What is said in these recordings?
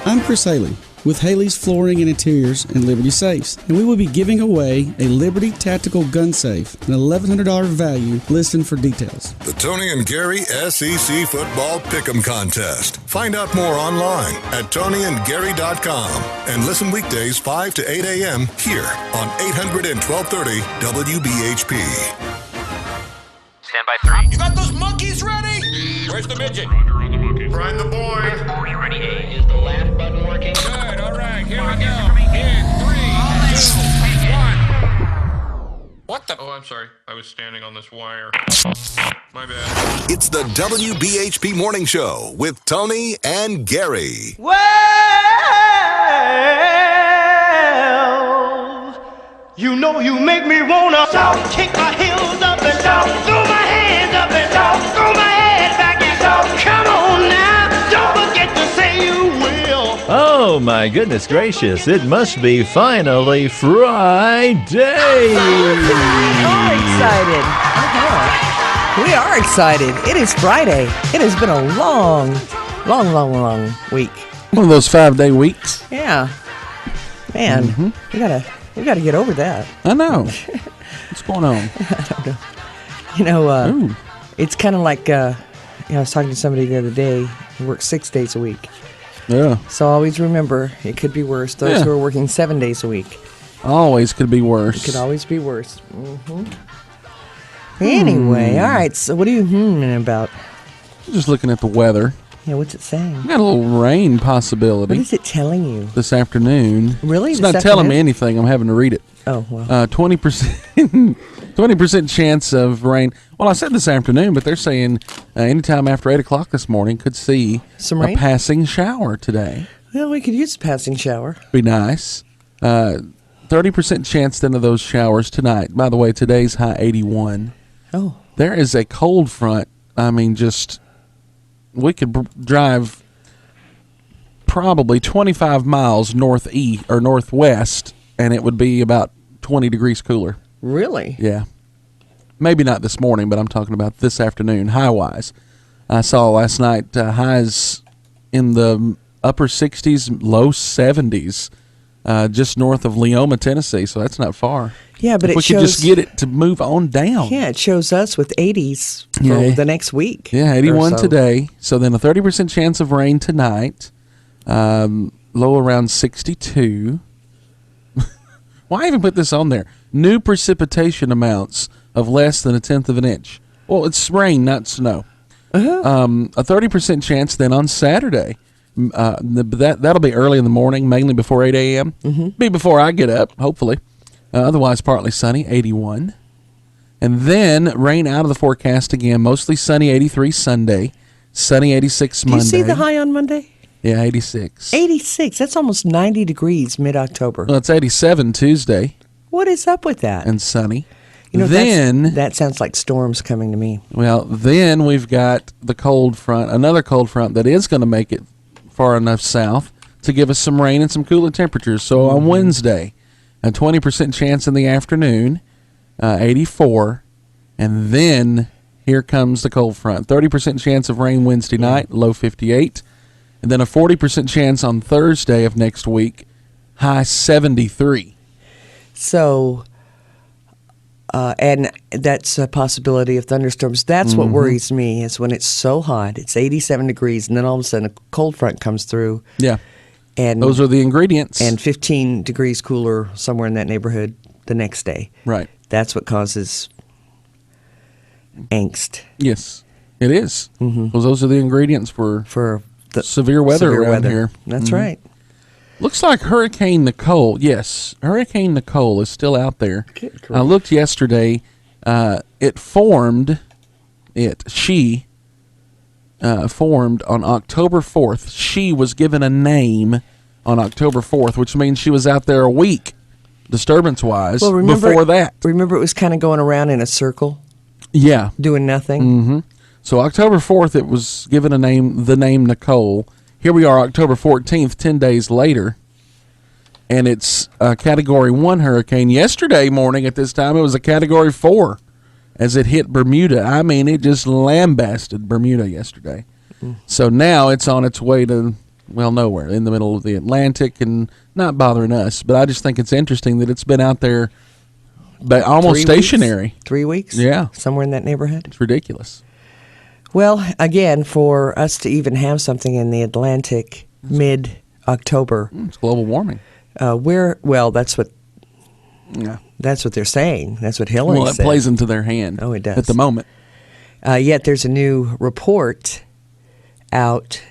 I'm Chris Haley with Haley's Flooring and Interiors and Liberty Safes, and we will be giving away a Liberty Tactical Gun Safe, an $1,100 value. Listen for details. The Toni and Gary SEC Football Pick'em Contest. Find out more online at ToniandGary.com and listen weekdays 5 to 8 a.m. here on 800 and 1230 WBHP. Stand by 3. You got those monkeys ready? Where's the midget? Find the boy. Are you ready? Is the last button working? Good, all right, here we go. In 3, 2, 1. What the? Oh, I'm sorry. I was standing on this wire. My bad. It's the WBHP Morning Show with Toni and Gary. Well, you know you make me wanna shout, kick my heels up and shout, throw my hands up and shout, throw my head back and shout. Come on now, don't forget to say you will. Oh my goodness gracious, it must be finally Friday! We are excited. It is Friday. It has been a long week. One of those 5-day weeks. Yeah. Man, we gotta get over that. I know. What's going on? I don't know. You know, it's kind of like, I was talking to somebody the other day who works 6 days a week. Yeah. So always remember, it could be worse. Those who are working 7 days a week. Always could be worse. It could always be worse. Anyway, all right. So what are you about? Just looking at the weather. Yeah, what's it saying? Got a little rain possibility. What is it telling you? This afternoon. Really? It's not telling me anything. I'm having to read it. Oh, well. 20% chance of rain. Well, I said this afternoon, but they're saying anytime after 8 o'clock this morning could see some rain? A passing shower today. Well, we could use a passing shower. Be nice. 30% chance then of those showers tonight. By the way, today's high 81. Oh. There is a cold front. I mean, we could drive probably 25 miles northeast or northwest, and it would be about 20 degrees cooler. Really? Yeah. Maybe not this morning, but I'm talking about this afternoon, high-wise. I saw last night highs in the upper 60s, low 70s, just north of Leoma, Tennessee, so that's not far. Yeah, but if we could just get it to move on down. Yeah, it shows us with 80s for the next week. Yeah, 81 today. So then a 30% chance of rain tonight. Low around 62. Why even put this on there? New precipitation amounts of less than 1/10 of an inch. Well, it's rain, not snow. A 30% chance then on Saturday. That'll be early in the morning, mainly before 8 a.m. Be before I get up, hopefully. Otherwise, partly sunny, 81. And then rain out of the forecast again, mostly sunny, 83 Sunday, sunny, 86 Monday. Do you see the high on Monday? Yeah, 86. 86. That's almost 90 degrees mid-October. Well, it's 87 Tuesday. What is up with that? And sunny. You know, then that sounds like storms coming to me. Well, then we've got the cold front, another cold front that is going to make it far enough south to give us some rain and some cooler temperatures. So on Wednesday, a 20% chance in the afternoon, 84, and then here comes the cold front. 30% chance of rain Wednesday night, low 58, and then a 40% chance on Thursday of next week, high 73. So, and that's a possibility of thunderstorms. That's what worries me, is when it's so hot, it's 87 degrees, and then all of a sudden a cold front comes through. Yeah. And those are the ingredients. And 15 degrees cooler somewhere in that neighborhood the next day. Right. That's what causes angst. Yes, it is. Because those are the ingredients for the severe weather around here. That's right. Looks like Hurricane Nicole. Yes, Hurricane Nicole is still out there. I looked yesterday. She formed on October 4th. She was given a name on October 4th, which means she was out there a week, disturbance-wise, before that. Remember it was kind of going around in a circle? Yeah. Doing nothing? So October 4th, it was given the name Nicole. Here we are, October 14th, 10 days later, and it's a Category 1 hurricane. Yesterday morning at this time, it was a Category 4 as it hit Bermuda. I mean, it just lambasted Bermuda yesterday. So now it's on its way to well, nowhere, in the middle of the Atlantic and not bothering us. But I just think it's interesting that it's been out there, but almost 3 weeks? stationary. 3 weeks? Yeah. Somewhere in that neighborhood? It's ridiculous. Well, again, for us to even have something in the Atlantic mid-October, It's global warming. that's what Yeah. that's what they're saying. That's what Hillary Well, it said. plays into their hand. Oh, it does. At the moment. Yet there's a new report out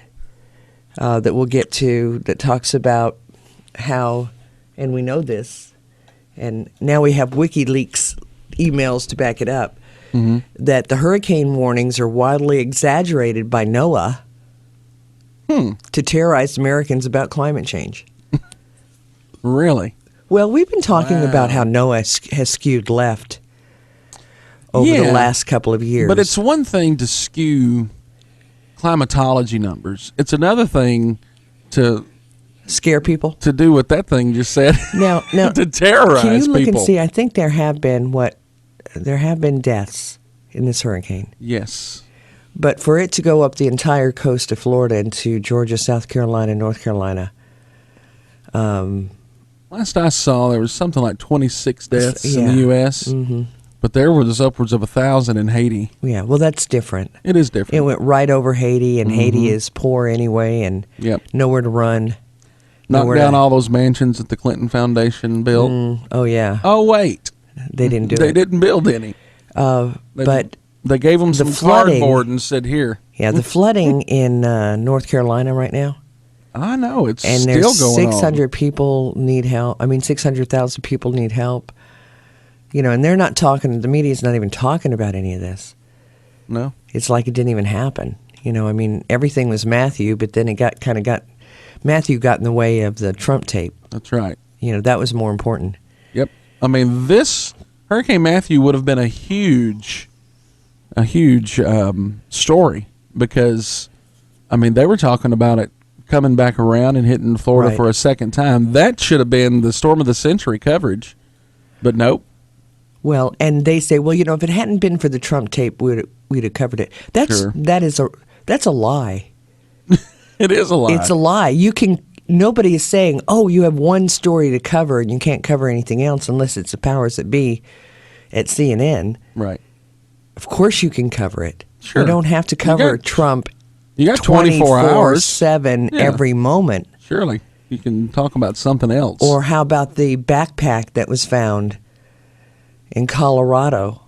that we'll get to that talks about how, and we know this, and now we have WikiLeaks emails to back it up, that the hurricane warnings are wildly exaggerated by NOAA to terrorize Americans about climate change. Really? Well, we've been talking about how NOAA has skewed left over the last couple of years. But it's one thing to skew climatology numbers. It's another thing to scare people, to do what that thing just said. Now to terrorize can you look people. and see? I think there have been deaths in this hurricane. Yes. But for it to go up the entire coast of Florida into Georgia, South Carolina, North Carolina. Last I saw, there was something like 26 deaths in Yeah. the U.S., but there was upwards of 1,000 in Haiti. Yeah, well, that's different. It is different. It went right over Haiti, and Haiti is poor anyway, and nowhere to run. Knocked down all those mansions that the Clinton Foundation built. Oh, yeah. Oh, wait. They didn't do it. They didn't build any. But they gave them some flooding- cardboard and said, here. Yeah, the flooding in North Carolina right now. I know. It's And still there's going 600 people need help. I mean, 600,000 people need help. You know, and they're not talking, the media's not even talking about any of this. on. No. It's like it didn't even happen. You know, I mean, everything was Matthew, but then it Matthew got in the way of the Trump tape. That's right. You know, that was more important. Yep. I mean, this Hurricane Matthew would have been a huge story because, I mean, they were talking about it coming back around and hitting Florida for a second time. That should have been the storm of the century coverage, but nope. Well, and they say, well, you know, if it hadn't been for the Trump tape, we'd have covered it. That's a lie. It is a lie. It's a lie. Nobody is saying, oh, you have one story to cover and you can't cover anything else unless it's the powers that be at CNN. Right. Of course you can cover it. Sure. You don't have to cover Trump. You got 24 hours. 24/7 every moment. Surely. You can talk about something else. Or how about the backpack that was found in Colorado,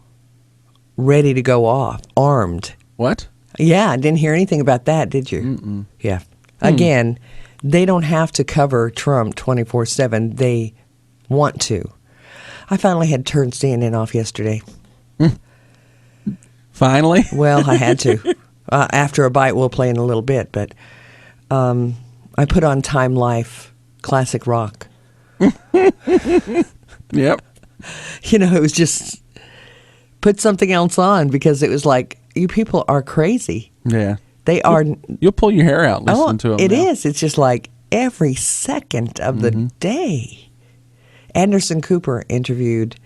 ready to go off, armed? What? Yeah, I didn't hear anything about that, did you? Mm-mm. Yeah. Again, they don't have to cover Trump 24/7. They want to. I finally had turned CNN off yesterday. Finally? Well, I had to. After a bite, we'll play in a little bit, but I put on Time Life classic rock. Yep. You know, it was just put something else on because it was like, you people are crazy. Yeah. They are. You'll pull your hair out listening to them. It is. It's just like every second of the day. Anderson Cooper interviewed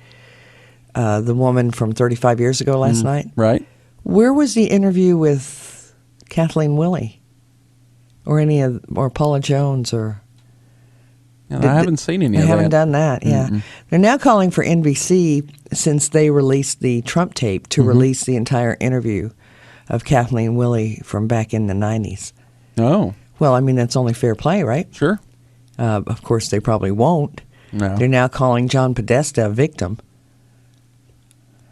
the woman from 35 years ago last night. Right. Where was the interview with Kathleen Willey, or Paula Jones, or? I haven't seen any of that. They haven't done that. Yeah, they're now calling for NBC since they released the Trump tape to release the entire interview of Kathleen Willey from back in the 90s. Oh. Well, I mean that's only fair play, right? Sure. Of course, they probably won't. No. They're now calling John Podesta a victim.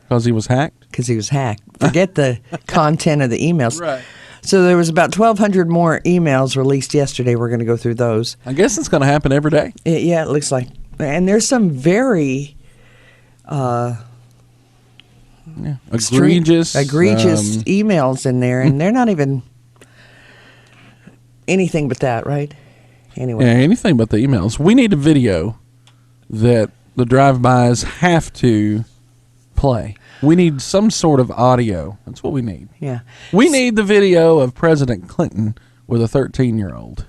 Because he was hacked? Because he was hacked. Forget the content of the emails. Right. So there was about 1,200 more emails released yesterday. We're going to go through those. I guess it's going to happen every day. Yeah, it looks like. And there's some very egregious emails in there, and they're not even anything but that, right? Anyway. Yeah, anything but the emails. We need a video that the drive-bys have to play. We need some sort of audio. That's what we need. Yeah. We need the video of President Clinton with a 13-year-old.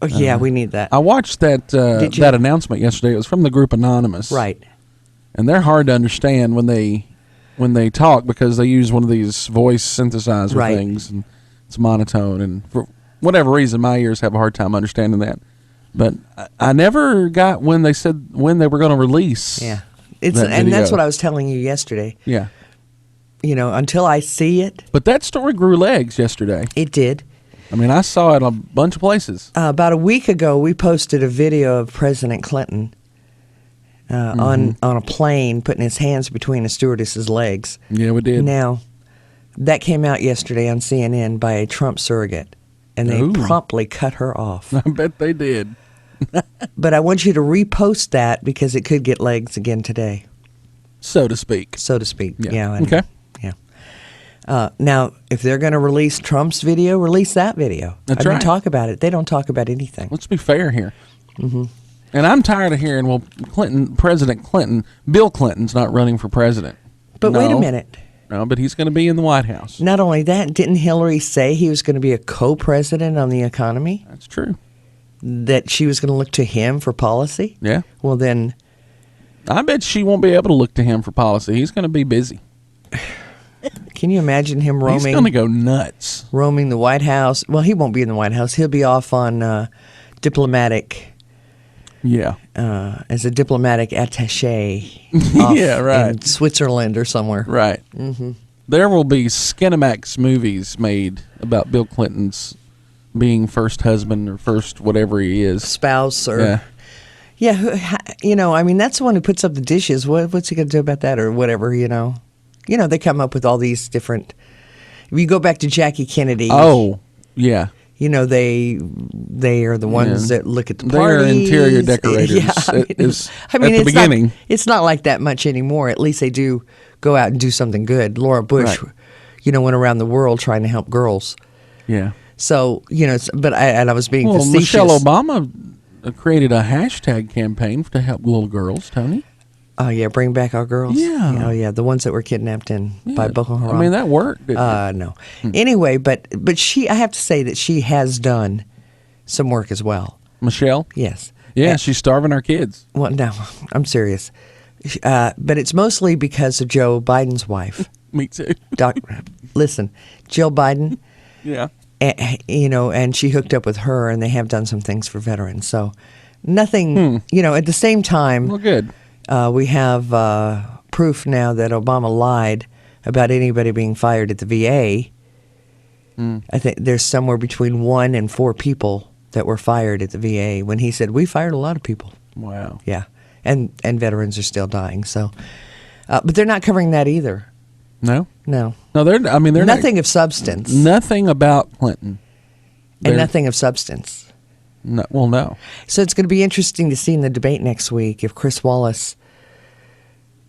Oh, yeah, we need that. I watched that that announcement yesterday. It was from the group Anonymous. Right. And they're hard to understand when they talk because they use one of these voice synthesizer things, and it's monotone. And whatever reason, my ears have a hard time understanding that. But I never got when they said when they were going to release. Yeah. that And video. that's what I was telling you yesterday. Yeah. You know, until I see it, But that story grew legs yesterday. it did. I mean, I saw it a bunch of places. About a week ago, we posted a video of President Clinton on a plane putting his hands between a stewardess's legs. Yeah, we did. Now, that came out yesterday on CNN by a Trump surrogate, and they Ooh. promptly cut her off. I bet they did. But I want you to repost that because it could get legs again today, So to speak. so to speak. Yeah. I know. Okay. Yeah. Now, if they're going to release Trump's video, release that video. That's I mean, right. talk about it. They don't talk about anything. Let's be fair here. Mm-hmm. And I'm tired of hearing, well, President Clinton, Bill Clinton's not running for president. But wait a No. minute. No, but he's going to be in the White House. Not only that, didn't Hillary say he was going to be a co-president on the economy? That's true. That she was going to look to him for policy? Yeah. Well, then, I bet she won't be able to look to him for policy. He's going to be busy. can you imagine him He's going to go nuts. roaming the White House? Well, he won't be in the White House. He'll be off on diplomatic, Yeah. as a diplomatic attaché. Off Yeah, right. in Switzerland or somewhere. Right. Mm-hmm. There will be Skinamax movies made about Bill Clinton's being first husband or first whatever he is. Spouse or Yeah. you know, I mean, that's the one who puts up the dishes. What's he going to do about that or whatever? You know, they come up with all these different. If you go back to Jackie Kennedy, Oh, yeah. you know, they are the ones Yeah. that look at the They are parties. interior decorators Yeah, at the it's beginning. it's not like that much anymore. At least they do go out and do something good. Laura Bush, Right. you know, went around the world trying to help girls. Yeah. So you know, but I was being Well, facetious. Michelle Obama created a hashtag campaign to help little girls, Tony. Oh yeah, bring back our girls. Yeah. Oh yeah, the ones that were kidnapped by Boko Haram. I mean, that worked. didn't it? No. Anyway, but I have to say that she has done some work as well. Michelle? Yes. Yeah, she's starving our kids. Well, no, I'm serious. But it's mostly because of Joe Biden's wife. Me too. Listen, Jill Biden, Yeah. you know, and she hooked up with her, and they have done some things for veterans. So nothing, you know, at the same time, Well, good. we have proof now that Obama lied about anybody being fired at the VA. I think there's somewhere between 1 and 4 people that were fired at the VA when he said, we fired a lot of people. Wow. Yeah. And veterans are still dying. So, but they're not covering that either. No? No. No, they're Nothing of substance. Nothing about Clinton. And nothing of substance. No, well, no. So it's going to be interesting to see in the debate next week if Chris Wallace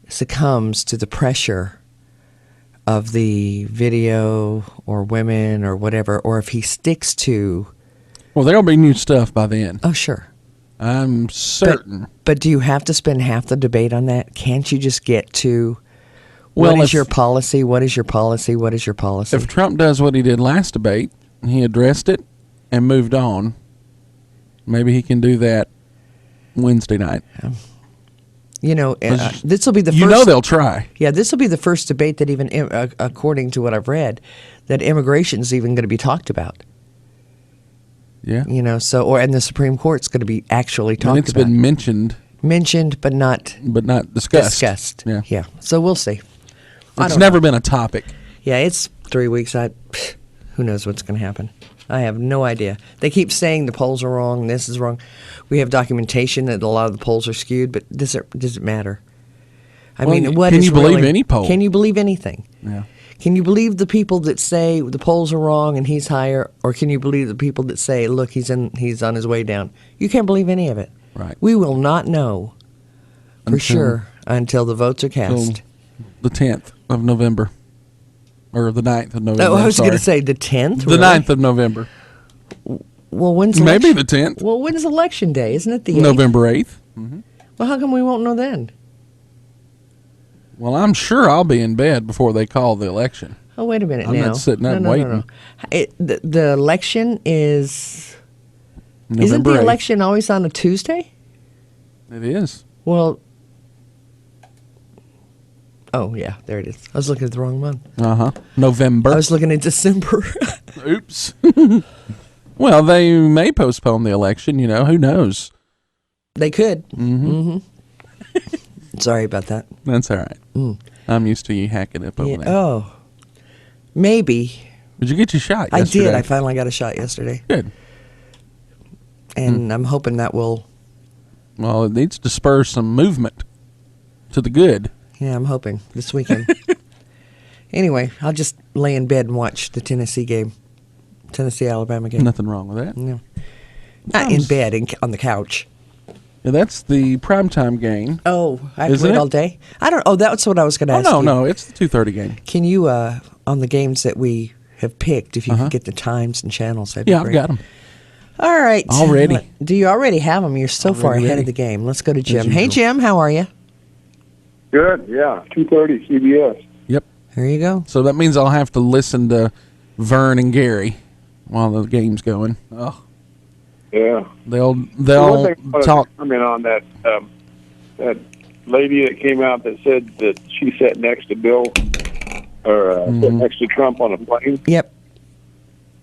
succumbs to the pressure of the video or women or whatever, or if he sticks to. Well, there'll be new stuff by then. Oh, sure. I'm certain. But do you have to spend half the debate on that? Can't you just get to Well, what is if- your policy? What is your policy? What is your policy? If Trump does what he did last debate, he addressed it and moved on, maybe he can do that Wednesday night. You know, this will be the first. You know they'll try. Yeah, this will be the first debate that even, according to what I've read, that immigration's even going to be talked about. Yeah. You know, and the Supreme Court's going to be actually talked And about. it's been mentioned, but not discussed. Yeah. So we'll see. It's never been a topic. Yeah, it's 3 weeks. Who knows what's going to happen? I have no idea. They keep saying the polls are wrong, this is wrong. We have documentation that a lot of the polls are skewed, but does it matter? I mean, what can is you believe really- any poll? Can you believe anything? Yeah. Can you believe the people that say the polls are wrong and he's higher, or can you believe the people that say, look, he's on his way down? You can't believe any of it. Right. We will not know for sure until the votes are cast. Till the 10th of November. Or the 9th of November. Oh, I was going to say the 10th. The really? 9th of November. Well, when's Maybe election? the 10th. Well, when's election day? Isn't it the 8th? November 8th. Well, how come we won't know then? Well, I'm sure I'll be in bed before they call the election. Oh, wait a minute I'm now. not sitting up no, waiting. The election is... November Isn't the 8th. election always on a Tuesday? It is. Well... Oh, yeah, there it is. I was looking at the wrong month. Uh-huh. November. I was looking at December. Oops. Well, they may postpone the election. Who knows? They could. Mm-hmm. Sorry about that. That's all right. I'm used to you hacking up over there. Oh, maybe. Did you get your shot I yesterday? did. I finally got a shot yesterday. Good. And I'm hoping that will... Well, it needs to spur some movement to the good. Yeah, I'm hoping this weekend. Anyway, I'll just lay in bed and watch the Tennessee-Alabama game. Nothing wrong with that. No. Not in bed, on the couch. Yeah, that's the primetime game. Oh, I have to Isn't wait it? all day? I don't... Oh, that's what I was going to ask you. No, it's the 2:30 game. Can you, on the games that we have picked, if you could get the times and channels, that'd be Yeah, great. I've got them. All right. Already. Do you already have them? You're so far ahead of the game. Let's go to Jim. Hey, Jim, how are you? Good, yeah. 2:30 CBS. Yep. There you go. So that means I'll have to listen to Vern and Gary while the game's going. Oh, Yeah. they'll One thing I wanted talk. to comment on that lady that came out that said that she sat next to Bill or sat next to Trump on a plane. Yep.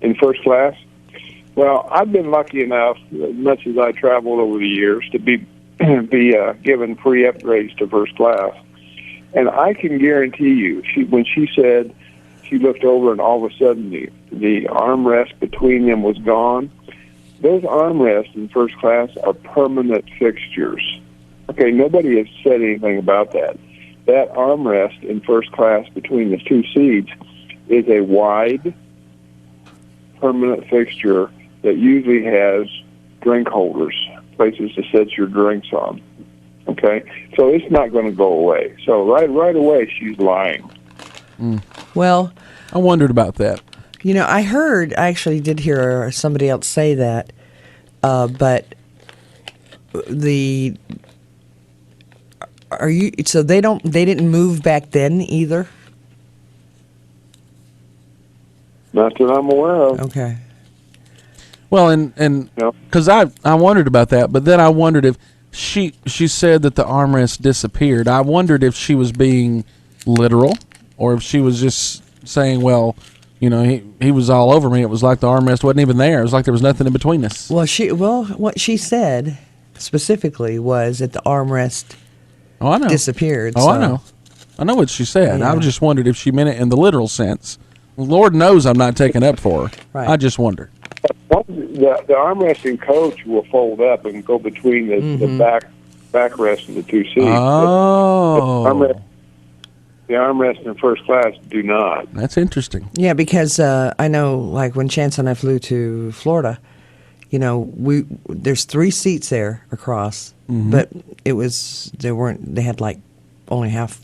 In first class. Well, I've been lucky enough, as much as I traveled over the years, to be given free upgrades to first class. And I can guarantee you, when she said she looked over and all of a sudden the armrest between them was gone, those armrests in first class are permanent fixtures. Okay, nobody has said anything about that. That armrest in first class between the two seats is a wide, permanent fixture that usually has drink holders, places to set your drinks on. Okay, so it's not going to go away. So right away, she's lying. Well, I wondered about that. I actually did hear somebody else say that, but so they didn't move back then either? Not that I'm aware of. Okay. Well, and because I wondered about that, but then I wondered if she said that the armrest disappeared. I wondered if she was being literal or if she was just saying, well, he was all over me. It was like the armrest wasn't even there. It was like there was nothing in between us. Well, what she said specifically was that the armrest disappeared. Oh, so. I know. I know what she said. Yeah. I just wondered if she meant it in the literal sense. Lord knows I'm not taking up for her. Right. I just wondered. The armresting coach will fold up and go between the backrest of the two seats. Oh. The armrest in first class do not. That's interesting. Yeah, because I know, like when Chance and I flew to Florida, there's 3 seats there across, but they had like only half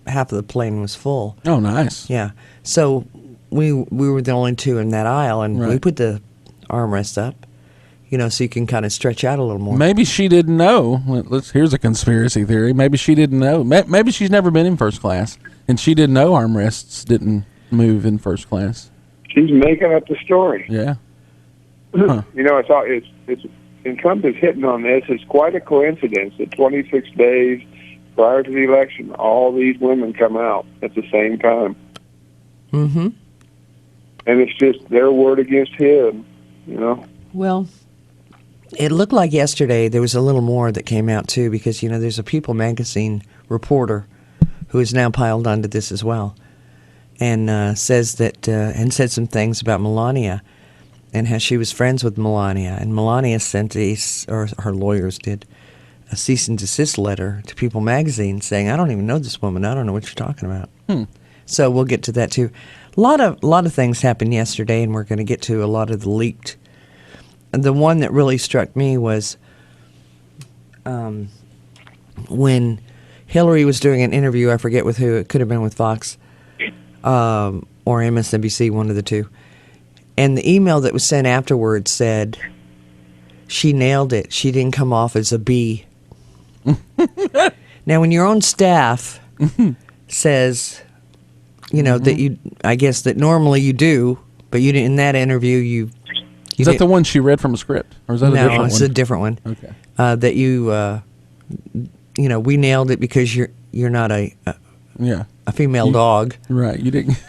of the plane was full. Oh, nice. Yeah, so we were the only 2 in that aisle, and we Right. put the armrest up, so you can kind of stretch out a little more. Maybe she didn't know. Here's a conspiracy theory. Maybe she didn't know. Maybe she's never been in first class, and she didn't know armrests didn't move in first class. She's making up the story. Yeah. Huh. It's and Trump is hitting on this. It's quite a coincidence that 26 days prior to the election, all these women come out at the same time. Mm-hmm. And it's just their word against him, Well, it looked like yesterday there was a little more that came out too, because there's a People magazine reporter who is now piled onto this as well, and says that and said some things about Melania and how she was friends with Melania, and Melania sent or her lawyers did, a cease and desist letter to People magazine saying, "I don't even know this woman. I don't know what you're talking about." So we'll get to that too. A lot of things happened yesterday, and we're going to get to a lot of the leaked. The one that really struck me was when Hillary was doing an interview, I forget with who, it could have been with Fox or MSNBC, one of the two. And the email that was sent afterwards said, she nailed it. She didn't come off as a B. Now, when your own staff says, that I guess that normally you do, but you didn't, in that interview, Is that the one she read from a script, or is that a different one? No, it's a different one. Okay. That we nailed it because you're not a female dog. Right. You didn't.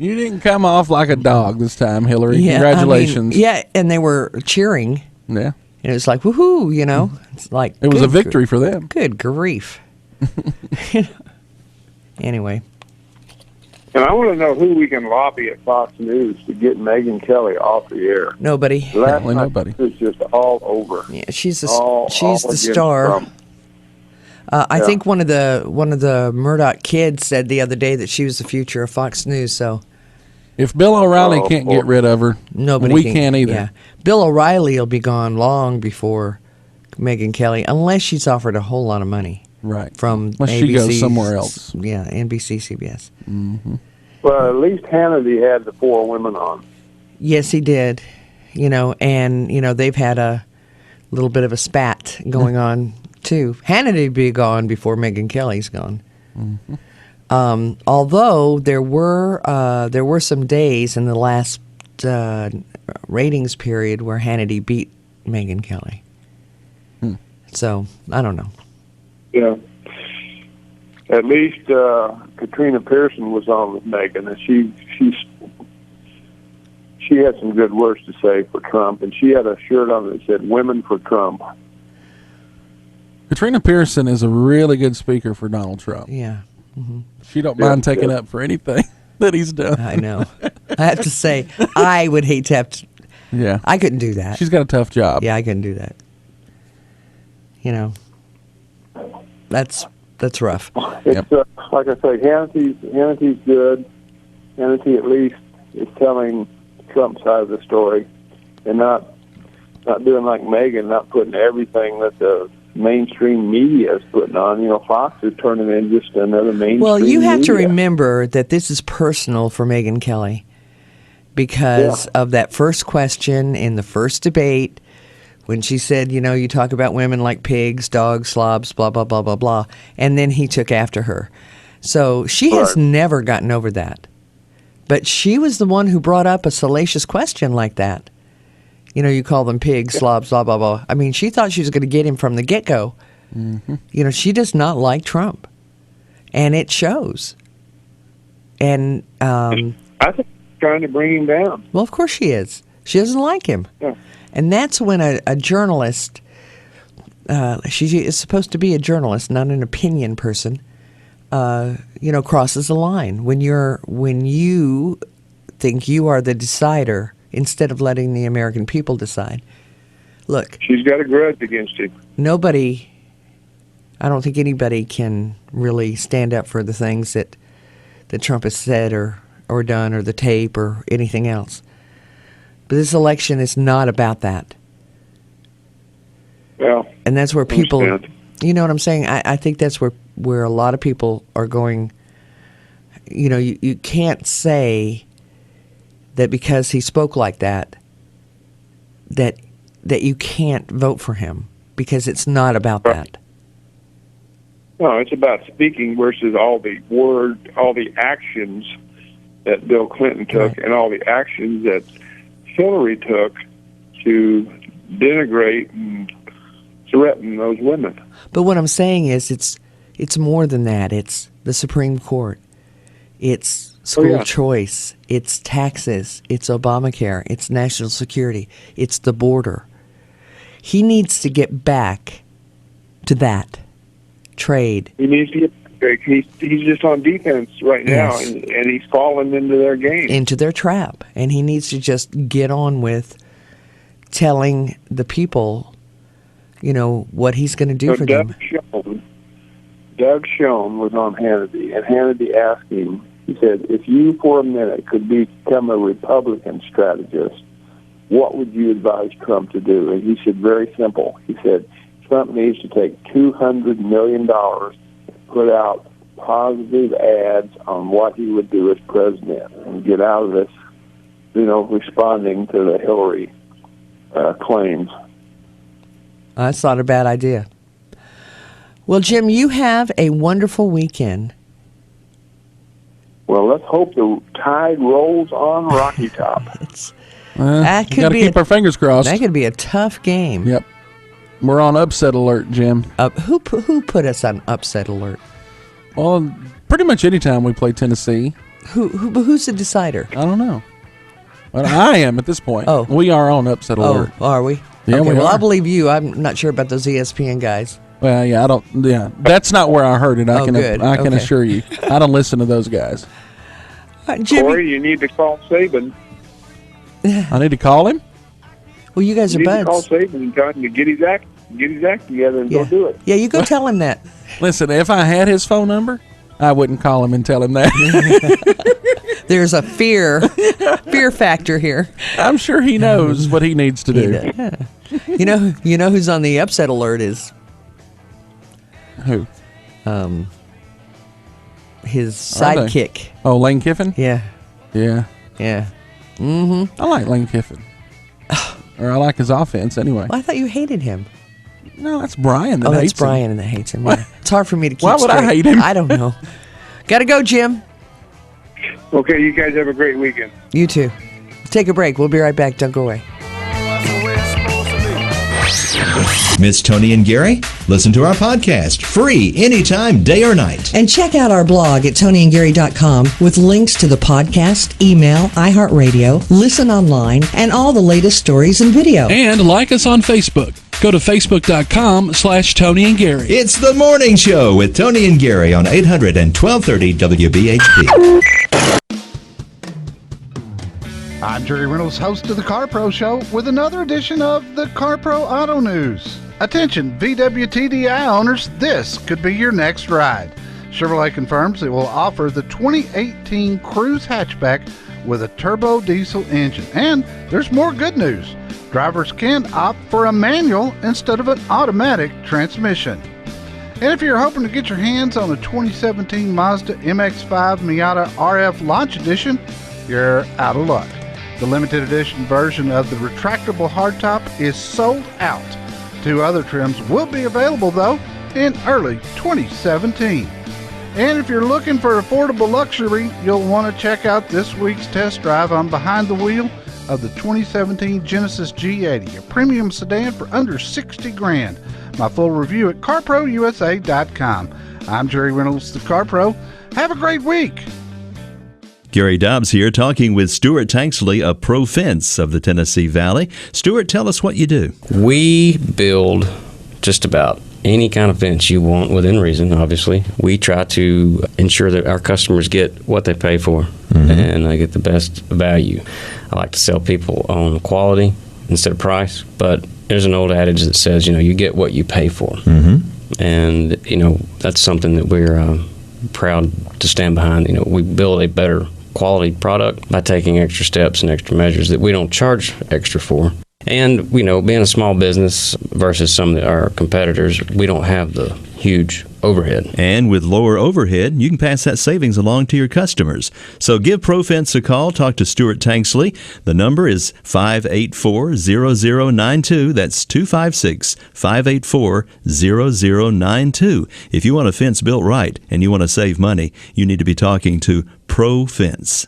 You didn't come off like a dog this time, Hillary. Yeah, Congratulations. And they were cheering. Yeah. And it was like, woohoo, you know. It's like It was a victory for them. Good grief. Anyway. And I want to know who we can lobby at Fox News to get Megyn Kelly off the air. Nobody. Last night, nobody. It's just all over. Yeah, she's the against star. Trump. I think one of the Murdoch kids said the other day that she was the future of Fox News. So If Bill O'Reilly can't get rid of her, nobody we can't either. Yeah. Bill O'Reilly will be gone long before Megyn Kelly, unless she's offered a whole lot of money. Right. From Unless she goes somewhere else. Yeah, NBC, CBS. Mm-hmm. Well, at least Hannity had the 4 women on. Yes, he did. You know, and, you know, they've had a little bit of a spat going on, too. Hannity would be gone before Megyn Kelly's gone. Mm-hmm. Although there were some days in the last ratings period where Hannity beat Megyn Kelly. So, I don't know. Yeah. At least Katrina Pearson was on with Megyn, and she had some good words to say for Trump, and she had a shirt on that said "Women for Trump." Katrina Pearson is a really good speaker for Donald Trump. Yeah. Mm-hmm. She don't mind taking up for anything that he's done. I know. I have to say, I would hate to have to. Yeah. I couldn't do that. She's got a tough job. Yeah, I couldn't do that. You know, that's rough. It's like I say, Hannity's good. Hannity at least is telling Trump's side of the story, and not doing like Megyn, not putting everything that the mainstream media is putting on. You know, Fox is turning into just another mainstream. Well, you have to media. remember that this is personal for Megyn Kelly because of that first question in the first debate when she said, you know, you talk about women like pigs, dogs, slobs, blah, blah, blah, blah, blah. And then he took after her. So she has never gotten over that. But she was the one who brought up a salacious question like that. You know, you call them pigs, slobs, blah, blah, blah. I mean, she thought she was going to get him from the get-go. Mm-hmm. You know, she does not like Trump. And it shows. And I think she's trying to bring him down. Well, of course she is. She doesn't like him. Yeah. And that's when a journalist, she is supposed to be a journalist, not an opinion person, you know, crosses the line. When you think you are the decider instead of letting the American people decide. Look. She's got a grudge against him. I don't think anybody can really stand up for the things that Trump has said or done or the tape or anything else. But this election is not about that. Well, and that's where people, you know what I'm saying? I think that's where a lot of people are going. You know, you can't say that because he spoke like that you can't vote for him, because it's not about that. No, it's about speaking versus all the actions that Bill Clinton took and all the actions that Hillary took to denigrate and threaten those women. But what I'm saying is it's more than that. It's the Supreme Court. It's school choice. It's taxes. It's Obamacare. It's national security. It's the border. He needs to get back to that. Trade. He needs to get back. He's just on defense right now, and he's fallen into their game. Into their trap. And he needs to just get on with telling the people, you know, what he's going to do for them. Doug Schoen was on Hannity, and Hannity asked him, he said, if you for a minute could become a Republican strategist, what would you advise Trump to do? And he said, very simple. He said, Trump needs to take $200 million, put out positive ads on what he would do as president, and get out of this, you know, responding to the Hillary claims. That's not a bad idea. Well, Jim, you have a wonderful weekend. Well, let's hope the tide rolls on Rocky Top. That could gotta keep our fingers crossed. That could be a tough game. Yep. We're on upset alert, Jim. Who put us on upset alert? Well, pretty much any time we play Tennessee. Who's the decider? I don't know. Well, I am at this point. Oh. We are on upset alert. Oh, are we? Yeah, okay, we well, are. I believe you. I'm not sure about those ESPN guys. Well, yeah, I don't. Yeah, that's not where I heard it. I can Okay. assure you. I don't listen to those guys. Jimmy, Corey, you need to call Saban. I need to call him. well, you guys You are need to call buds. Saban and tell him to get his act together and Yeah. go do it. Yeah, you go tell him that. Listen, if I had his phone number, I wouldn't call him and tell him that. There's a fear factor here. I'm sure he knows what he needs to do. Yeah. You know who's on the upset alert is Who? his Are they? sidekick. Oh, Lane Kiffin? Yeah, Yeah. yeah. I like Lane Kiffin. Or I like his offense anyway. Well, I thought you hated him. No, that's Brian that That's hates him. Brian that hates him. Yeah. It's hard for me to keep Why would I straight. hate him? I don't know. Gotta go, Jim. Okay, you guys have a great weekend. You too. Take a break. We'll be right back. Don't go away. Miss Toni and Gary? Listen to our podcast, free anytime, day or night. And check out our blog at ToniandGary.com with links to the podcast, email, iHeartRadio, listen online, and all the latest stories and video. And like us on Facebook. Go to Facebook.com/Toni and Gary. It's the morning show with Toni and Gary on 800 and 1230 WBHP. I'm Jerry Reynolds, host of the Car Pro Show, with another edition of the Car Pro Auto News. Attention, VW TDI owners, this could be your next ride. Chevrolet confirms it will offer the 2018 Cruze hatchback with a turbo diesel engine. And there's more good news. Drivers can opt for a manual instead of an automatic transmission. And if you're hoping to get your hands on a 2017 Mazda MX-5 Miata RF Launch Edition, you're out of luck. The limited edition version of the retractable hardtop is sold out. 2 other trims will be available, though, in early 2017. And if you're looking for affordable luxury, you'll want to check out this week's test drive on Behind the Wheel of the 2017 Genesis G80, a premium sedan for under $60,000. My full review at CarProUSA.com. I'm Jerry Reynolds, the Car Pro. Have a great week. Gary Dobbs here talking with Stuart Tanksley of Pro Fence of the Tennessee Valley. Stuart, tell us what you do. We build just about any kind of fence you want within reason, obviously. We try to ensure that our customers get what they pay for and they get the best value. I like to sell people on quality instead of price, but there's an old adage that says, you get what you pay for. And, that's something that we're proud to stand behind. We build a better quality product by taking extra steps and extra measures that we don't charge extra for. And, being a small business versus some of our competitors, we don't have the huge overhead. And with lower overhead, you can pass that savings along to your customers. So give ProFence a call. Talk to Stuart Tanksley. The number is 584-0092. That's 256-584-0092. If you want a fence built right and you want to save money, you need to be talking to ProFence.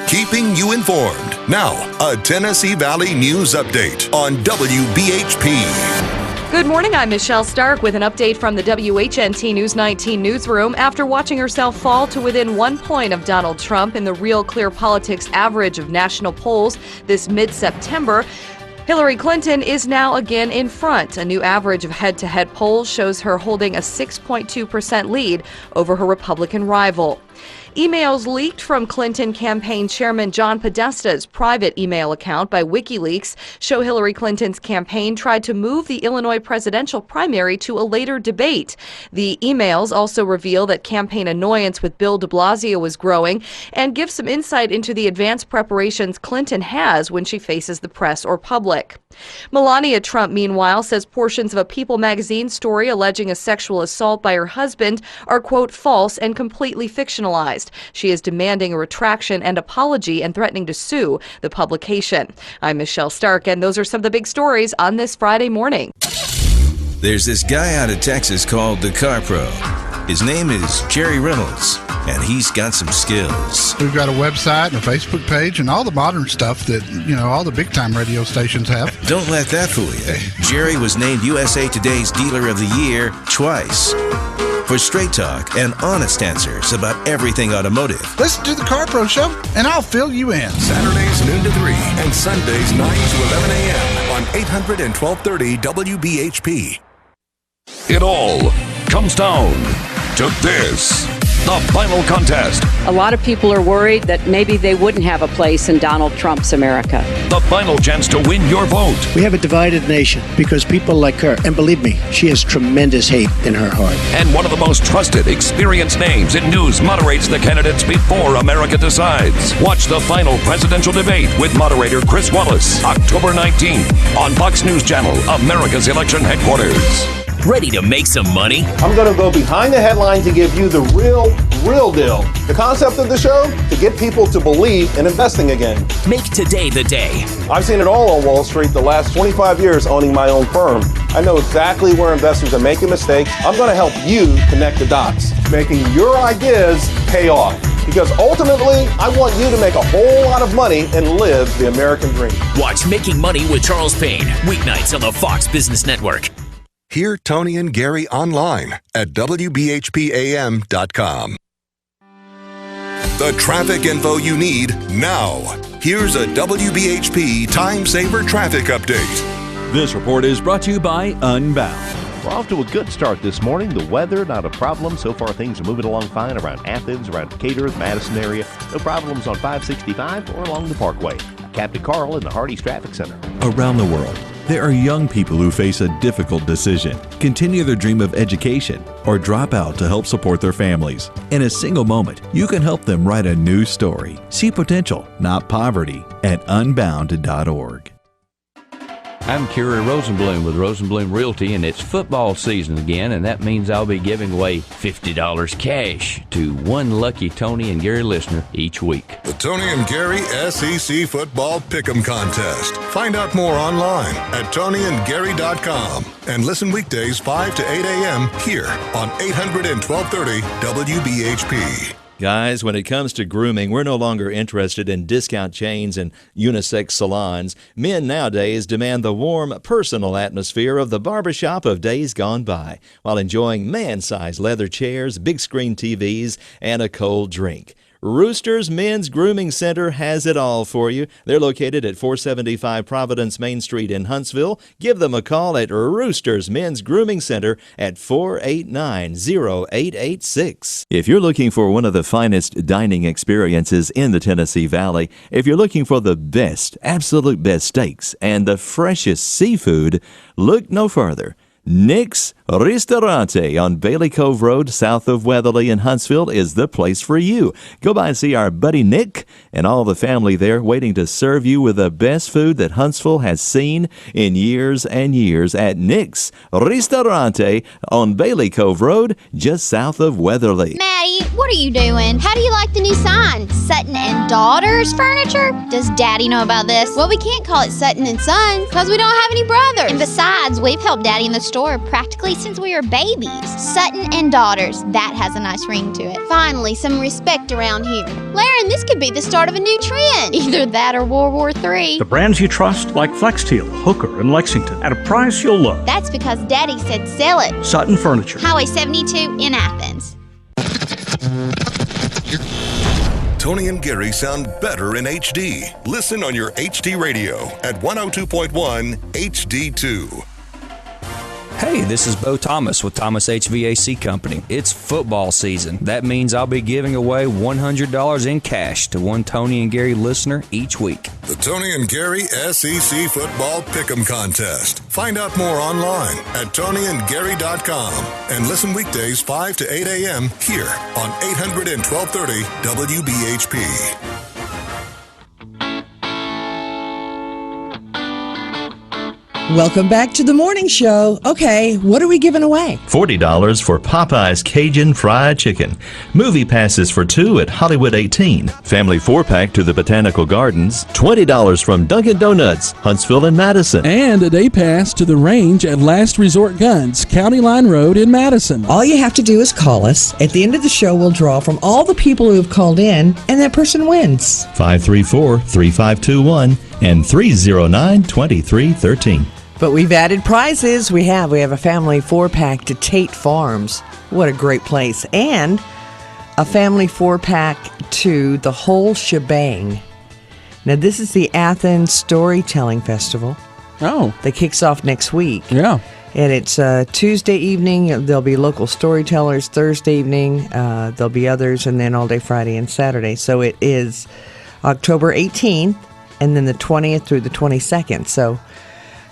Keeping you informed. Now, a Tennessee Valley News Update on WBHP. Good morning, I'm Michelle Stark with an update from the WHNT News 19 newsroom. After watching herself fall to within 1 point of Donald Trump in the Real Clear Politics average of national polls this mid-September, Hillary Clinton is now again in front. A new average of head-to-head polls shows her holding a 6.2% lead over her Republican rival. Emails leaked from Clinton campaign chairman John Podesta's private email account by WikiLeaks show Hillary Clinton's campaign tried to move the Illinois presidential primary to a later debate. The emails also reveal that campaign annoyance with Bill de Blasio is growing and give some insight into the advanced preparations Clinton has when she faces the press or public. Melania Trump, meanwhile, says portions of a People magazine story alleging a sexual assault by her husband are, quote, false and completely fictionalized. She is demanding a retraction and apology and threatening to sue the publication. I'm Michelle Stark, and those are some of the big stories on this Friday morning. There's this guy out of Texas called the Car Pro. His name is Jerry Reynolds, and he's got some skills. We've got a website and a Facebook page and all the modern stuff that, all the big-time radio stations have. Don't let that fool you. Jerry was named USA Today's Dealer of the Year twice. for straight talk and honest answers about everything automotive. Listen to the Car Pro Show, and I'll fill you in. Saturdays noon to 3 and Sundays 9 to 11 a.m. on 800 and 1230 WBHP. It all comes down to this. The final contest. A lot of people are worried that maybe they wouldn't have a place in Donald Trump's America. The final chance to win your vote. We have a divided nation because people like her, and believe me, she has tremendous hate in her heart. And one of the most trusted, experienced names in news moderates the candidates before America decides. Watch the final presidential debate with moderator Chris Wallace, October 19th on Fox News Channel, America's election headquarters. Ready to make some money? I'm going to go behind the headlines and give you the real deal. The concept of the show, to get people to believe in investing again. Make today the day. I've seen it all on Wall Street the last 25 years owning my own firm. I know exactly where investors are making mistakes. I'm going to help you connect the dots, making your ideas pay off. Because ultimately, I want you to make a whole lot of money and live the American dream. Watch Making Money with Charles Payne, weeknights on the Fox Business Network. Hear Toni and Gary online at WBHPAM.com. The traffic info you need now. Here's a WBHP Time Saver traffic update. This report is brought to you by Unbound. We're off to a good start this morning. The weather, not a problem. So far, things are moving along fine around Athens, around Decatur, the Madison area. No problems on 565 or along the Parkway. Captain Carl in the Hardee's Traffic Center. Around the world, there are young people who face a difficult decision: continue their dream of education or drop out to help support their families. In a single moment, you can help them write a new story. See potential, not poverty, at unbound.org. I'm Kerry Rosenblum with Rosenblum Realty, and it's football season again, and that means I'll be giving away $50 cash to one lucky Toni and Gary listener each week. The Toni and Gary SEC Football Pick'em Contest. Find out more online at ToniandGary.com and listen weekdays 5 to 8 a.m. here on 800 and 1230 WBHP. Guys, when it comes to grooming, we're no longer interested in discount chains and unisex salons. Men nowadays demand the warm, personal atmosphere of the barbershop of days gone by, while enjoying man-sized leather chairs, big screen TVs, and a cold drink. Rooster's Men's Grooming Center has it all for you. They're located at 475 Providence Main Street in Huntsville. Give them a call at Rooster's Men's Grooming Center at 489-0886. If you're looking for one of the finest dining experiences in the Tennessee Valley, if you're looking for the best, absolute best steaks and the freshest seafood, look no further. Nick's Ristorante on Bailey Cove Road, south of Weatherly in Huntsville, is the place for you. Go by and see our buddy Nick and all the family there waiting to serve you with the best food that Huntsville has seen in years and years at Nick's Ristorante on Bailey Cove Road, just south of Weatherly. Maddie, what are you doing? How do you like the new sign? Sutton and Daughters Furniture? Does Daddy know about this? Well, we can't call it Sutton and Sons because we don't have any brothers. And besides, we've helped Daddy in the store practically since we were babies. Sutton and Daughters, that has a nice ring to it. Finally, some respect around here. Laren, this could be the start of a new trend. Either that or World War III. The brands you trust, like Flexsteel, Hooker, and Lexington, at a price you'll love. That's because Daddy said sell it. Sutton Furniture. Highway 72 in Athens. Toni and Gary sound better in HD. Listen on your HD radio at 102.1 HD2. Hey, this is Bo Thomas with Thomas HVAC Company. It's football season. That means I'll be giving away $100 in cash to one Toni and Gary listener each week. The Toni and Gary SEC Football Pick'em Contest. Find out more online at ToniandGary.com and listen weekdays 5 to 8 a.m. here on 800 and 1230 WBHP. Welcome back to the morning show. Okay, what are we giving away? $40 for Popeye's Cajun Fried Chicken. Movie passes for two at Hollywood 18. Family 4-pack to the Botanical Gardens. $20 from Dunkin' Donuts, Huntsville and Madison. And a day pass to the range at Last Resort Guns, County Line Road in Madison. All you have to do is call us. At the end of the show, we'll draw from all the people who have called in, and that person wins. 534-3521 and 309-2313. But we've added prizes. We have a family 4-pack to Tate Farms. What a great place. And a family 4-pack to the whole shebang. Now, this is the Athens Storytelling Festival. Oh. That kicks off next week. Yeah. And it's Tuesday evening. There'll be local storytellers. Thursday evening, there'll be others. And then all day Friday and Saturday. So it is October 18th and then the 20th through the 22nd. So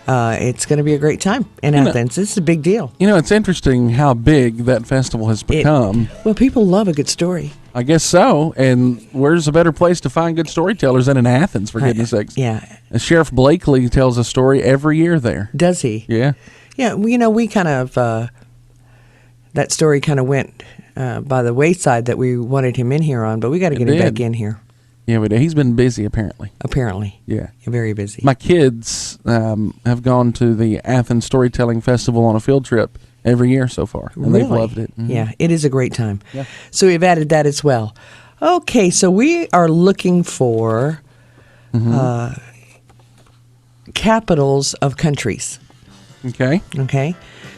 it's going to be a great time in Athens. This is a big deal. You know, it's interesting how big that festival has become. Well, people love a good story. I guess so. And where's a better place to find good storytellers than in Athens, for goodness sakes? Yeah. And Sheriff Blakely tells a story every year there. Does he? Yeah. Yeah, we kind of, that story kind of went by the wayside that we wanted him in here on, but we got to get him back in here. Yeah, but he's been busy apparently. Yeah. Very busy. My kids have gone to the Athens Storytelling Festival on a field trip every year so far, and they've loved it. Mm-hmm. Yeah, it is a great time. Yeah. So we've added that as well. Okay, so we are looking for capitals of countries. Okay. Okay.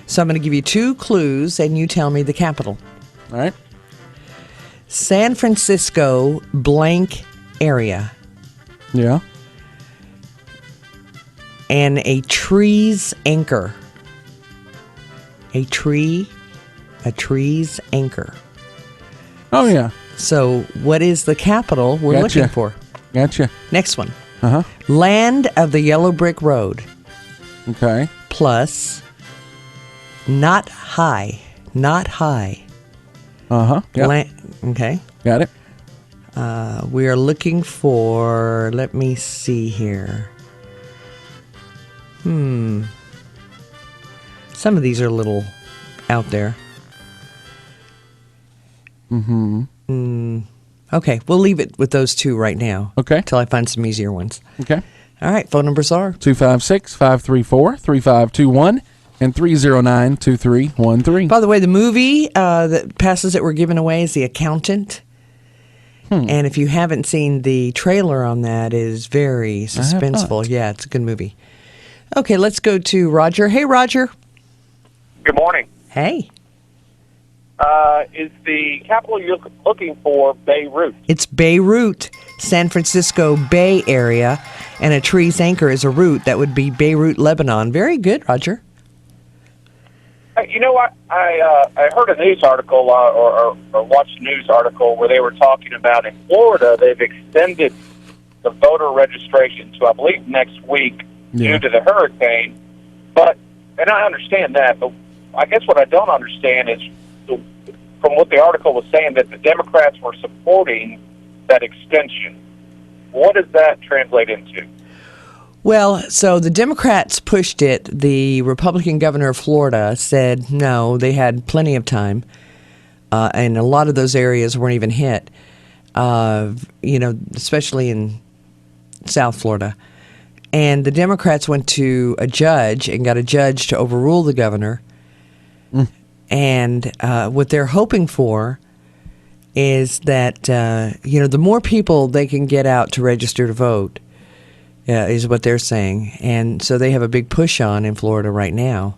So I'm going to give you 2 clues, and you tell me the capital. All right. San Francisco blank area. Yeah. And a tree's anchor. A tree's anchor. Oh, yeah. So what is the capital we're looking for? Gotcha. Next one. Uh-huh. Land of the Yellow Brick Road. Okay. Plus not high. Uh-huh. Yeah. Okay. Got it. We are looking for, let me see here. Some of these are a little out there. Okay, we'll leave it with those 2 right now. Okay. Until I find some easier ones. Okay. All right, phone numbers are 256-534-3521 and 309-2313. By the way, the movie that passes that we're giving away is The Accountant. And if you haven't seen the trailer on that, it is very suspenseful. Yeah, it's a good movie. Okay, let's go to Roger. Hey, Roger. Good morning. Hey. Is the capital you're looking for Beirut? It's Beirut, San Francisco Bay Area, and a tree's anchor is a route. That would be Beirut, Lebanon. Very good, Roger. You know what? I heard a news article or watched a news article where they were talking about in Florida they've extended the voter registration to, I believe, next week due to the hurricane. And I understand that, but I guess what I don't understand is from what the article was saying that the Democrats were supporting that extension. What does that translate into? Well, so the Democrats pushed it. The Republican governor of Florida said no, they had plenty of time, and a lot of those areas weren't even hit, especially in South Florida. And the Democrats went to a judge and got a judge to overrule the governor. And what they're hoping for is that, the more people they can get out to register to vote, is what they're saying. And so they have a big push on in Florida right now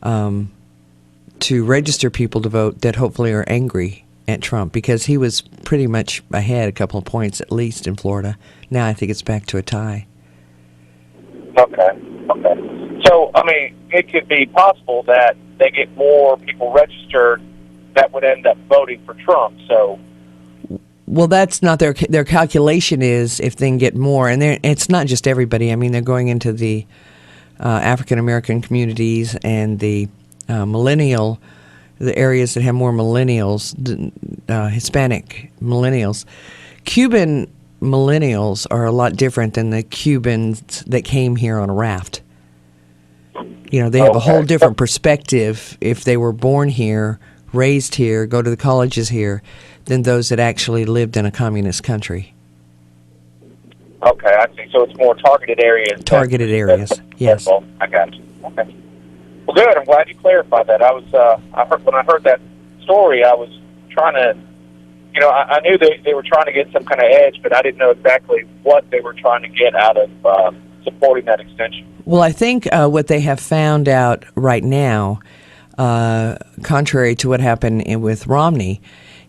to register people to vote that hopefully are angry at Trump, because he was pretty much ahead a couple of points at least in Florida. Now I think it's back to a tie. Okay. So, I mean, it could be possible that they get more people registered that would end up voting for Trump. So, well, that's not their calculation is if they can get more, and it's not just everybody. I mean, they're going into the African American communities and the the areas that have more millennials, Hispanic millennials. Cuban millennials are a lot different than the Cubans that came here on a raft. They have a whole different perspective if they were born here, raised here, go to the colleges here, than those that actually lived in a communist country. Okay, I see. So it's more targeted areas. Targeted areas, yes. I got you. Okay. Well, good. I'm glad you clarified that. When I heard that story, I was trying to, I knew they were trying to get some kind of edge, but I didn't know exactly what they were trying to get out of supporting that extension. Well, I think what they have found out right now contrary to what happened with Romney,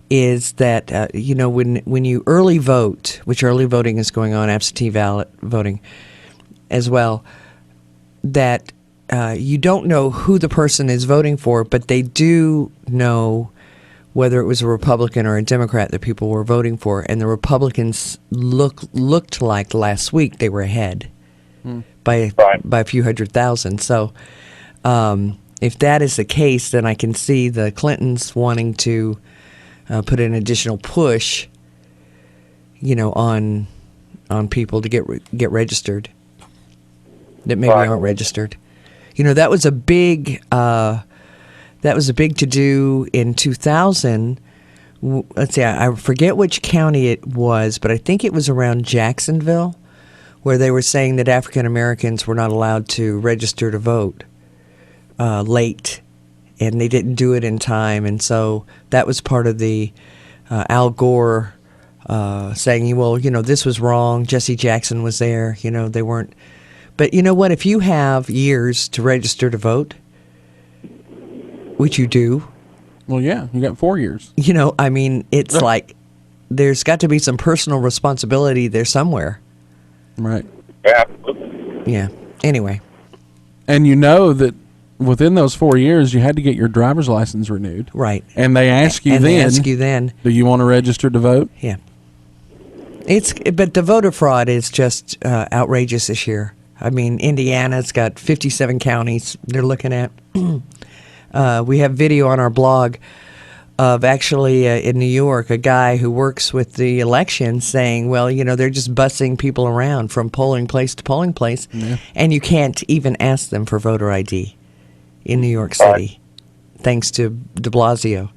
is that when you early vote, which early voting is going on, absentee ballot voting as well, that you don't know who the person is voting for, but they do know whether it was a Republican or a Democrat that people were voting for, and the Republicans looked like last week they were ahead by a few 100,000. So if that is the case, then I can see the Clintons wanting to put an additional push, on people to get registered that maybe aren't registered. That was a big to do in 2000. Let's see, I forget which county it was, but I think it was around Jacksonville, where they were saying that African Americans were not allowed to register to vote late, and they didn't do it in time, and so that was part of the Al Gore saying, well, this was wrong. Jesse Jackson was there. They weren't. But you know what? If you have years to register to vote, which you do. Well, yeah, you got 4 years. It's like there's got to be some personal responsibility there somewhere. Right. Yeah. Yeah. Anyway. And that within those 4 years, you had to get your driver's license renewed. Right. And they ask you then, do you want to register to vote? Yeah. But the voter fraud is just outrageous this year. Indiana's got 57 counties they're looking at. We have video on our blog of actually in New York, a guy who works with the election saying, well, they're just bussing people around from polling place to polling place, and you can't even ask them for voter ID in New York City, thanks to de Blasio.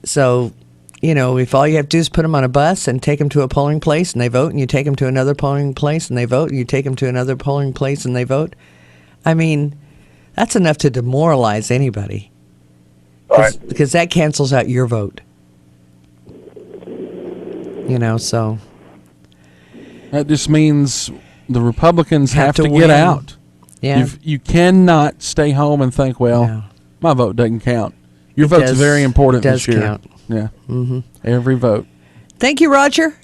So, if all you have to do is put them on a bus and take them to a polling place and they vote, and you take them to another polling place and they vote, and you take them to another polling place and they vote, that's enough to demoralize anybody. Because that cancels out your vote. So. That just means the Republicans have to win. get out. Yeah. You cannot stay home and think, my vote doesn't count. Your vote's very important this year. Count. Yeah. Every vote. Thank you, Roger.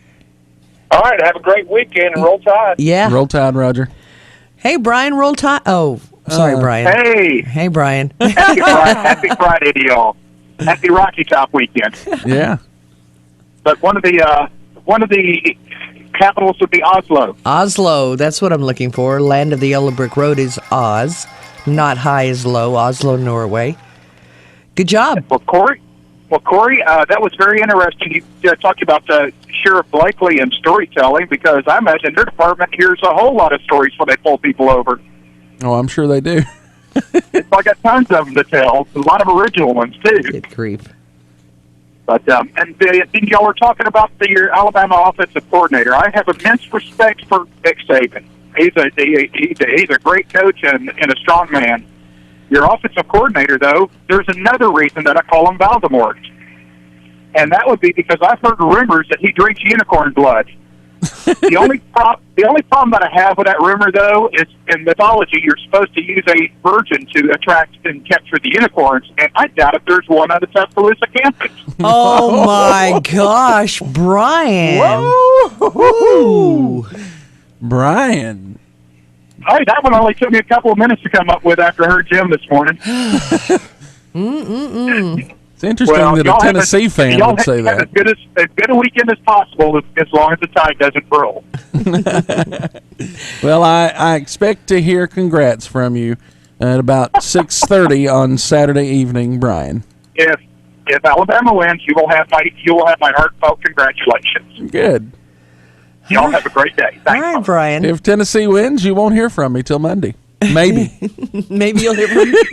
All right. Have a great weekend and roll tide. Yeah. Roll tide, Roger. Hey, Brian, roll tide. Oh, sorry, Brian. Hey, Brian. Happy Friday to y'all. Happy Rocky Top weekend. Yeah. But one of the capitals would be Oslo. Oslo, that's what I'm looking for. Land of the Yellow Brick Road is Oz. Not high is low. Oslo, Norway. Good job. Well, Corey, that was very interesting. You talked about Sheriff Blakely and storytelling, because I imagine their department hears a whole lot of stories when they pull people over. Oh, I'm sure they do. I got tons of them to tell. A lot of original ones, too. Good grief. But and then y'all were talking about your Alabama offensive coordinator. I have immense respect for Nick Saban. He's a great coach and a strong man. Your offensive coordinator, though, there's another reason that I call him Voldemort, and that would be because I've heard rumors that he drinks unicorn blood. The only problem that I have with that rumor, though, is in mythology you're supposed to use a virgin to attract and capture the unicorns, and I doubt if there's one on the Tuscaloosa campus. Oh my gosh, Brian! Whoa, Brian! Hey, that one only took me a couple of minutes to come up with after I heard Jim this morning. It's interesting that a Tennessee fan would say that. As good a weekend as possible, as long as the tide doesn't roll. Well, I expect to hear congrats from you at about 6:30 on Saturday evening, Brian. If Alabama wins, you will have my heartfelt congratulations. Good. Y'all have a great day. Thanks. All right, Brian. If Tennessee wins, you won't hear from me till Monday. Maybe. Maybe you'll hear from me.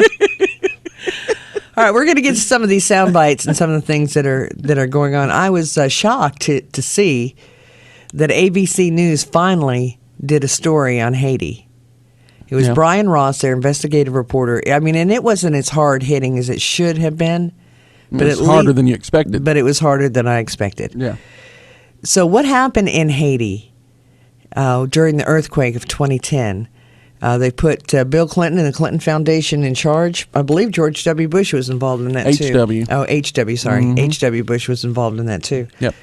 All right, we're going to get to some of these sound bites and some of the things that are going on. I was shocked to see that ABC News finally did a story on Haiti. It was Brian Ross, their investigative reporter. I mean, and it wasn't as hard-hitting as it should have been. But it's harder than you expected. But it was harder than I expected. Yeah. So what happened in Haiti during the earthquake of 2010, They put Bill Clinton and the Clinton Foundation in charge. I believe George W. Bush was involved in that too. H.W. Oh, H.W., sorry. Mm-hmm. H.W. Bush was involved in that too. Yep.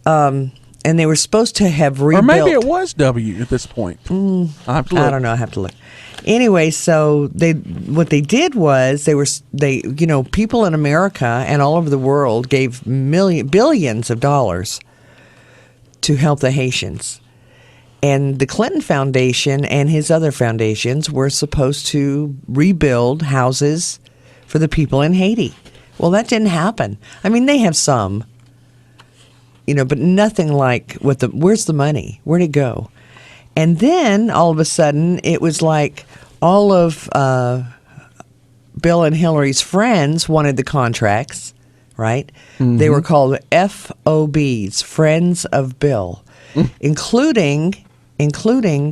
And they were supposed to have rebuilt. Or maybe it was W at this point. I have to look. I don't know. I have to look. Anyway, so what they did was people in America and all over the world gave billions of dollars to help the Haitians. And the Clinton Foundation and his other foundations were supposed to rebuild houses for the people in Haiti. Well, that didn't happen. I mean, they have some, but nothing like where's the money? Where'd it go? And then all of a sudden, it was like all of Bill and Hillary's friends wanted the contracts, right? Mm-hmm. They were called FOBs, Friends of Bill, including Hillary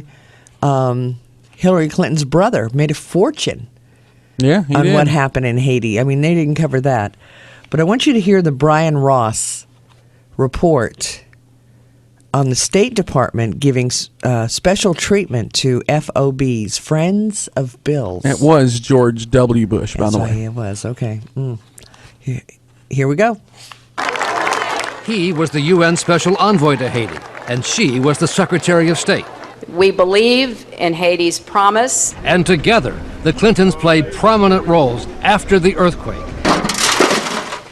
Clinton's brother made a fortune on what happened in Haiti. I mean, they didn't cover that. But I want you to hear the Brian Ross report on the State Department giving special treatment to FOBs, Friends of Bill. It was George W. Bush, by the way. It was, okay. Here we go. He was the UN Special Envoy to Haiti, and she was the Secretary of State. We believe in Haiti's promise. And together, the Clintons played prominent roles after the earthquake,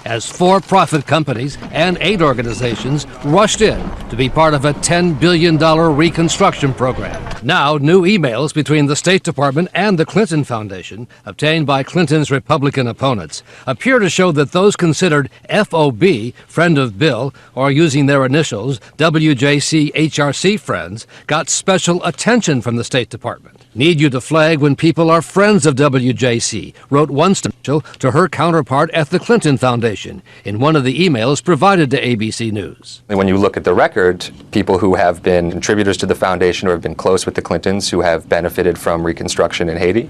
as for-profit companies and aid organizations rushed in to be part of a $10 billion reconstruction program. Now, new emails between the State Department and the Clinton Foundation, obtained by Clinton's Republican opponents, appear to show that those considered FOB, Friend of Bill, or using their initials, WJC HRC Friends, got special attention from the State Department. Need you to flag when people are friends of WJC, wrote one official to her counterpart at the Clinton Foundation in one of the emails provided to ABC News. When you look at the record, people who have been contributors to the foundation or have been close with the Clintons who have benefited from reconstruction in Haiti.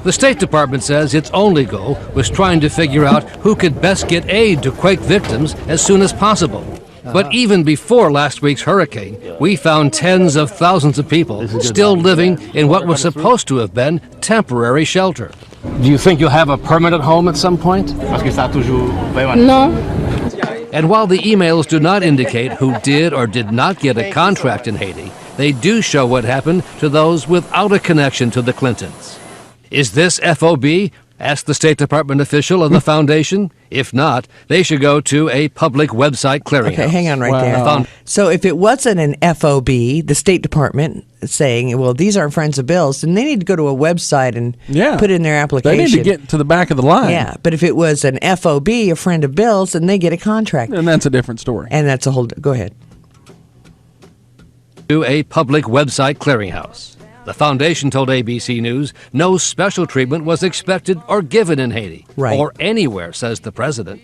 The State Department says its only goal was trying to figure out who could best get aid to quake victims as soon as possible. But even before last week's hurricane, we found tens of thousands of people still living in what was supposed to have been temporary shelter. Do you think you'll have a permanent home at some point? No. And while the emails do not indicate who did or did not get a contract in Haiti, they do show what happened to those without a connection to the Clintons. Is this FOB? Asked the State Department official of the foundation. If not, they should go to a public website clearinghouse. Okay, hang on there. So if it wasn't an FOB, the State Department saying, well, these aren't friends of Bill's, then they need to go to a website and put in their application. They need to get to the back of the line. Yeah, but if it was an FOB, a friend of Bill's, then they get a contract. And that's a different story. And that's a whole... Go ahead. To a public website clearinghouse. The foundation told ABC News no special treatment was expected or given in Haiti. Right. Or anywhere, says the president.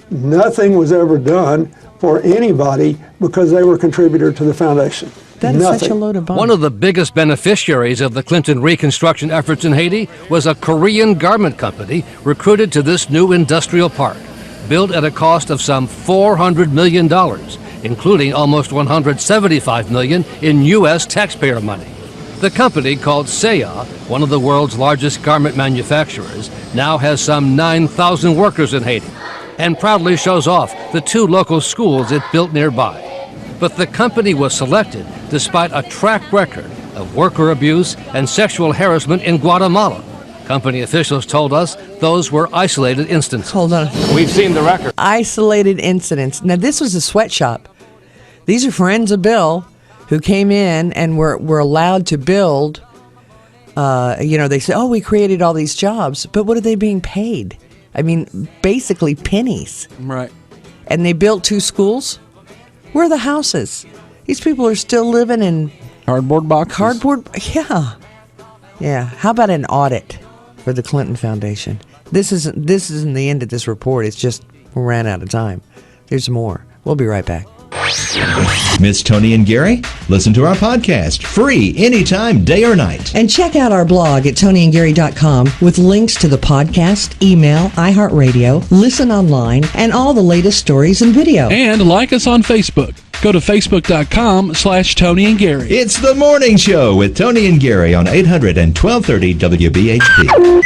Nothing was ever done for anybody because they were a contributor to the foundation. That is such a load of bombs. One of the biggest beneficiaries of the Clinton reconstruction efforts in Haiti was a Korean garment company recruited to this new industrial park, built at a cost of some $400 million, including almost $175 million in U.S. taxpayer money. The company, called Seya, one of the world's largest garment manufacturers, now has some 9,000 workers in Haiti and proudly shows off the 2 local schools it built nearby. But the company was selected despite a track record of worker abuse and sexual harassment in Guatemala. Company officials told us those were isolated instances. Hold on. We've seen the record. Isolated incidents. Now, this was a sweatshop. These are friends of Bill who came in and were allowed to build. They say, oh, we created all these jobs. But what are they being paid? I mean, basically pennies. Right. And they built 2 schools? Where are the houses? These people are still living in... Cardboard boxes? Yeah. Yeah. How about an audit for the Clinton Foundation? This isn't the end of this report. It's just we ran out of time. There's more. We'll be right back. Miss Toni and Gary? Listen to our podcast free anytime, day or night. And check out our blog at ToniandGary.com with links to the podcast, email, iHeartRadio, listen online, and all the latest stories and video. And like us on Facebook. Go to facebook.com/Toni and Gary. It's the morning show with Toni and Gary on 800 and 1230 WBHP.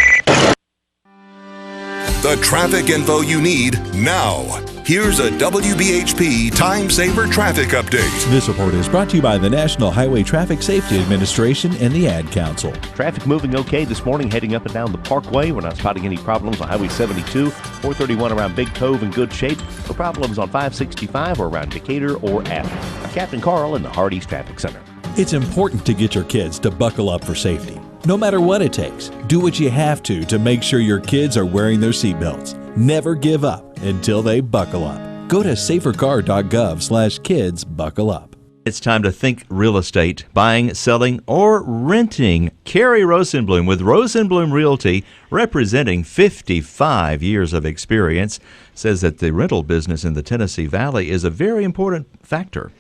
The traffic info you need now. Here's a WBHP Time Saver Traffic Update. This report is brought to you by the National Highway Traffic Safety Administration and the Ad Council. Traffic moving okay this morning, heading up and down the Parkway. We're not spotting any problems on Highway 72, 431 around Big Cove in good shape. No problems on 565 or around Decatur or Athens. I'm Captain Carl in the Hardee's Traffic Center. It's important to get your kids to buckle up for safety. No matter what it takes, do what you have to make sure your kids are wearing their seatbelts. Never give up until they buckle up. Go to safercar.gov/kids buckle up. It's time to think real estate, buying, selling, or renting. Carrie Rosenblum with Rosenblum Realty, representing 55 years of experience, says that the rental business in the Tennessee Valley is a very important factor.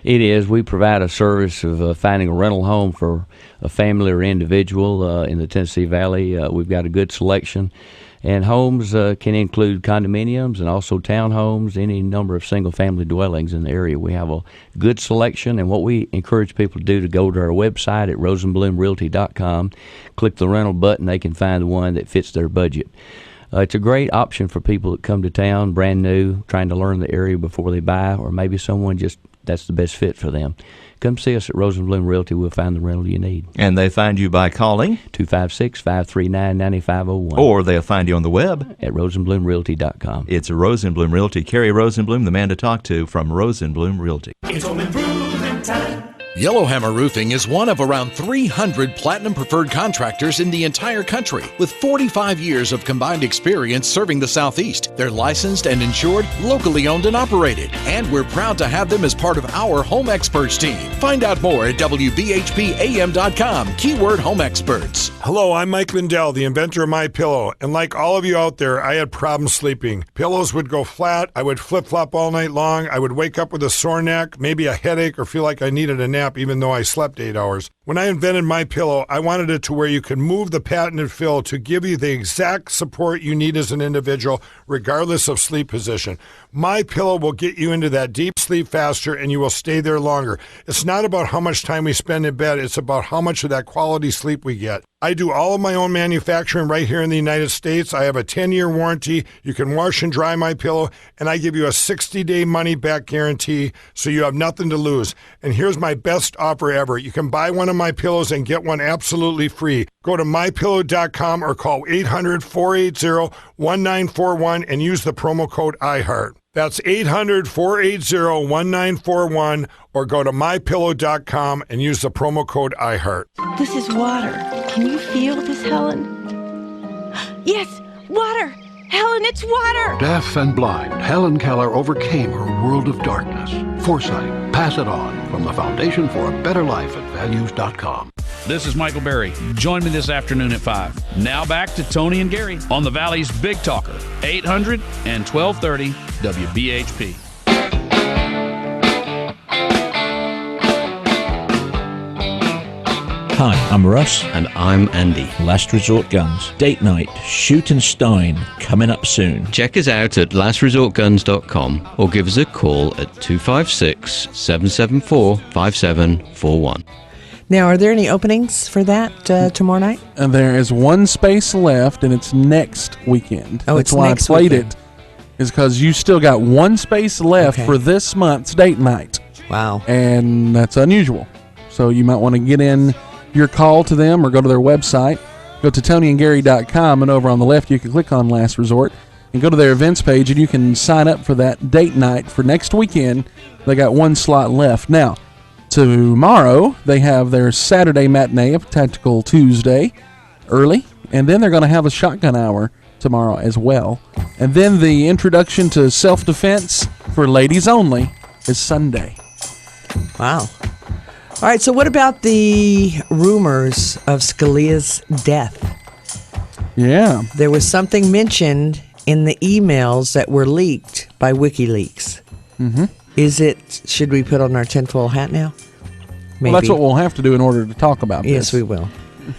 It is. We provide a service of finding a rental home for a family or individual in the Tennessee Valley. We've got a good selection. And homes can include condominiums and also townhomes, any number of single-family dwellings in the area. We have a good selection, and what we encourage people to do to go to our website at rosenblumrealty.com, click the rental button, they can find the one that fits their budget. It's a great option for people that come to town, brand new, trying to learn the area before they buy, or maybe someone just that's the best fit for them. Come see us at Rosenblum Realty. We'll find the rental you need. And they find you by calling 256-539-9501. Or they'll find you on the web at rosenblumrealty.com. It's Rosenblum Realty. Carrie Rosenblum, the man to talk to from Rosenblum Realty. It's home improvement time. Yellowhammer Roofing is one of around 300 Platinum Preferred contractors in the entire country, with 45 years of combined experience serving the Southeast. They're licensed and insured, locally owned and operated, and we're proud to have them as part of our Home Experts team. Find out more at WBHPAM.com, keyword Home Experts. Hello, I'm Mike Lindell, the inventor of MyPillow, and like all of you out there, I had problems sleeping. Pillows would go flat, I would flip-flop all night long, I would wake up with a sore neck, maybe a headache, or feel like I needed a nap even though I slept 8 hours. When I invented MyPillow, I wanted it to where you could move the patented fill to give you the exact support you need as an individual, regardless of sleep position. MyPillow will get you into that deep sleep faster, and you will stay there longer. It's not about how much time we spend in bed, it's about how much of that quality sleep we get. I do all of my own manufacturing right here in the United States. I have a 10-year warranty. You can wash and dry MyPillow, and I give you a 60-day money-back guarantee, so you have nothing to lose. And here's my best offer ever. You can buy one of my pillows and get one absolutely free. Go to mypillow.com or call 800-480-1941 and use the promo code IHEART. That's 800-480-1941 or go to mypillow.com and use the promo code IHEART. This is water. Can you feel this, Helen? Yes, water! Helen, it's water! Deaf and blind, Helen Keller overcame her world of darkness. Foresight, pass it on from the Foundation for a Better Life at values.com. This is Michael Berry. Join me this afternoon at 5. Now back to Toni and Gary on the Valley's Big Talker, 800 and 1230 WBHP. Hi, I'm Russ. And I'm Andy. Last Resort Guns. Date night, Shoot and Stein, coming up soon. Check us out at lastresortguns.com or give us a call at 256-774-5741. Now, are there any openings for that tomorrow night? There is one space left, and it's next weekend. Oh, That's it's why next I played weekend. it, is because you still got one space left for this month's date night. Wow. And that's unusual. So you might want to get in your call to them or go to their website. Go to ToniandGary.com, and over on the left you can click on Last Resort and go to their events page, and you can sign up for that date night for next weekend. They got one slot left. Now, tomorrow they have their Saturday matinee of Tactical Tuesday early, and then they're going to have a shotgun hour tomorrow as well. And then the introduction to self-defense for ladies only is Sunday. Wow. All right, so what about the rumors of Scalia's death? Yeah. There was something mentioned in the emails that were leaked by WikiLeaks. Mm-hmm. Should we put on our tinfoil hat now? Maybe. Well, that's what we'll have to do in order to talk about this. Yes, we will.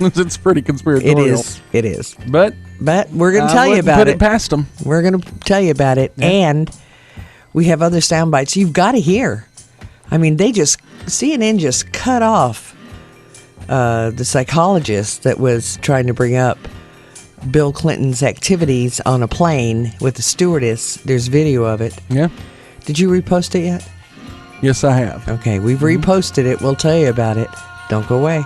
It's pretty conspiratorial. It is. But we're going to tell you about it. Put it past them. We're going to tell you about it, and we have other sound bites you've got to hear. I mean, CNN just cut off the psychologist that was trying to bring up Bill Clinton's activities on a plane with the stewardess. There's video of it. Yeah. Did you repost it yet? Yes, I have. Okay, we've reposted it. We'll tell you about it. Don't go away.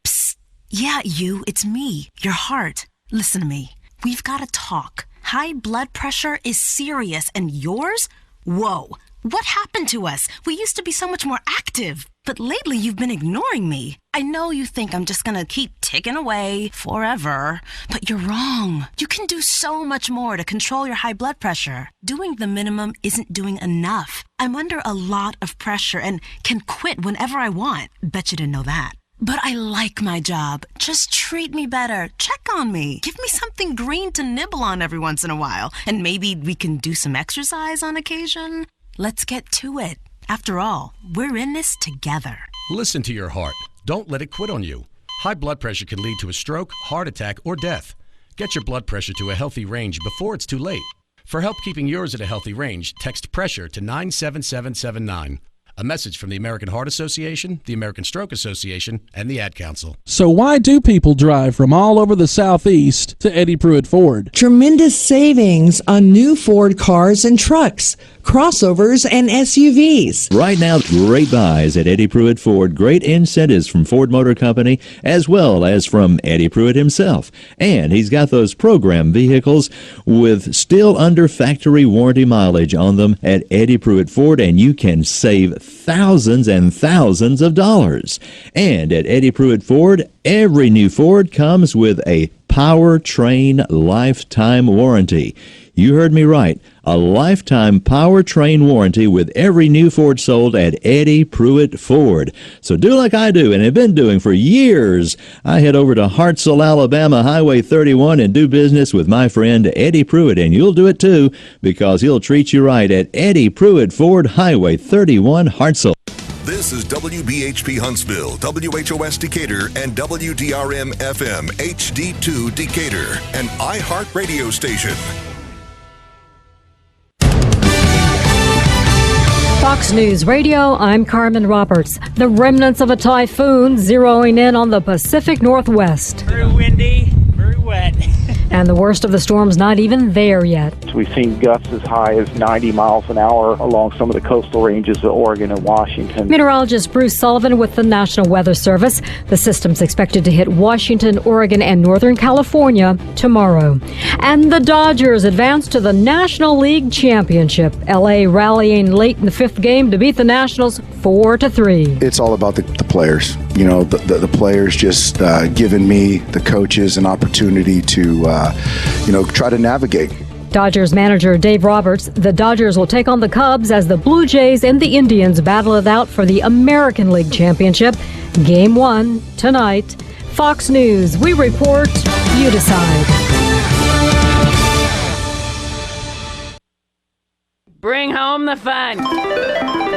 Psst. Yeah, you. It's me, your heart. Listen to me. We've got to talk. High blood pressure is serious, and yours? Whoa. What happened to us? We used to be so much more active. But lately you've been ignoring me. I know you think I'm just gonna keep ticking away forever, but you're wrong. You can do so much more to control your high blood pressure. Doing the minimum isn't doing enough. I'm under a lot of pressure and can quit whenever I want. Bet you didn't know that. But I like my job. Just treat me better. Check on me. Give me something green to nibble on every once in a while. And maybe we can do some exercise on occasion. Let's get to it. After all, we're in this together. Listen to your heart. Don't let it quit on you. High blood pressure can lead to a stroke, heart attack, or death. Get your blood pressure to a healthy range before it's too late. For help keeping yours at a healthy range, text PRESSURE to 97779. A message from the American Heart Association, the American Stroke Association, and the Ad Council. So why do people drive from all over the Southeast to Eddie Pruitt Ford? Tremendous savings on new Ford cars and trucks, crossovers, and SUVs. Right now, great buys at Eddie Pruitt Ford. Great incentives from Ford Motor Company as well as from Eddie Pruitt himself. And he's got those program vehicles with still under factory warranty mileage on them at Eddie Pruitt Ford, and you can save thousands and thousands of dollars. And at Eddie Pruitt Ford, every new Ford comes with a powertrain lifetime warranty. You heard me right. A lifetime powertrain warranty with every new Ford sold at Eddie Pruitt Ford. So do like I do and have been doing for years. I head over to Hartselle, Alabama, Highway 31 and do business with my friend Eddie Pruitt. And you'll do it too because he'll treat you right at Eddie Pruitt Ford, Highway 31, Hartselle. This is WBHP Huntsville, WHOS Decatur, and WDRM FM HD2 Decatur, an iHeart radio station. Fox News Radio, I'm Carmen Roberts. The remnants of a typhoon zeroing in on the Pacific Northwest. Very windy, very wet. And the worst of the storm's not even there yet. We've seen gusts as high as 90 miles an hour along some of the coastal ranges of Oregon and Washington. Meteorologist Bruce Sullivan with the National Weather Service. The system's expected to hit Washington, Oregon, and Northern California tomorrow. And the Dodgers advance to the National League Championship. L.A. rallying late in the fifth game to beat the Nationals 4-3. It's all about the players. You know, the players just giving me, the coaches, an opportunity to, try to navigate. Dodgers manager Dave Roberts. The Dodgers will take on the Cubs as the Blue Jays and the Indians battle it out for the American League Championship. Game 1 tonight. Fox News. We report, you decide. Bring home the fun.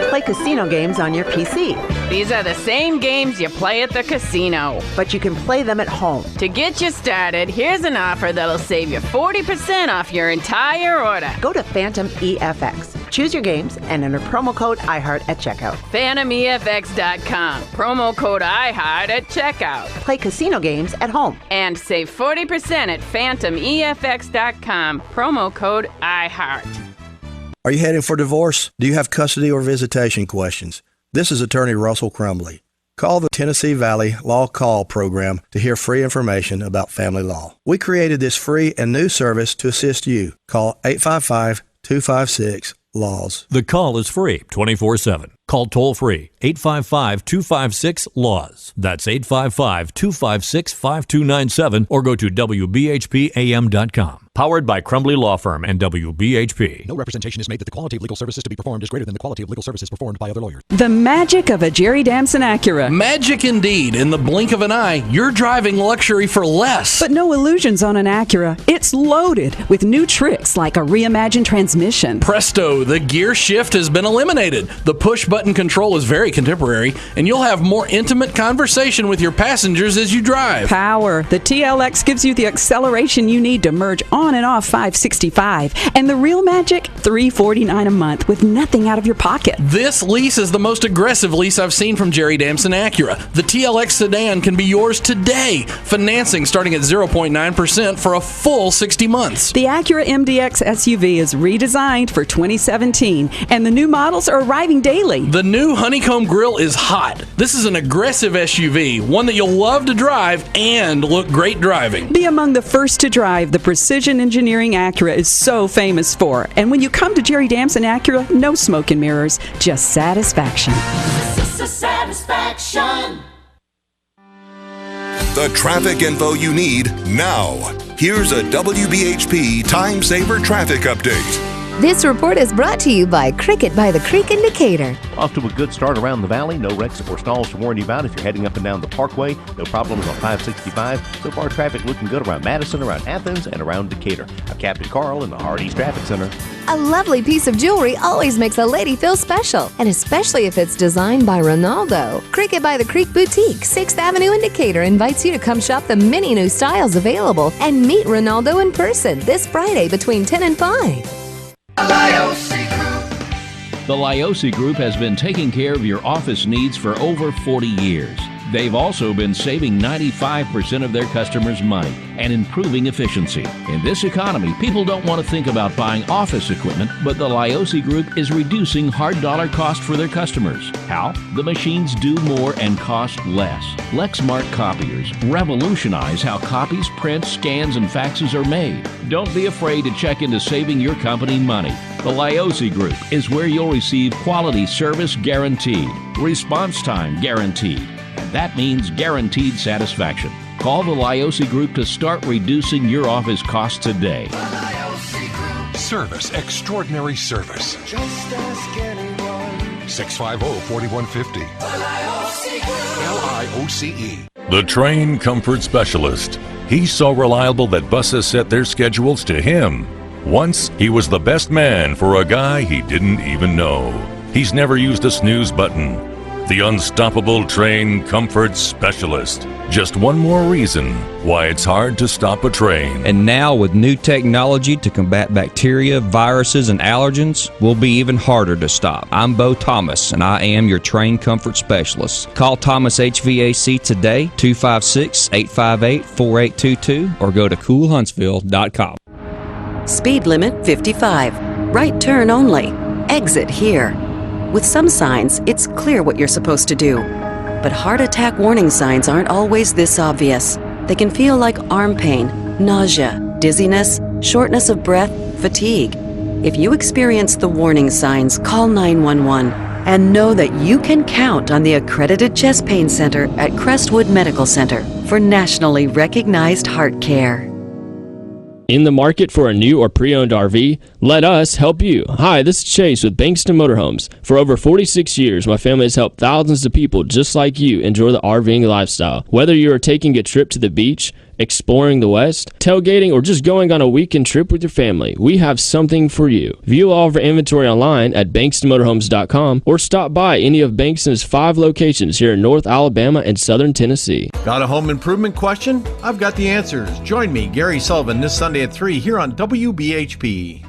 Play casino games on your PC. These are the same games you play at the casino, but you can play them at home. To get you started, here's an offer that'll save you 40% off your entire order. Go to Phantom EFX. Choose your games and enter promo code iHeart at checkout. PhantomEFX.com. Promo code iHeart at checkout. Play casino games at home. And save 40% at PhantomEFX.com. Promo code iHeart. Are you heading for divorce? Do you have custody or visitation questions? This is Attorney Russell Crumbly. Call the Tennessee Valley Law Call program to hear free information about family law. We created this free and new service to assist you. Call 855-256-LAWS. The call is free 24/7. Call toll-free 855-256-LAWS. That's 855-256-5297 or go to WBHPAM.com. Powered by Crumbly Law Firm and WBHP. No representation is made that the quality of legal services to be performed is greater than the quality of legal services performed by other lawyers. The magic of a Jerry Damson Acura. Magic indeed. In the blink of an eye, you're driving luxury for less. But no illusions on an Acura. It's loaded with new tricks like a reimagined transmission. Presto, the gear shift has been eliminated. The push button push-button control is very contemporary, and you'll have more intimate conversation with your passengers as you drive. Power. The TLX gives you the acceleration you need to merge on and off 565. And the real magic, $349 a month with nothing out of your pocket. This lease is the most aggressive lease I've seen from Jerry Damson Acura. The TLX sedan can be yours today. Financing starting at 0.9% for a full 60 months. The Acura MDX SUV is redesigned for 2017, and the new models are arriving daily. The new Honeycomb Grille is hot. This is an aggressive SUV, one that you'll love to drive and look great driving. Be among the first to drive the precision engineering Acura is so famous for. And when you come to Jerry Damson Acura, no smoke and mirrors, just satisfaction. Satisfaction. The traffic info you need now. Here's a WBHP Time Saver traffic update. This report is brought to you by Cricket by the Creek in Decatur. Off to a good start around the valley. No wrecks or stalls to warn you about if you're heading up and down the Parkway. No problems on 565. So far, traffic looking good around Madison, around Athens, and around Decatur. I'm Captain Carl in the Hardee's Traffic Center. A lovely piece of jewelry always makes a lady feel special, and especially if it's designed by Ronaldo. Cricket by the Creek Boutique, 6th Avenue in Decatur, invites you to come shop the many new styles available and meet Ronaldo in person this Friday between 10 and 5. The Liosi Group has been taking care of your office needs for over 40 years. They've also been saving 95% of their customers' money and improving efficiency. In this economy, people don't want to think about buying office equipment, but the Liosi Group is reducing hard dollar cost for their customers. How? The machines do more and cost less. Lexmark copiers revolutionize how copies, prints, scans, and faxes are made. Don't be afraid to check into saving your company money. The Liosi Group is where you'll receive quality service guaranteed, response time guaranteed, and that means guaranteed satisfaction. Call the Liosi Group to start reducing your office costs today. Service, extraordinary service. Just ask anyone. 650-4150. LIOCE. The Train Comfort Specialist. He's so reliable that buses set their schedules to him. Once, he was the best man for a guy he didn't even know. He's never used a snooze button. The unstoppable Train Comfort Specialist. Just one more reason why it's hard to stop a train. And now with new technology to combat bacteria, viruses, and allergens, will be even harder to stop. I'm Bo Thomas, and I am your Train Comfort Specialist. Call Thomas HVAC today, 256-858-4822, or go to coolhuntsville.com. Speed limit 55. Right turn only. Exit here. With some signs, it's clear what you're supposed to do. But heart attack warning signs aren't always this obvious. They can feel like arm pain, nausea, dizziness, shortness of breath, fatigue. If you experience the warning signs, call 911 and know that you can count on the accredited chest pain center at Crestwood Medical Center for nationally recognized heart care. In the market for a new or pre-owned RV? Let us help you. Hi, this is Chase with Bankston Motorhomes. For over 46 years, my family has helped thousands of people just like you enjoy the RVing lifestyle. Whether you are taking a trip to the beach, exploring the West, tailgating, or just going on a weekend trip with your family, we have something for you. View all of our inventory online at bankstonmotorhomes.com or stop by any of Bankston's 5 locations here in North Alabama and Southern Tennessee. Got a home improvement question? I've got the answers. Join me, Gary Sullivan, this Sunday at 3 here on WBHP.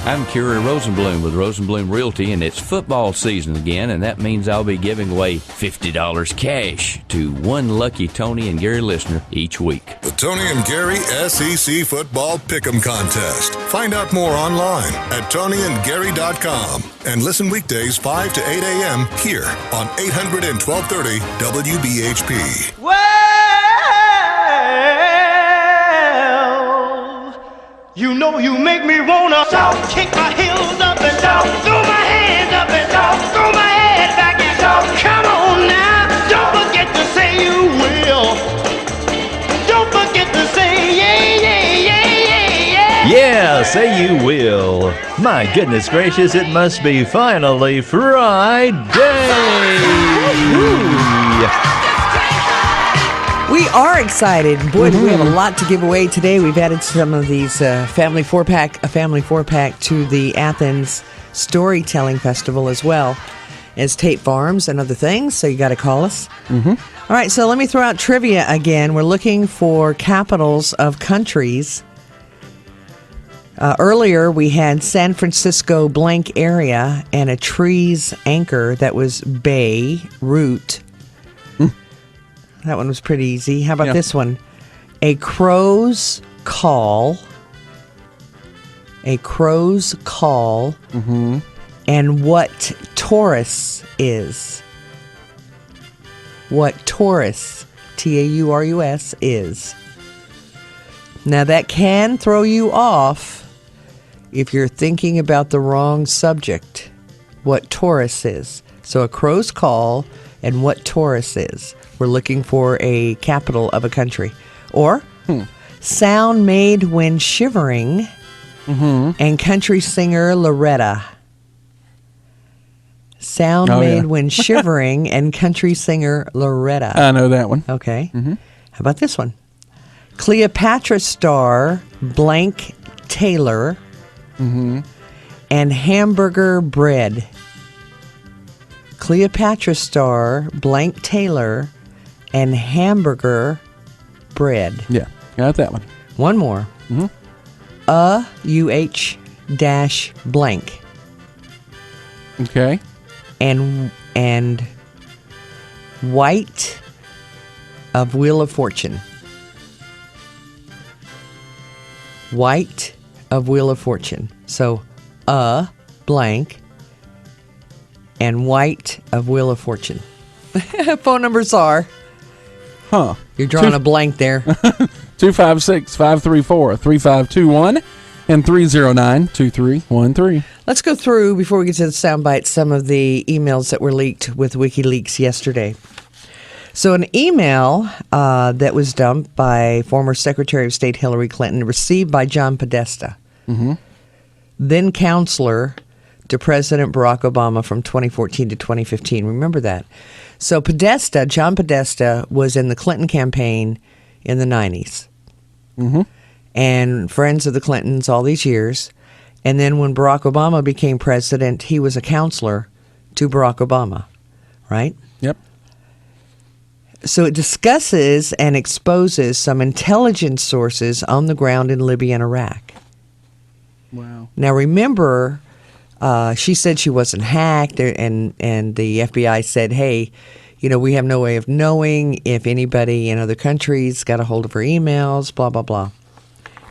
I'm Kerry Rosenblum with Rosenblum Realty, and it's football season again, and that means I'll be giving away $50 cash to one lucky Toni and Gary listener each week. The Toni and Gary SEC Football Pick'em Contest. Find out more online at ToniandGary.com and listen weekdays 5 to 8 a.m. here on 800 and 1230 WBHP. Well, you know you make me wanna shout, kick my heels up and shout, throw my hands up and shout, throw my head back and shout. Come on now, don't forget to say you will. Don't forget to say yeah, yeah, yeah, yeah, yeah. Yeah, say you will. My goodness gracious, it must be finally Friday. We are excited. Boy, do we have a lot to give away today. We've added some of these family four-pack to the Athens Storytelling Festival as well. as Tate Farms and other things, so you got to call us. Mm-hmm. All right, so let me throw out trivia again. We're looking for capitals of countries. Earlier, we had San Francisco blank area and a tree's anchor that was Beirut. That one was pretty easy. How about this one? A crow's call. A crow's call. Mm-hmm. And what Taurus is. What Taurus, Taurus, is. Now, that can throw you off if you're thinking about the wrong subject. What Taurus is. So, a crow's call and what Taurus is. We're looking for a capital of a country. Or, sound made when shivering, and country singer Loretta. Sound made when shivering and country singer Loretta. I know that one. Okay. How about this one? Cleopatra star blank Taylor and hamburger bread. Cleopatra star blank Taylor and hamburger bread. Yeah, got that one. One more. UH dash blank. Okay. And white of Wheel of Fortune. White of Wheel of Fortune. So, blank and white of Wheel of Fortune. Phone numbers are. You're drawing a blank there. 256-534-3521 and 309-2313. Let's go through, before we get to the sound bites, some of the emails that were leaked with WikiLeaks yesterday. So an email that was dumped by former Secretary of State Hillary Clinton, received by John Podesta, then counselor to President Barack Obama from 2014 to 2015. Remember that. So Podesta, John Podesta, was in the Clinton campaign in the 90s. And friends of the Clintons all these years. And then when Barack Obama became president, he was a counselor to Barack Obama, right? Yep. So it discusses and exposes some intelligence sources on the ground in Libya and Iraq. Wow. Now remember, she said she wasn't hacked, and the FBI said, hey, you know, we have no way of knowing if anybody in other countries got a hold of her emails, blah, blah, blah.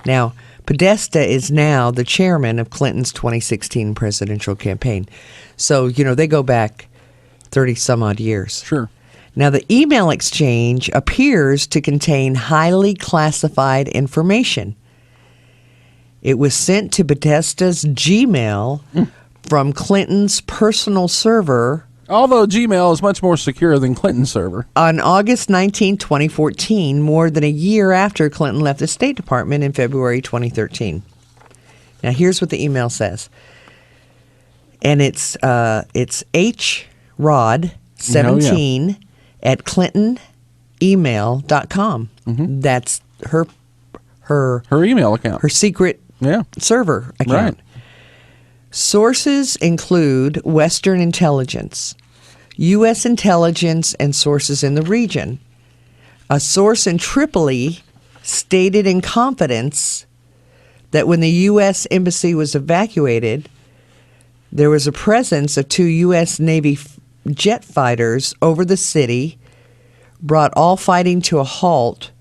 Now, Podesta is now the chairman of Clinton's 2016 presidential campaign. So, you know, they go back 30-some-odd years. Sure. Now, the email exchange appears to contain highly classified information. It was sent to Podesta's Gmail from Clinton's personal server. Although Gmail is much more secure than Clinton's server. On August 19, 2014, more than a year after Clinton left the State Department in February 2013. Now, here's what the email says. And it's hrod17 at clintonemail.com. That's her email account. Her secret server account. Right. Sources include Western intelligence, U.S. intelligence, and sources in the region. A source in Tripoli stated in confidence that when the U.S. embassy was evacuated, there was a presence of 2 U.S. Navy jet fighters over the city, brought all fighting to a halt,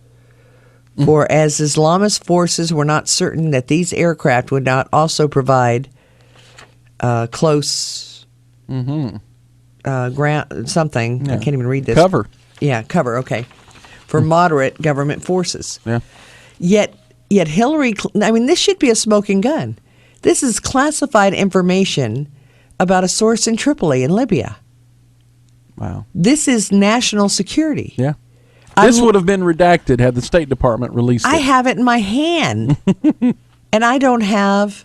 for as Islamist forces were not certain that these aircraft would not also provide close ground something. I can't even read this. Cover. Yeah, cover. Okay, for moderate government forces. Yeah. Yet Hillary. I mean, this should be a smoking gun. This is classified information about a source in Tripoli in Libya. Wow. This is national security. Yeah. This would have been redacted had the State Department released it. I have it in my hand, and I don't have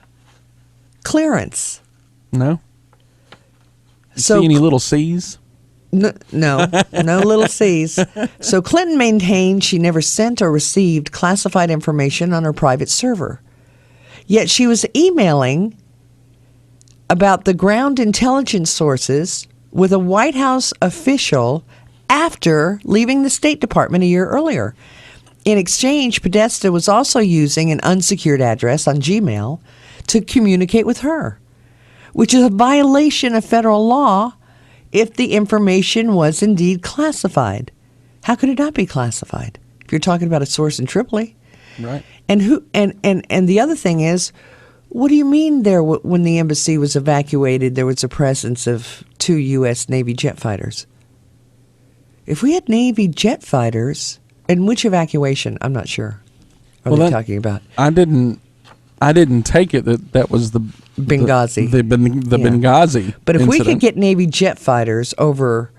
clearance. No. So see any little C's? No little C's. So Clinton maintained she never sent or received classified information on her private server. Yet she was emailing about the ground intelligence sources with a White House official after leaving the State Department a year earlier. In exchange, Podesta was also using an unsecured address on Gmail to communicate with her, which is a violation of federal law if the information was indeed classified. How could it not be classified if you're talking about a source in Tripoli? Right. And the other thing is, what do you mean there when the embassy was evacuated, there was a presence of 2 U.S. Navy jet fighters? If we had Navy jet fighters, in which evacuation? I'm not sure. What are they talking about? I didn't take it that was the Benghazi. The Benghazi. But if we incident. could get Navy jet fighters over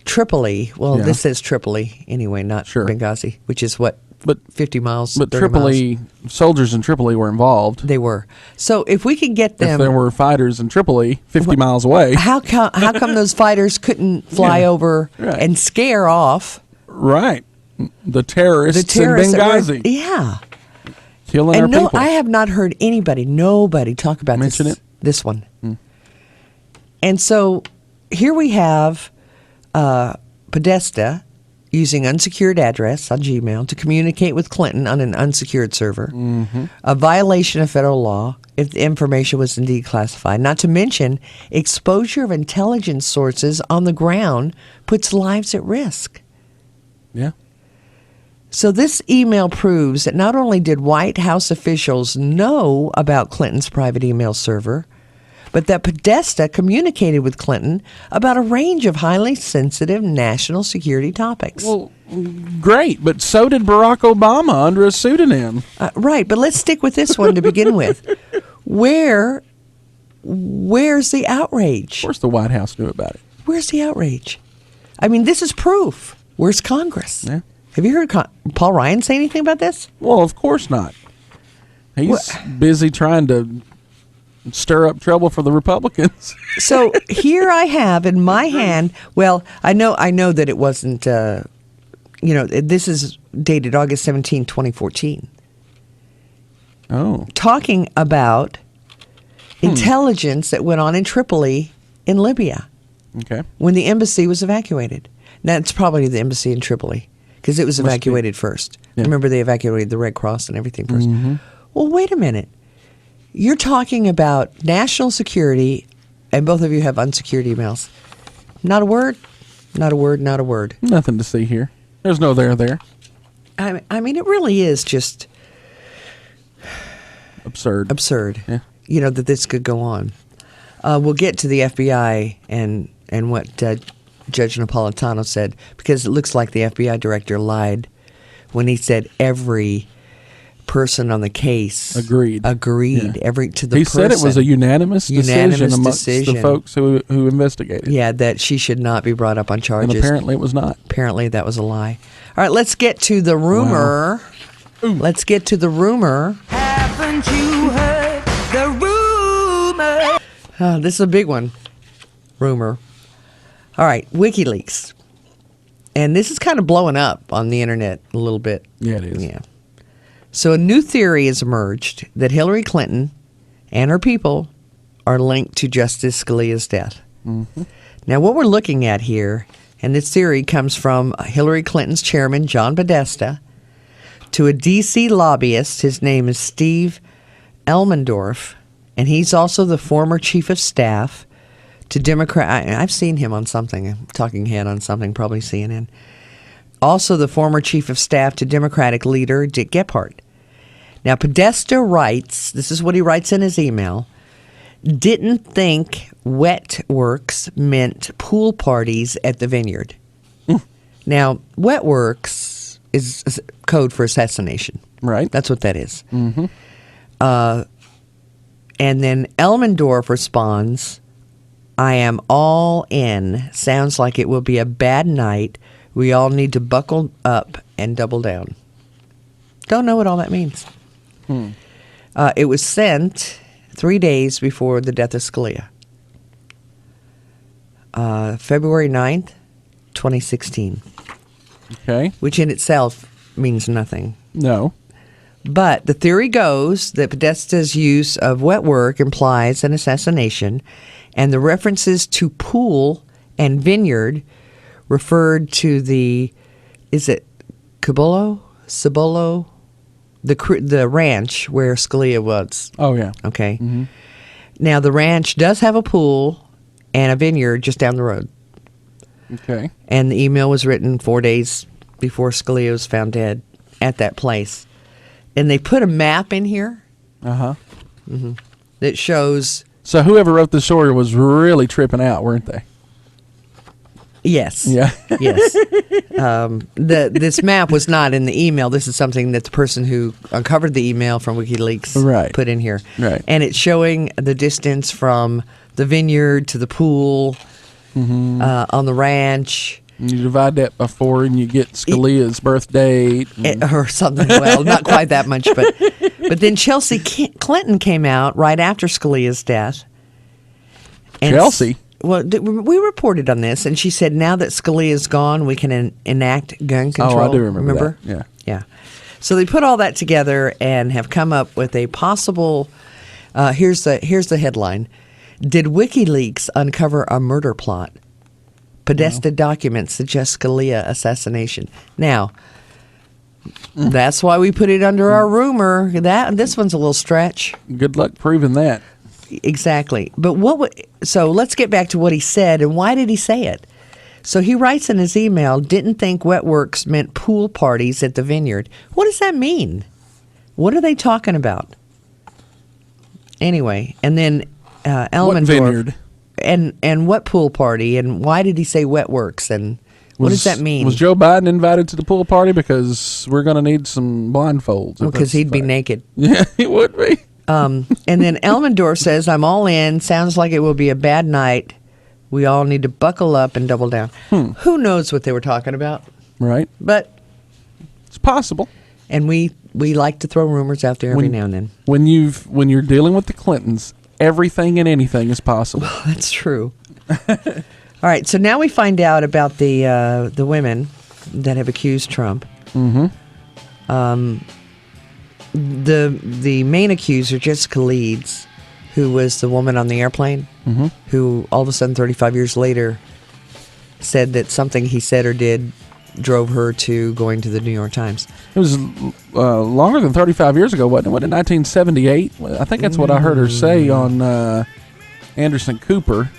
Tripoli, well, Yeah. this says Tripoli anyway, not Benghazi, which is what, 50 miles, But 30 Tripoli, miles. soldiers in Tripoli were involved. They were. So if we could get them... If there were fighters in Tripoli 50 miles away. How come those fighters couldn't fly over and scare off... Right. The terrorists in that were- Benghazi. Yeah. Killing our people. I have not heard nobody talk about Mention this one. And so here we have Podesta using unsecured address on Gmail to communicate with Clinton on an unsecured server, a violation of federal law if the information was indeed classified. Not to mention, exposure of intelligence sources on the ground puts lives at risk. Yeah. So this email proves that not only did White House officials know about Clinton's private email server, but that Podesta communicated with Clinton about a range of highly sensitive national security topics. Well, great, but so did Barack Obama under a pseudonym. Right, but let's stick with this one to begin with. Where's the outrage? Of course the White House knew about it. Where's the outrage? I mean, this is proof. Where's Congress? Yeah. Have you heard Paul Ryan say anything about this? Well, of course not. He's busy trying to stir up trouble for the Republicans. So here I have in my hand. Well, I know that it wasn't. This is dated August 17, 2014. Oh, talking about intelligence that went on in Tripoli in Libya. Okay. When the embassy was evacuated. Now it's probably the embassy in Tripoli because it was evacuated first. Yeah. Remember, they evacuated the Red Cross and everything first. Mm-hmm. Well, wait a minute. You're talking about national security, and both of you have unsecured emails. Not a word, not a word, not a word. Nothing to see here. There's no there. I mean, it really is just absurd. Yeah. That this could go on. We'll get to the FBI and what Judge Napolitano said, because it looks like the FBI director lied when he said every person on the case agreed. Yeah. To the he person. said it was a unanimous decision amongst the folks who investigated. Yeah, that she should not be brought up on charges. And apparently it was not. Apparently that was a lie. All right, let's get to the rumor. Wow. Let's get to the rumor. Haven't you heard the rumor? Oh, this is a big one. Rumor. All right, WikiLeaks. And this is kind of blowing up on the internet a little bit. Yeah, it is. Yeah. So a new theory has emerged that Hillary Clinton and her people are linked to Justice Scalia's death. Mm-hmm. Now, what we're looking at here, and this theory comes from Hillary Clinton's chairman, John Podesta, to a D.C. lobbyist. His name is Steve Elmendorf, and he's also the former chief of staff to Democrat. I've seen him on something, a talking head on something, probably CNN. Also the former chief of staff to Democratic leader Dick Gephardt. Now, Podesta writes, this is what he writes in his email, didn't think wet works meant pool parties at the vineyard. Now, wet works is code for assassination. Right. That's what that is. Mm-hmm. And then Elmendorf responds, I am all in. Sounds like it will be a bad night. We all need to buckle up and double down. Don't know what all that means. It was sent 3 days before the death of Scalia. February 9th, 2016. Okay. Which in itself means nothing. No. But the theory goes that Podesta's use of wet work implies an assassination, and the references to pool and vineyard referred to the, is it Cibolo, the ranch where Scalia was. Oh, yeah. Okay. Mm-hmm. Now, the ranch does have a pool and a vineyard just down the road. Okay. And the email was written 4 days before Scalia was found dead at that place. And they put a map in here. Uh-huh. Mm-hmm. That shows... So whoever wrote the story was really tripping out, weren't they? Yes. Yeah. Yes. This map was not in the email. This is something that the person who uncovered the email from WikiLeaks put in here. Right. And it's showing the distance from the vineyard to the pool on the ranch. And you divide that by 4 and you get Scalia's birth date. Or something. Well, not quite that much. But then Chelsea Clinton came out right after Scalia's death. And Chelsea? Well, we reported on this, and she said now that Scalia's gone, we can enact gun control. Oh, I do remember that. Yeah. Yeah. So they put all that together and have come up with a possible, here's the headline. Did WikiLeaks uncover a murder plot? Podesta documents suggest Scalia assassination. Now, that's why we put it under our rumor. This one's a little stretch. Good luck proving that. Exactly. But so let's get back to what he said and why did he say it? So he writes in his email, didn't think wet works meant pool parties at the vineyard. What does that mean? What are they talking about? Anyway, and then Elmendorf. What vineyard? And what pool party and why did he say wet works and what does that mean? Was Joe Biden invited to the pool party? Because we're going to need some blindfolds. Because he'd be naked. Yeah, he would be. And then Elmendorf says, I'm all in. Sounds like it will be a bad night. We all need to buckle up and double down. Who knows what they were talking about? Right. But it's possible. And we like to throw rumors out there every now and then. When you're dealing with the Clintons, everything and anything is possible. Well, that's true. All right. So now we find out about the women that have accused Trump. Mm-hmm. The main accuser, Jessica Leeds, who was the woman on the airplane, who all of a sudden 35 years later said that something he said or did drove her to going to the New York Times. It was longer than 35 years ago, wasn't it? What, in 1978? I think that's what I heard her say on Anderson Cooper.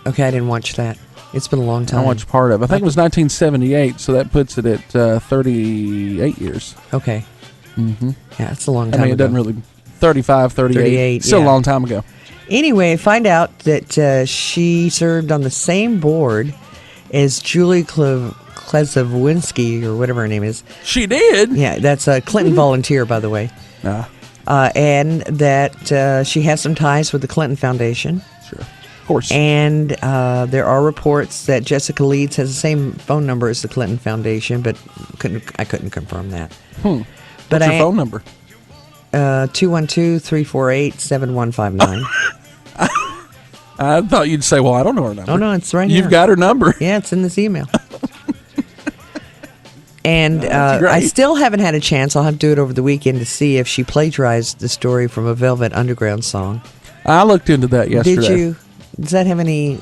Okay, I didn't watch that. It's been a long time. I watched part of it. I think it was 1978, so that puts it at 38 years. Okay. Mm-hmm. Yeah, it's a long time ago. I mean, it doesn't really... 35, 38. Still a long time ago. Anyway, find out that she served on the same board as Julie Klezowinski, or whatever her name is. She did? Yeah, that's a Clinton volunteer, by the way. And that she has some ties with the Clinton Foundation. Sure. Of course. And there are reports that Jessica Leeds has the same phone number as the Clinton Foundation, but I couldn't confirm that. What's your phone number? 212-348-7159. I thought you'd say, well, I don't know her number. Oh, no, it's right here. You've got her number. Yeah, it's in this email. And I still haven't had a chance. I'll have to do it over the weekend to see if she plagiarized the story from a Velvet Underground song. I looked into that yesterday. Did you? Does that have any...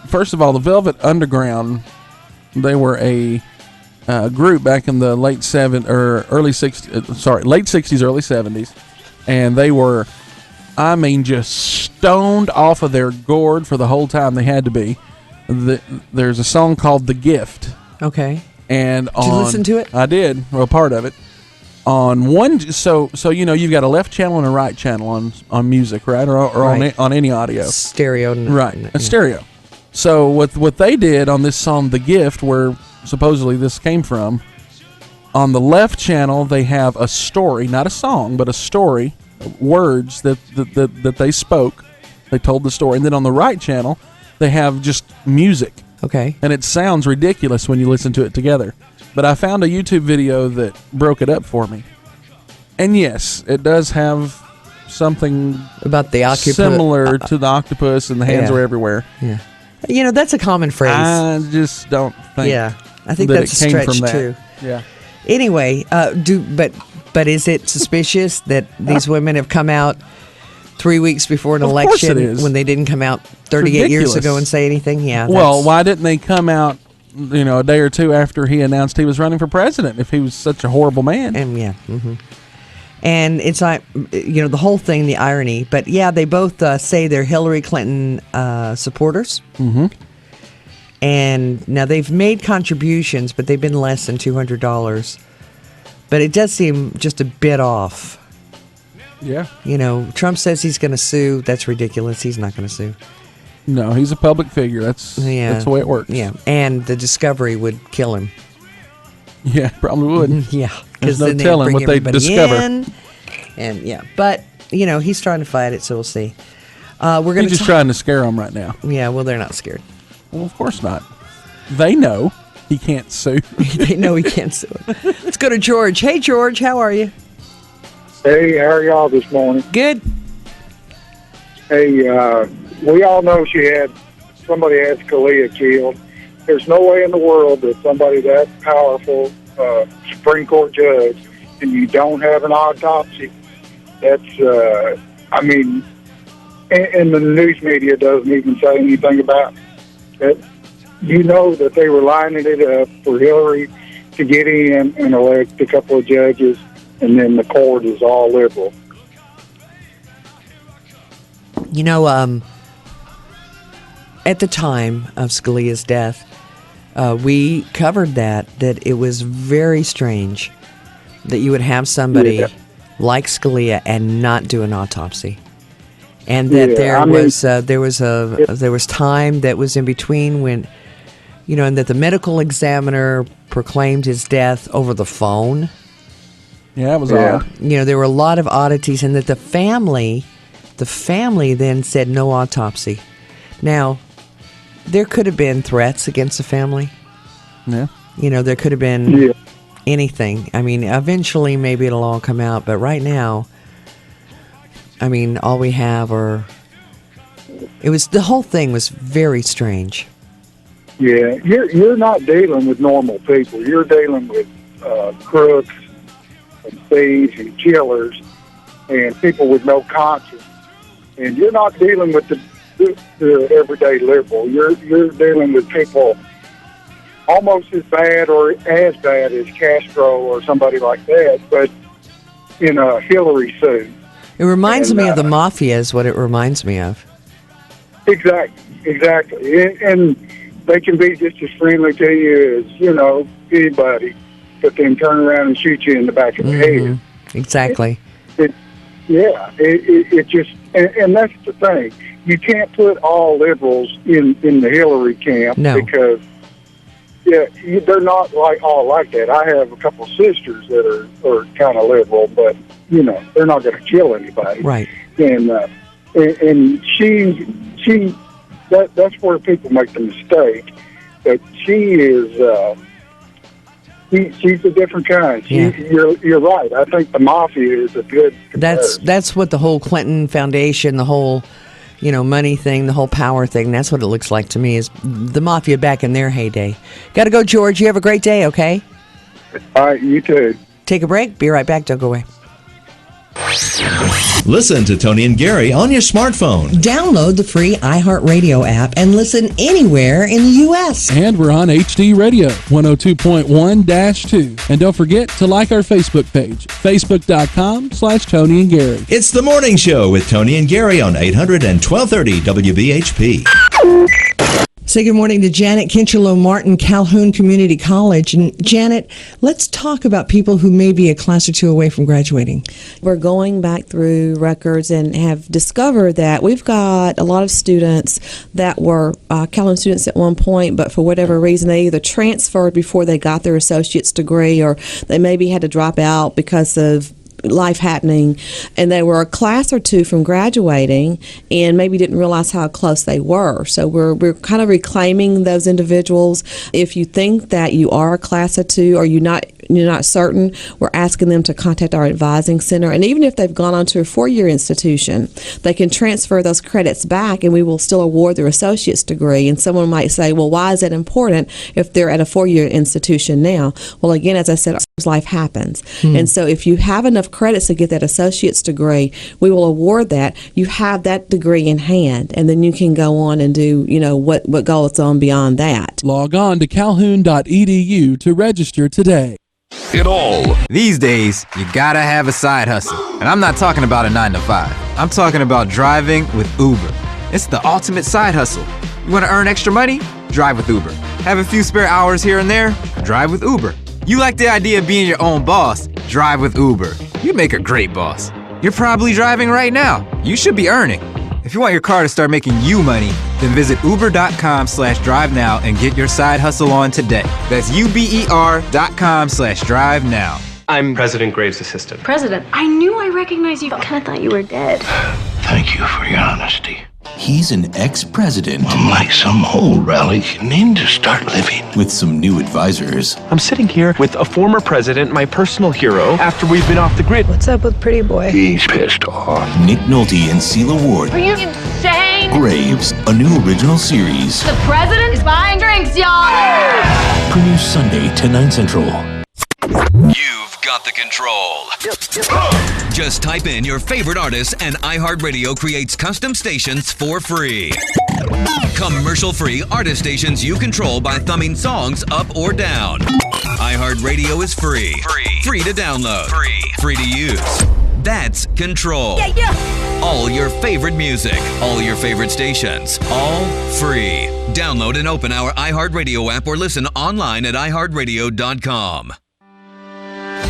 First of all, the Velvet Underground, they were a group back in the late 60s, early 70s, and they were, I mean, just stoned off of their gourd for the whole time. They had to be. There's a song called "The Gift." Okay. And did you listen to it? I did. Well, part of it. On one, so you've got a left channel and a right channel on music, right, or right. on any audio. Stereo. Right. A stereo. So what they did on this song, "The Gift," where supposedly this came from, on the left channel they have a story, not a song, but a story, words that they spoke. They told the story. And then on the right channel they have just music. Okay. And it sounds ridiculous when you listen to it together. But I found a YouTube video that broke it up for me. And yes, it does have something about the octopus, similar to the octopus, and the hands are everywhere. Yeah. That's a common phrase. I just don't think. Yeah, I think that's a stretch too. Yeah. Anyway, but is it suspicious that these women have come out 3 weeks before an Of course it election is. when they didn't come out 38 years ridiculous. ago and say anything. Yeah. Well, why didn't they come out, a day or two after he announced he was running for president if he was such a horrible man? And yeah. Mm-hmm. And it's like, the whole thing, the irony. But yeah, they both say they're Hillary Clinton supporters. Mm-hmm. And now they've made contributions, but they've been less than $200. But it does seem just a bit off. Yeah. Trump says he's going to sue. That's ridiculous. He's not going to sue. No, he's a public figure. That's the way it works. Yeah, and the discovery would kill him. Yeah, probably would. Yeah, There's because no then they'd telling bring what they'd everybody discover. in, and yeah, but he's trying to fight it, so we'll see. We're going He's just trying to scare them right now. Yeah, well, they're not scared. Well, of course not. They know he can't sue. They know he can't sue. Let's go to George. Hey, George, how are you? Hey, how are y'all this morning? Good. Hey, we all know somebody had Scalia killed. There's no way in the world that somebody that powerful, Supreme Court judge, and you don't have an autopsy. That's, and the news media doesn't even say anything about it. You know that they were lining it up for Hillary to get in and elect a couple of judges, and then the court is all liberal. At the time of Scalia's death, we covered that it was very strange that you would have somebody like Scalia and not do an autopsy, and that there was time that was in between when, and that the medical examiner proclaimed his death over the phone. Yeah, it was odd. There were a lot of oddities, and that the family then said no autopsy. Now, there could have been threats against the family. Yeah. There could have been anything. Eventually maybe it'll all come out, but right now, all we have the whole thing was very strange. Yeah, you're not dealing with normal people. You're dealing with crooks and thieves and killers and people with no conscience. And you're not dealing with the everyday liberal. You're dealing with people almost as bad or as bad as Castro or somebody like that, but in a Hillary suit. It reminds me of the mafia is what it reminds me of. Exactly. And they can be just as friendly to you as, anybody, but then turn around and shoot you in the back of the head. Exactly. It just, and that's the thing. You can't put all liberals in the Hillary camp because, they're not all like that. I have a couple sisters that are kind of liberal, but, they're not going to kill anybody. Right. And that's where people make the mistake. But she is, she's a different kind. You're right. I think the mafia is a good comparison. That's what the whole Clinton Foundation, the whole, money thing, the whole power thing, that's what it looks like to me, is the mafia back in their heyday. Got to go, George. You have a great day, okay? All right, you too. Take a break. Be right back. Don't go away. Listen to Toni and Gary on your smartphone. Download the free iHeartRadio app and listen anywhere in the U.S. And we're on HD Radio 102.1-2. And don't forget to like our Facebook page, facebook.com/Toni and Gary. It's the morning show with Toni and Gary on 800 and 1230 WBHP. Say good morning to Janet Kinchelow Martin, Calhoun Community College. And Janet, let's talk about people who may be a class or two away from graduating. We're going back through records and have discovered that we've got a lot of students that were Calhoun students at one point, but for whatever reason they either transferred before they got their associate's degree, or they maybe had to drop out because of life happening, and they were a class or two from graduating and maybe didn't realize how close they were. So we're kind of reclaiming those individuals. If you think that you are a class or two, or you're not you're not certain, we're asking them to contact our advising center. And even if they've gone on to a 4-year institution, they can transfer those credits back, and we will still award their associate's degree. And someone might say, well, why is that important if they're at a 4-year institution now? Well, again, as I said, life happens. And so if you have enough credits to get that associate's degree, we will award that. You have that degree in hand, and then you can go on and do, what goes on beyond that. Log on to calhoun.edu to register today. It all. These days, you gotta have a side hustle. And I'm not talking about a 9-to-5. I'm talking about driving with Uber. It's the ultimate side hustle. You wanna earn extra money? Drive with Uber. Have a few spare hours here and there? Drive with Uber. You like the idea of being your own boss? Drive with Uber. You make a great boss. You're probably driving right now. You should be earning. If you want your car to start making you money, then visit uber.com/drive now and get your side hustle on today. That's uber.com/drive now. I'm President Graves' assistant. President, I knew I recognized you. I kind of thought you were dead. Thank you for your honesty. He's an ex-president. Unlike some old relic, you need to start living. With some new advisors. I'm sitting here with a former president, my personal hero, after we've been off the grid. What's up with Pretty Boy? He's pissed off. Nick Nolte and Cela Ward. Are you insane? Graves, a new original series. The president is buying drinks, y'all! Premieres Sunday, 10, 9 Central. You've got the control. Just type in your favorite artists and iHeartRadio creates custom stations for free. Commercial-free artist stations you control by thumbing songs up or down. iHeartRadio is free. Free to download. Free to use. That's control. Yeah. All your favorite music, all your favorite stations, all free. Download and open our iHeartRadio app or listen online at iHeartRadio.com.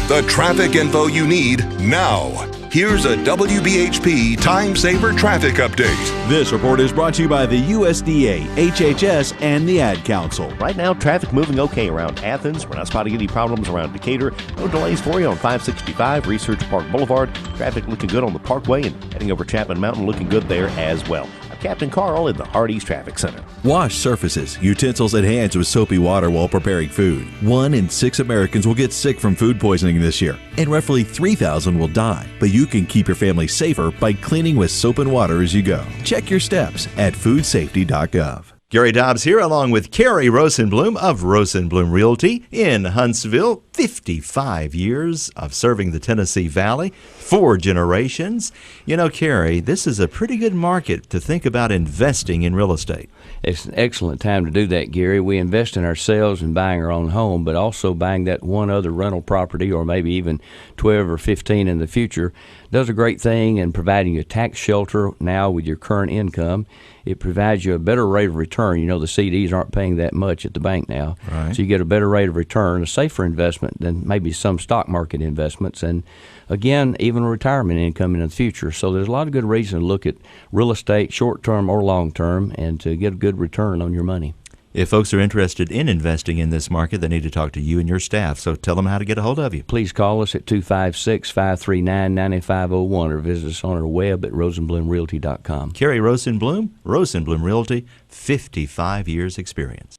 The traffic info you need now. Here's a WBHP Time Saver Traffic Update. This report is brought to you by the USDA, HHS, and the Ad Council. Right now, traffic moving okay around Athens. We're not spotting any problems around Decatur. No delays for you on 565 Research Park Boulevard. Traffic looking good on the Parkway, and heading over Chapman Mountain looking good there as well. I'm Captain Carl in the Hardee's Traffic Center. Wash surfaces, utensils, and hands with soapy water while preparing food. 1 in 6 Americans will get sick from food poisoning this year, and roughly 3,000 will die. But you can keep your family safer by cleaning with soap and water as you go. Check your steps at foodsafety.gov. Gary Dobbs here along with Carrie Rosenblum of Rosenblum Realty in Huntsville. 55 years of serving the Tennessee Valley, 4 generations. You know, Carrie, this is a pretty good market to think about investing in real estate. It's an excellent time to do that, Gary. We invest in ourselves and buying our own home, but also buying that one other rental property or maybe even 12 or 15 in the future does a great thing in providing you a tax shelter now with your current income. It provides you a better rate of return. You know, the CDs aren't paying that much at the bank now. Right. So you get a better rate of return, a safer investment than maybe some stock market investments. And again, even retirement income in the future. So there's a lot of good reason to look at real estate, short-term or long-term, and to get a good return on your money. If folks are interested in investing in this market, they need to talk to you and your staff. So tell them how to get a hold of you. Please call us at 256-539-9501 or visit us on our web at rosenblumrealty.com. Carrie Rosenblum, Rosenblum Realty, 55 years experience.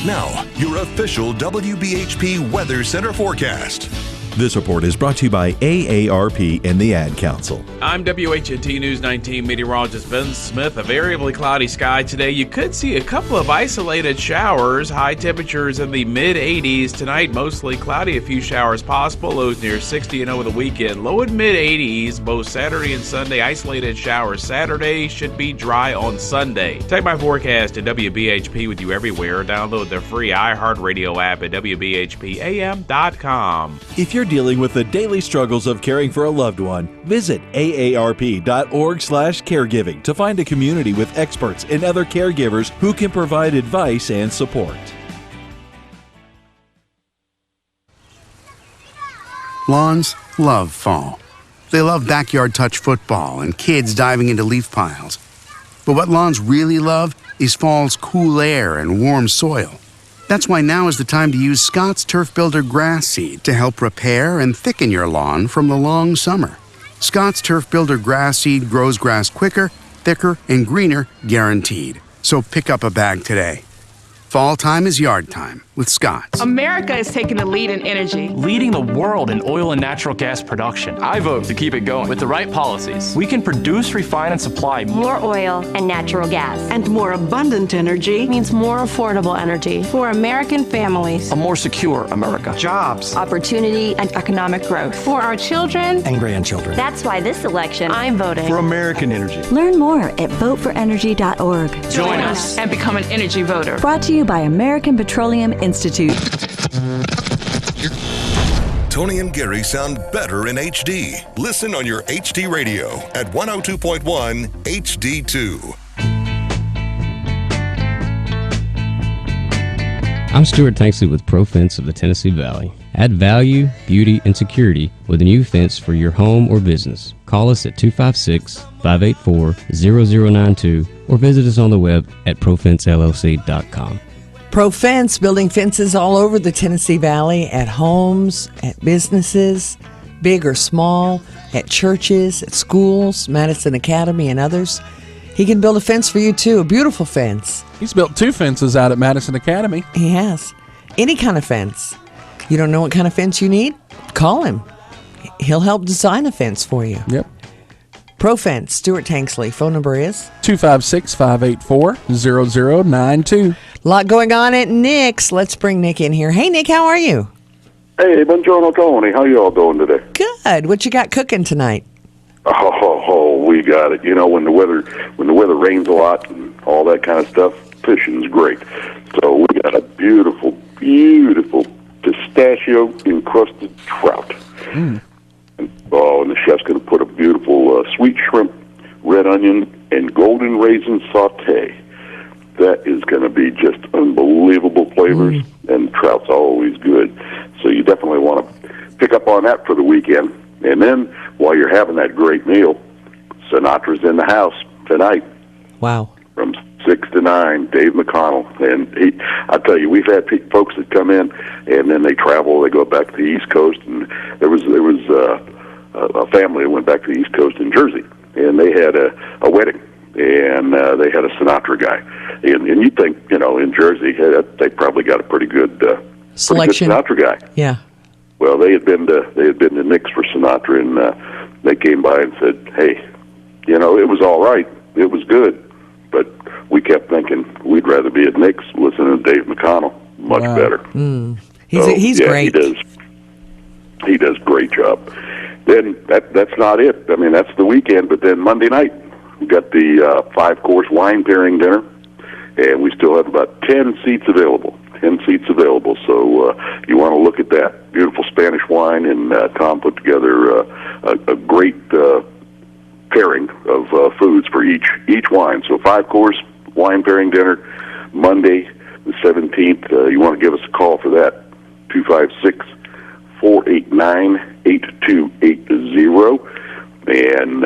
Now, your official WBHP Weather Center forecast. This report is brought to you by AARP and the Ad Council. I'm WHNT News 19 meteorologist Ben Smith. A variably cloudy sky today. You could see a couple of isolated showers. High temperatures in the mid-80s tonight. Mostly cloudy. A few showers possible. Lows near 60 and over the weekend. Low and mid-80s both Saturday and Sunday. Isolated showers Saturday. Should be dry on Sunday. Take my forecast at WBHP with you everywhere. Download the free iHeartRadio app at WBHPAM.com. If you're dealing with the daily struggles of caring for a loved one, visit aarp.org/caregiving to find a community with experts and other caregivers who can provide advice and support. Lawns love fall. They love backyard touch football and kids diving into leaf piles. But what lawns really love is fall's cool air and warm soil. That's why now is the time to use Scott's Turf Builder grass seed to help repair and thicken your lawn from the long summer. Scott's Turf Builder grass seed grows grass quicker, thicker, and greener, guaranteed. So pick up a bag today. Fall time is yard time with Scott's. America is taking the lead in energy, leading the world in oil and natural gas production. I vote to keep it going. With the right policies, we can produce, refine, and supply more oil and natural gas. And more abundant energy means more affordable energy for American families. A more secure America. Jobs, opportunity, and economic growth for our children and grandchildren. That's why this election, I'm voting for American energy. Learn more at voteforenergy.org. Join us and become an energy voter. Brought to you by American Petroleum Institute. Toni and Gary sound better in HD. Listen on your HD radio at 102.1 HD2. I'm Stuart Tanksley with Pro Fence of the Tennessee Valley. Add value, beauty, and security with a new fence for your home or business. Call us at 256-584-0092 or visit us on the web at profencellc.com. Pro Fence, building fences all over the Tennessee Valley, at homes, at businesses, big or small, at churches, at schools, Madison Academy, and others. He can build a fence for you, too, a beautiful fence. He's built 2 fences out at Madison Academy. He has. Any kind of fence. You don't know what kind of fence you need? Call him. He'll help design a fence for you. Yep. Pro Fence, Stuart Tanksley. Phone number is 256-584-0092. A lot going on at Nick's. Let's bring Nick in here. Hey, Nick, how are you? Hey, buongiorno, Tony. How you all doing today? Good. What you got cooking tonight? Oh, we got it. You know, when the weather rains a lot and all that kind of stuff, fishing's great. So we got a beautiful, beautiful pistachio encrusted trout. Mm. And the chef's going to put a beautiful sweet shrimp, red onion, and golden raisin saute. That is going to be just unbelievable flavors, and trout's always good. So you definitely want to pick up on that for the weekend. And then, while you're having that great meal, Sinatra's in the house tonight. Wow. From 6 to 9, Dave McConnell. And I tell you, we've had folks that come in, and then they travel, they go back to the East Coast, and there was a family that went back to the East Coast in Jersey, and they had a wedding, and they had a Sinatra guy. And you think, in Jersey, they probably got a pretty good selection. Pretty good Sinatra guy. Yeah. Well, they had been to Nick's for Sinatra, and they came by and said, "Hey, it was all right, it was good, but we kept thinking we'd rather be at Nick's listening to Dave McConnell. Much better." He's great. He does great job. Then that's not it. I mean, that's the weekend, but then Monday night we got the 5-course wine pairing dinner, and we still have about 10 seats available. 10 seats available, so you want to look at that. Beautiful Spanish wine, and Tom put together a great pairing of foods for each wine. So 5-course wine pairing dinner, Monday the 17th. You want to give us a call for that, 256-489-8280, and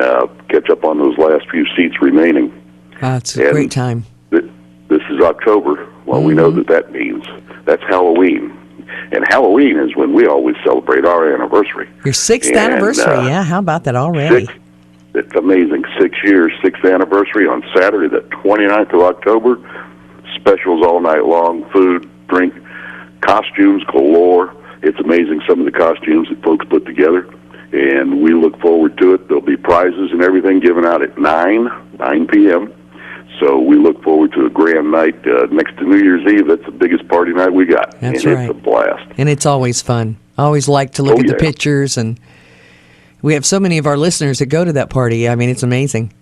catch up on those last few seats remaining. It's a great time. This is October. Well, we know that means that's Halloween. And Halloween is when we always celebrate our anniversary. Your 6th anniversary, yeah. How about that already? It's amazing. 6 years, 6th anniversary on Saturday, the 29th of October. Specials all night long, food, drink, costumes galore. It's amazing, some of the costumes that folks put together. And we look forward to it. There'll be prizes and everything given out at 9 p.m., so we look forward to a grand night next to New Year's Eve. That's the biggest party night we got. That's and right. It's a blast. And it's always fun. I always like to look at the pictures, and we have so many of our listeners that go to that party. I mean, it's amazing.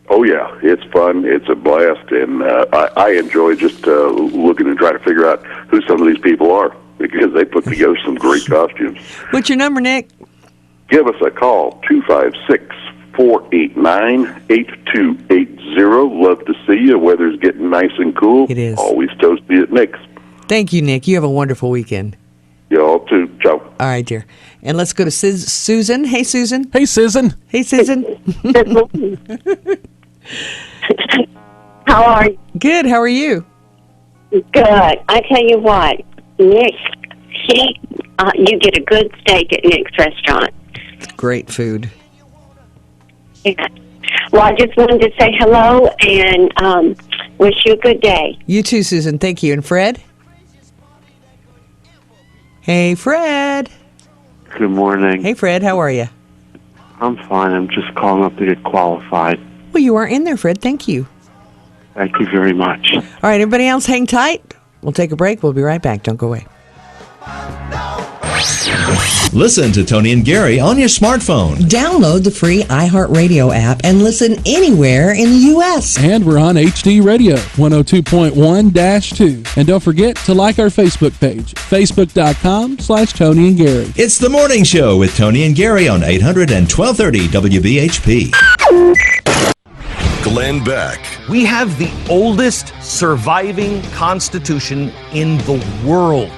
Oh, yeah. It's fun. It's a blast. And I enjoy just looking and trying to figure out who some of these people are, because they put together some great costumes. What's your number, Nick? Give us a call, 256-489-8280. Love to see you. Weather's getting nice and cool. It is. Always toasty at Nick's. Thank you, Nick. You have a wonderful weekend. Y'all too. Ciao. All right, dear. And let's go to Susan. Hey, Susan. Hey, Susan. Hey, Susan. How are you? Good. How are you? Good. I tell you what, Nick, you get a good steak at Nick's restaurant. Great food. Yeah. Well, I just wanted to say hello and wish you a good day. You too, Susan. Thank you. And Fred? Hey, Fred. Good morning. Hey, Fred. How are you? I'm fine. I'm just calling up to get qualified. Well, you are in there, Fred. Thank you. Thank you very much. All right, everybody else, hang tight. We'll take a break. We'll be right back. Don't go away. Listen to Toni and Gary on your smartphone. Download the free iHeartRadio app and listen anywhere in the U.S. And we're on HD Radio 102.1-2. And don't forget to like our Facebook page, facebook.com/Toni and Gary. It's the morning show with Toni and Gary on 800 and 1230 WBHP. Glenn Beck. We have the oldest surviving Constitution in the world.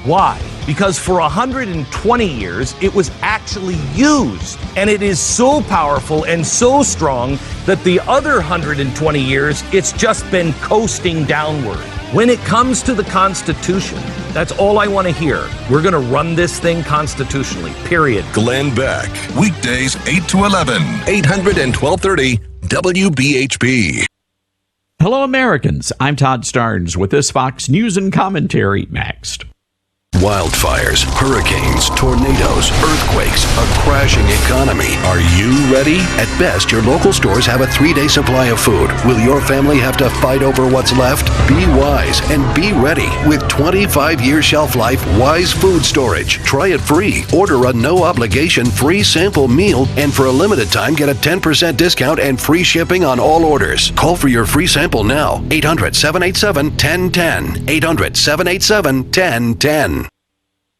Why? Because for 120 years, it was actually used. And it is so powerful and so strong that the other 120 years, it's just been coasting downward. When it comes to the Constitution, that's all I want to hear. We're going to run this thing constitutionally, period. Glenn Beck. Weekdays 8 to 11. 800 and 1230 WBHP. Hello, Americans. I'm Todd Starnes with this Fox News and Commentary next. Wildfires, hurricanes, tornadoes, earthquakes, a crashing economy. Are you ready? At best, your local stores have a 3-day supply of food. Will your family have to fight over what's left? Be wise and be ready with 25-year shelf life Wise Food Storage. Try it free. Order a no-obligation free sample meal, and for a limited time, get a 10% discount and free shipping on all orders. Call for your free sample now. 800-787-1010. 800-787-1010.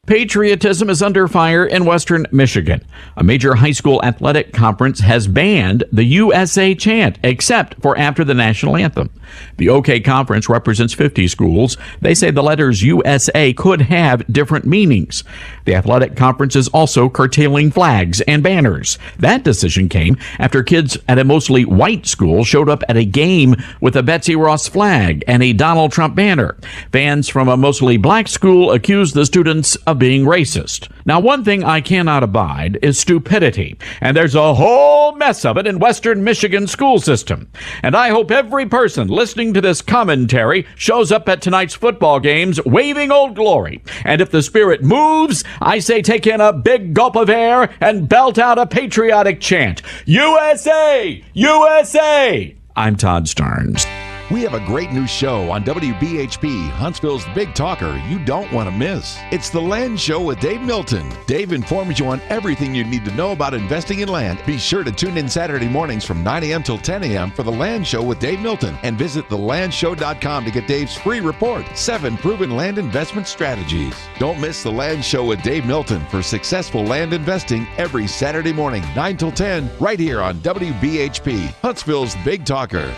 Patriotism is under fire in Western Michigan. A major high school athletic conference has banned the USA chant, except for after the national anthem. The OK Conference represents 50 schools. They say the letters USA could have different meanings. The athletic conference is also curtailing flags and banners. That decision came after kids at a mostly white school showed up at a game with a Betsy Ross flag and a Donald Trump banner. Fans from a mostly black school accused the students of being racist. Now, one thing I cannot abide is stupidity, and there's a whole mess of it in Western Michigan's school system. And I hope every person listening to this commentary shows up at tonight's football games waving Old Glory. And if the spirit moves, I say take in a big gulp of air and belt out a patriotic chant. USA! USA! I'm Todd Starnes. We have a great new show on WBHP, Huntsville's Big Talker you don't want to miss. It's The Land Show with Dave Milton. Dave informs you on everything you need to know about investing in land. Be sure to tune in Saturday mornings from 9 a.m. till 10 a.m. for The Land Show with Dave Milton. And visit thelandshow.com to get Dave's free report, 7 Proven Land Investment Strategies. Don't miss The Land Show with Dave Milton for successful land investing every Saturday morning, 9 till 10, right here on WBHP, Huntsville's Big Talker.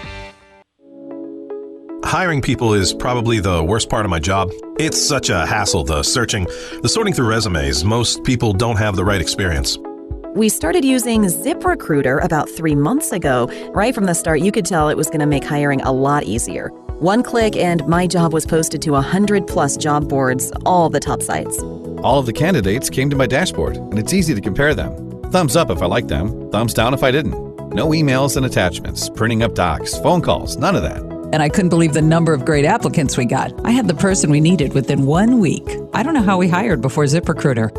Hiring people is probably the worst part of my job. It's such a hassle, the searching, the sorting through resumes. Most people don't have the right experience. We started using ZipRecruiter about 3 months ago. Right from the start, you could tell it was going to make hiring a lot easier. One click and my job was posted to 100+ job boards, all the top sites. All of the candidates came to my dashboard, and it's easy to compare them. Thumbs up if I liked them, thumbs down if I didn't. No emails and attachments, printing up docs, phone calls, none of that. And I couldn't believe the number of great applicants we got. I had the person we needed within 1 week. I don't know how we hired before ZipRecruiter.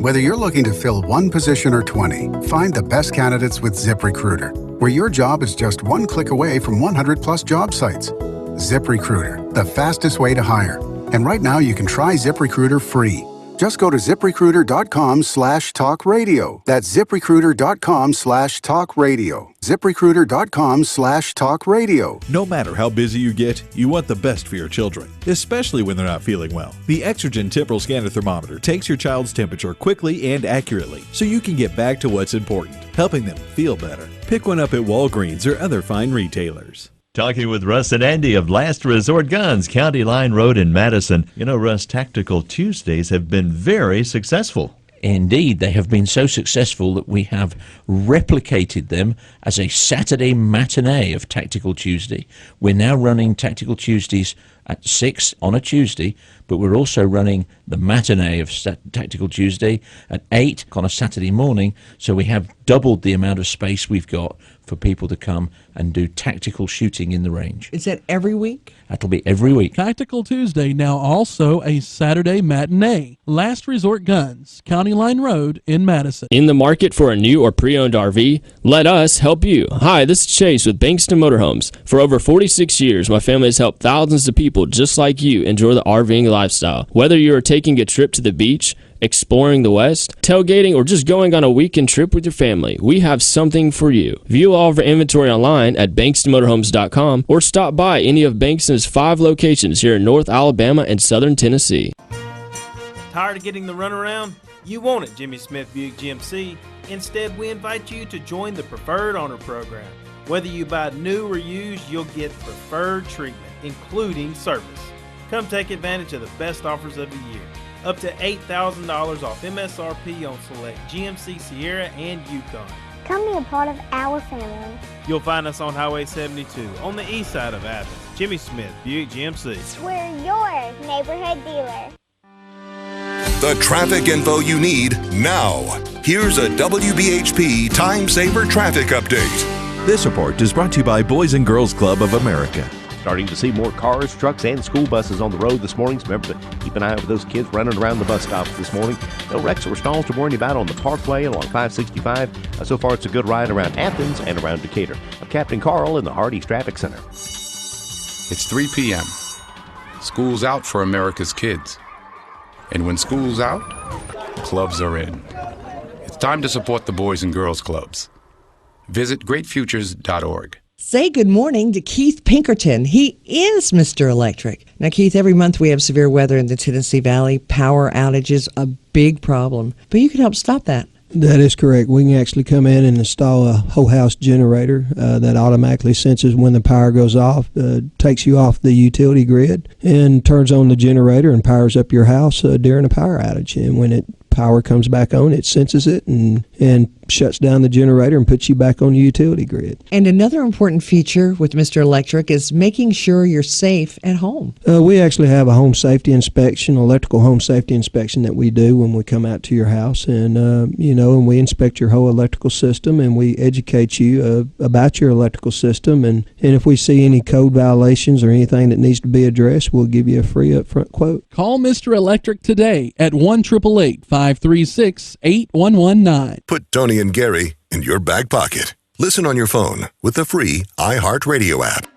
Whether you're looking to fill one position or 20, find the best candidates with ZipRecruiter, where your job is just one click away from 100+ job sites. ZipRecruiter, the fastest way to hire. And right now you can try ZipRecruiter free. Just go to ZipRecruiter.com/talkradio. That's ZipRecruiter.com/talkradio. ZipRecruiter.com/talkradio. No matter how busy you get, you want the best for your children, especially when they're not feeling well. The Exergen Temporal Scanner Thermometer takes your child's temperature quickly and accurately, so you can get back to what's important, helping them feel better. Pick one up at Walgreens or other fine retailers. Talking with Russ and Andy of Last Resort Guns, County Line Road in Madison. You know, Russ, Tactical Tuesdays have been very successful. Indeed, they have been so successful that we have replicated them as a Saturday matinee of Tactical Tuesday. We're now running Tactical Tuesdays at 6 on a Tuesday, but we're also running the matinee of Tactical Tuesday at 8 on a Saturday morning, so we have doubled the amount of space we've got for people to come and do tactical shooting in the range. Is that every week? That'll be every week. Tactical Tuesday, now also a Saturday matinee. Last Resort Guns, County Line Road in Madison. In the market for a new or pre-owned RV? Let us help you. Hi, this is Chase with Bankston Motorhomes. For over 46 years, my family has helped thousands of people just like you enjoy the RVing lifestyle. Whether you are taking a trip to the beach, exploring the West, tailgating, or just going on a weekend trip with your family, we have something for you. View all of our inventory online at bankstonmotorhomes.com or stop by any of Bankston's 5 locations here in North Alabama and Southern Tennessee. Tired of getting the runaround? You won't at Jimmy Smith Buick GMC. Instead, we invite you to join the Preferred Owner Program. Whether you buy new or used, you'll get preferred treatment, including service. Come take advantage of the best offers of the year. Up to $8,000 off MSRP on select GMC Sierra and Yukon. Come be a part of our family. You'll find us on Highway 72 on the east side of Athens. Jimmy Smith Buick GMC. We're your neighborhood dealer. The traffic info you need now. Here's a WBHP Time Saver traffic update. This report is brought to you by Boys and Girls Club of America. Starting to see more cars, trucks, and school buses on the road this morning. So remember to keep an eye out for those kids running around the bus stops this morning. No wrecks or stalls to worry about on the Parkway along 565. So far, it's a good ride around Athens and around Decatur. I'm Captain Carl in the Hardee's Traffic Center. It's 3 p.m. School's out for America's kids. And when school's out, clubs are in. It's time to support the Boys and Girls Clubs. Visit greatfutures.org. Say good morning to Keith Pinkerton. He is Mr. Electric. Now, Keith, every month we have severe weather in the Tennessee Valley. Power outages, a big problem. But you can help stop that. That is correct. We can actually come in and install a whole house generator that automatically senses when the power goes off, takes you off the utility grid, and turns on the generator and powers up your house during a power outage. And when power comes back on, it senses it and shuts down the generator and puts you back on the utility grid. And another important feature with Mr. Electric is making sure you're safe at home. We actually have a home safety inspection, electrical home safety inspection that we do when we come out to your house, and and we inspect your whole electrical system, and we educate you about your electrical system, and if we see any code violations or anything that needs to be addressed, we'll give you a free upfront quote. Call Mr. Electric today at 1-888-536-8119. Put Toni and Gary in your back pocket. Listen on your phone with the free iHeartRadio app.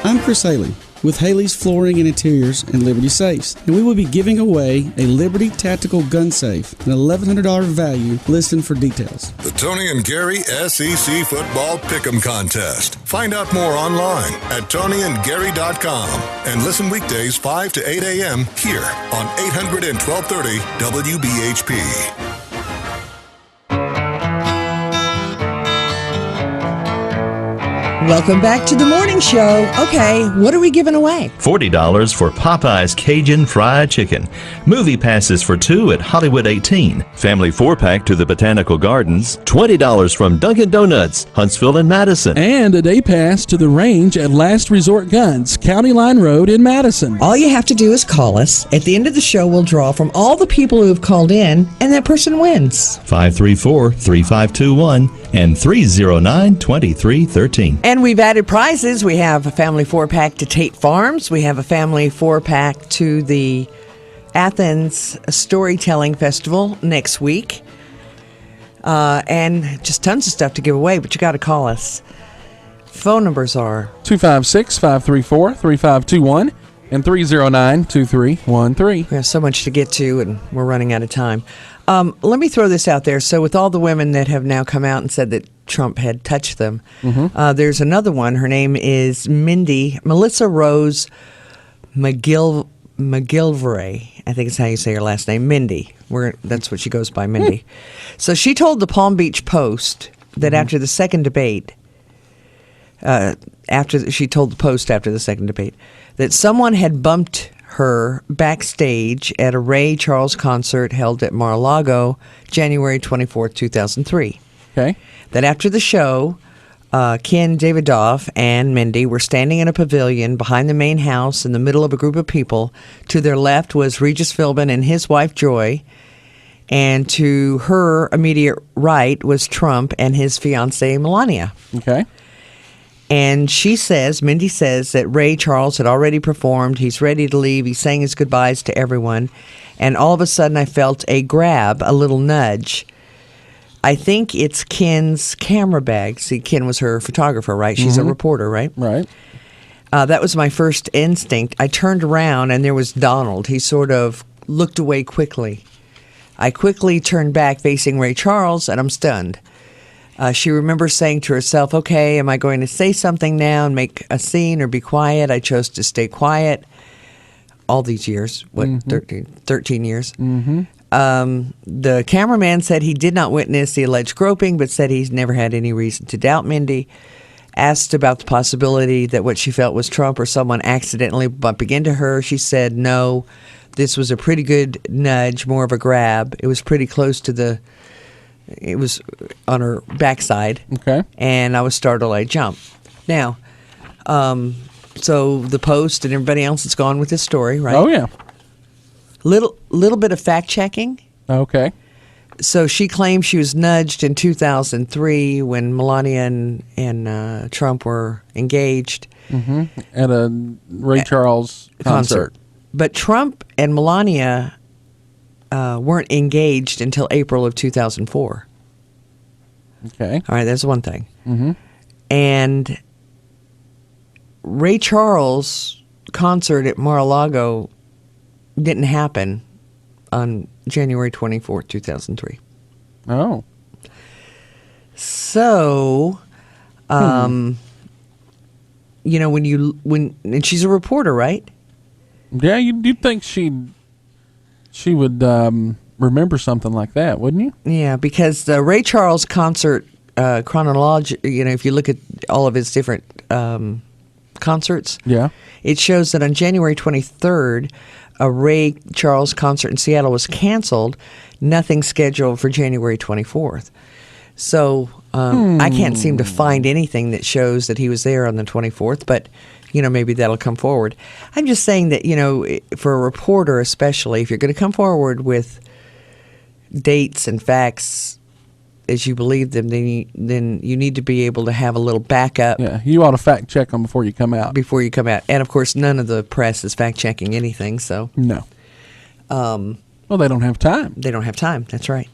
I'm Chris Haley with Haley's Flooring and Interiors and Liberty Safes, and we will be giving away a Liberty Tactical Gun Safe, an $1,100 value. Listen for details. The Toni and Gary SEC Football Pick'em Contest. Find out more online at ToniandGary.com and listen weekdays 5 to 8 a.m. here on 800 and 1230 WBHP. Welcome back to the morning show. Okay, what are we giving away? $40 for Popeye's Cajun Fried Chicken. Movie passes for 2 at Hollywood 18. Family 4-pack to the Botanical Gardens. $20 from Dunkin' Donuts, Huntsville and Madison. And a day pass to the range at Last Resort Guns, County Line Road in Madison. All you have to do is call us. At the end of the show, we'll draw from all the people who have called in, and that person wins. 534-3521 and 309-2313. And we've added prizes. We have a family 4-pack to Tate Farms. We have a family 4-pack to the Athens Storytelling Festival next week. And just tons of stuff to give away, but you got to call us. Phone numbers are 256-534-3521 and 309-2313. We have so much to get to, and we're running out of time. Let me throw this out there. So with all the women that have now come out and said that Trump had touched them, there's another one. Her name is Melissa Rose McGilvray. I think it's how you say her last name, Mindy. That's what she goes by, Mindy. So she told the Palm Beach Post that after the second debate, she told the Post after the second debate that someone had bumped her backstage at a Ray Charles concert held at Mar-a-Lago, January 24th, 2003. Okay. That after the show, Ken Davidoff and Mindy were standing in a pavilion behind the main house in the middle of a group of people. To their left was Regis Philbin and his wife, Joy. And to her immediate right was Trump and his fiancée, Melania. Okay. And Mindy says that Ray Charles had already performed. He's ready to leave. He's saying his goodbyes to everyone. And all of a sudden I felt a grab, a little nudge. I think it's Ken's camera bag. See, Ken was her photographer, right? She's a reporter, right? Right. That was my first instinct. I turned around and there was Donald. He sort of looked away quickly. I quickly turned back facing Ray Charles, and I'm stunned. She remembers saying to herself, okay, am I going to say something now and make a scene or be quiet? I chose to stay quiet all these years, 13 years. The cameraman said he did not witness the alleged groping, but said he's never had any reason to doubt Mindy. Asked about the possibility that what she felt was Trump or someone accidentally bumping into her, she said no. This was a pretty good nudge, more of a grab. It was pretty close to it was on her backside. Okay. And I was startled. I jumped. Now, so the Post and everybody else has gone with this story, right? Oh, yeah. Little bit of fact checking. Okay. So she claims she was nudged in 2003 when Melania and Trump were engaged. At a Ray Charles concert. But Trump and Melania weren't engaged until April of 2004. Okay. All right, that's one thing. And Ray Charles' concert at Mar-a-Lago didn't happen on January 24th, 2003. Oh. So, and and she's a reporter, right? Yeah, you'd think she would remember something like that, wouldn't you? Yeah, because the Ray Charles concert chronology, if you look at all of his different concerts, it shows that on January 23rd, a Ray Charles concert in Seattle was canceled. Nothing scheduled for January 24th. So I can't seem to find anything that shows that he was there on the 24th, but maybe that'll come forward. I'm just saying that, for a reporter especially, if you're going to come forward with dates and facts as you believe them, then you need to be able to have a little backup. Yeah, you ought to fact check them before you come out. And, of course, none of the press is fact-checking anything, so. No. Well, they don't have time. They don't have time, that's right.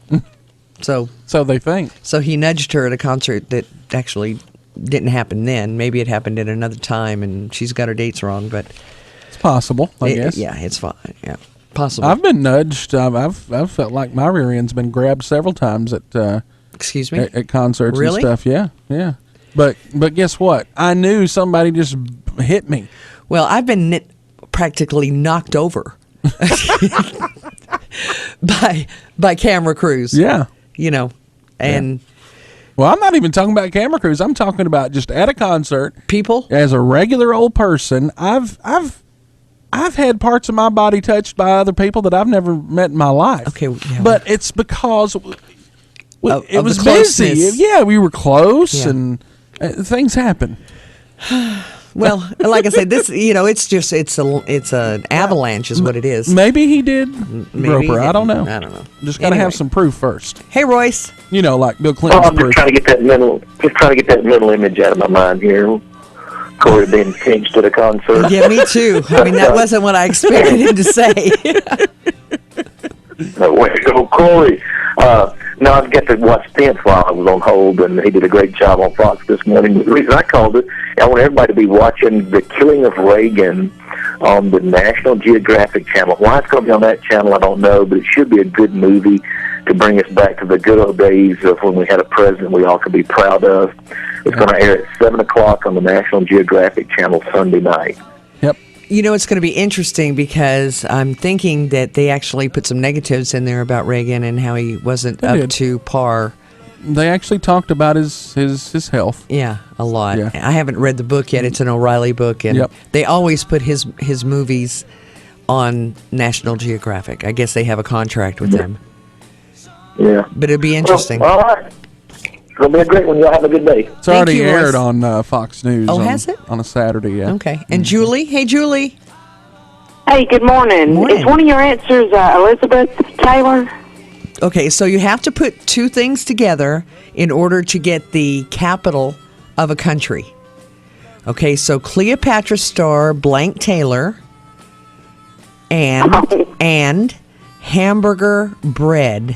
So they think. So he nudged her at a concert that actually didn't happen then. Maybe it happened at another time, and she's got her dates wrong, but it's possible. I guess. Yeah, it's fine. Yeah, possible. I've been nudged. I've felt like my rear end's been grabbed several times at. Excuse me. At concerts really? and stuff. Yeah. But guess what? I knew somebody just hit me. Well, I've been practically knocked over by camera crews. Yeah. And. Well, I'm not even talking about camera crews. I'm talking about just at a concert. People? As a regular old person, I've had parts of my body touched by other people that I've never met in my life. Okay. Yeah, but it's because it was busy. Yeah, we were close and things happen. Well, like I said, this it's an avalanche is what it is. Maybe he did grope her. I don't know. Just got to have some proof first. Hey, Royce. Like Bill Clinton's I'm just trying to get that mental image out of my mind here. Corey being pinched at a concert. Yeah, me too. I mean, that wasn't what I expected him to say. Way to go, Corey. No, I've got to watch Pence while I was on hold, and he did a great job on Fox this morning. The reason I called it, I want everybody to be watching The Killing of Reagan on the National Geographic Channel. Why it's going to be on that channel, I don't know, but it should be a good movie to bring us back to the good old days of when we had a president we all could be proud of. It's going to air at 7 o'clock on the National Geographic Channel Sunday night. Yep. It's going to be interesting because I'm thinking that they actually put some negatives in there about Reagan and how he wasn't up to par. They actually talked about his health. Yeah, a lot. Yeah. I haven't read the book yet. It's an O'Reilly book, and they always put his movies on National Geographic. I guess they have a contract with them. Yeah. But it'll be interesting. Well, all right. It'll be a great one. Y'all have a good day. It's already aired on Fox News. Has it? On a Saturday, yeah. Okay. And Julie? Hey, Julie. Hey, good morning. Is one of your answers Elizabeth Taylor? Okay, so you have to put two things together in order to get the capital of a country. Okay, so Cleopatra star blank Taylor and hamburger bread.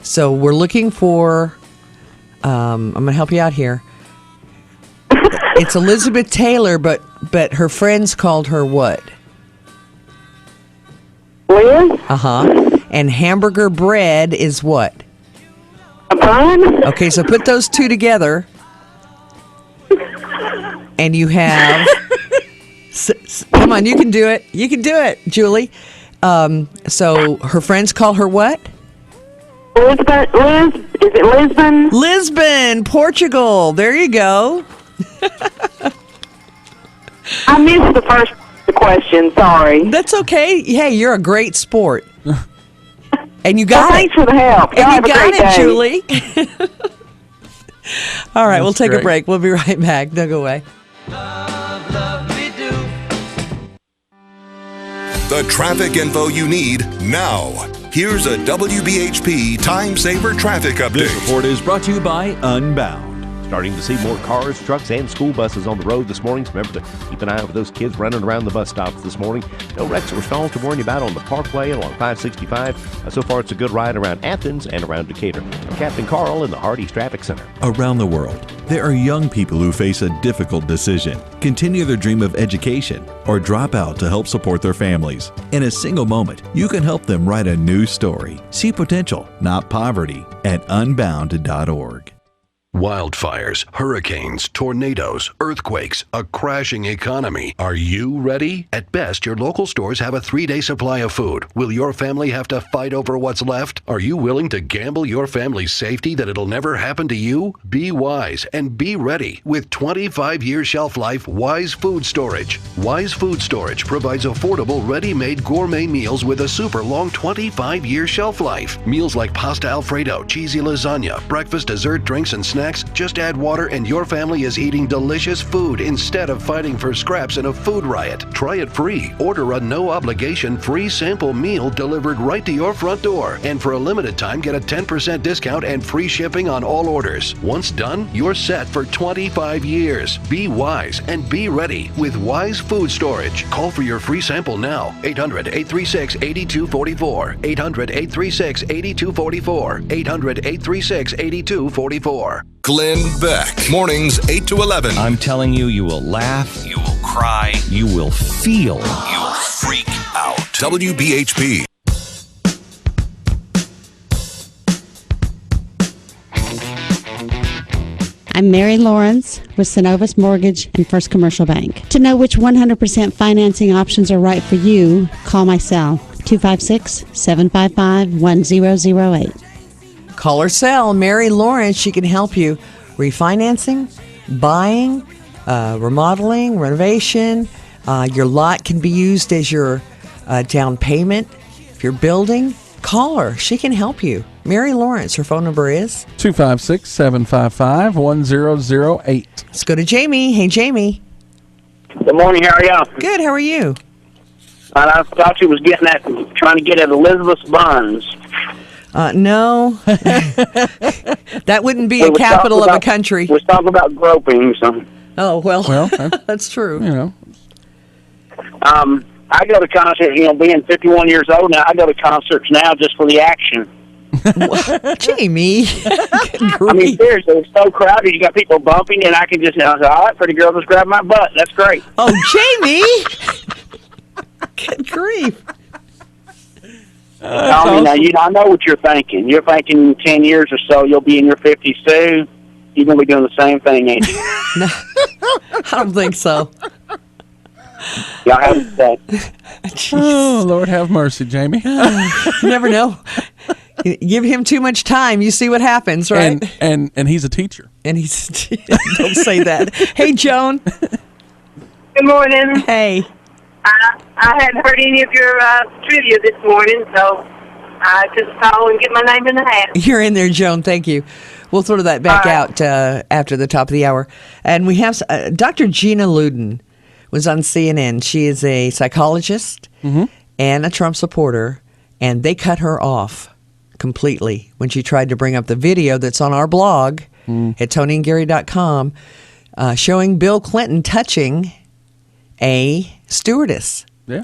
So we're looking for, I'm going to help you out here. It's Elizabeth Taylor, but her friends called her what? Liz? Uh-huh. And hamburger bread is what? A bun? Okay, so put those two together. And you have... come on, you can do it. You can do it, Julie. So her friends call her what? Elizabeth, Liz? Is it Lisbon? Lisbon, Portugal. There you go. I missed the first question. Sorry. That's okay. Hey, you're a great sport. And you got Thanks for the help. And Y'all you have a got great it, day. Julie. All right, we'll take a great. break. We'll be right back. Don't go away. The traffic info you need now. Here's a WBHP Time Saver traffic update. This report is brought to you by Unbound. Starting to see more cars, trucks, and school buses on the road this morning. So remember to keep an eye out for those kids running around the bus stops this morning. No wrecks or stalls to warn you about on the Parkway along 565. So far, it's a good ride around Athens and around Decatur. I'm Captain Carl in the Hardee's Traffic Center. Around the world, there are young people who face a difficult decision: continue their dream of education or drop out to help support their families. In a single moment, you can help them write a new story. See potential, not poverty, at unbound.org. Wildfires, hurricanes, tornadoes, earthquakes, a crashing economy. Are you ready? At best, your local stores have a 3-day supply of food. Will your family have to fight over what's left? Are you willing to gamble your family's safety that it'll never happen to you? Be wise and be ready with 25-year shelf life Wise Food Storage. Wise Food Storage provides affordable, ready-made gourmet meals with a super long 25-year shelf life. Meals like pasta Alfredo, cheesy lasagna, breakfast, dessert, drinks, and snacks. Just add water and your family is eating delicious food instead of fighting for scraps in a food riot. Try it free. Order a no-obligation free sample meal delivered right to your front door. And for a limited time, get a 10% discount and free shipping on all orders. Once done, you're set for 25 years. Be wise and be ready with Wise Food Storage. Call for your free sample now. 800-836-8244. 800-836-8244. 800-836-8244. Glenn Beck. Mornings 8 to 11. I'm telling you, you will laugh, you will cry, you will feel, you will freak out. WBHP. I'm Mary Lawrence with Synovus Mortgage and First Commercial Bank. To know which 100% financing options are right for you, call my cell, 256-755-1008. Call or sell Mary Lawrence. She can help you refinancing, buying, remodeling, renovation. Your lot can be used as your down payment. If you're building, call her. She can help you. Mary Lawrence. Her phone number is 256-755-1008. Let's go to Jamie. Hey, Jamie. Good morning. How are y'all? Good. How are you? I thought you was getting at trying to get at Elizabeth's buns. No. That wouldn't be a capital of a country. We're talking about groping. So. Oh, well that's true. You know. I go to concerts, being 51 years old now, I go to concerts now just for the action. Jamie. I mean, seriously, it's so crowded. You got people bumping, and I can just, all right, pretty girl, just grab my butt. That's great. Oh, Jamie. Good grief. I know what you're thinking. You're thinking in 10 years or so, you'll be in your 50s too. You're going to be doing the same thing, ain't you? No, I don't think so. Y'all have a day. Oh, Lord have mercy, Jamie. You never know. You give him too much time, you see what happens, right? And he's a teacher. And he's don't say that. Hey, Joan. Good morning. Hey. I hadn't heard any of your trivia this morning, so I just call and get my name in the hat. You're in there, Joan. Thank you. We'll throw that back out after the top of the hour. And we have Dr. Gina Luden was on CNN. She is a psychologist and a Trump supporter. And they cut her off completely when she tried to bring up the video that's on our blog at ToniandGary.com showing Bill Clinton touching a stewardess. Yeah.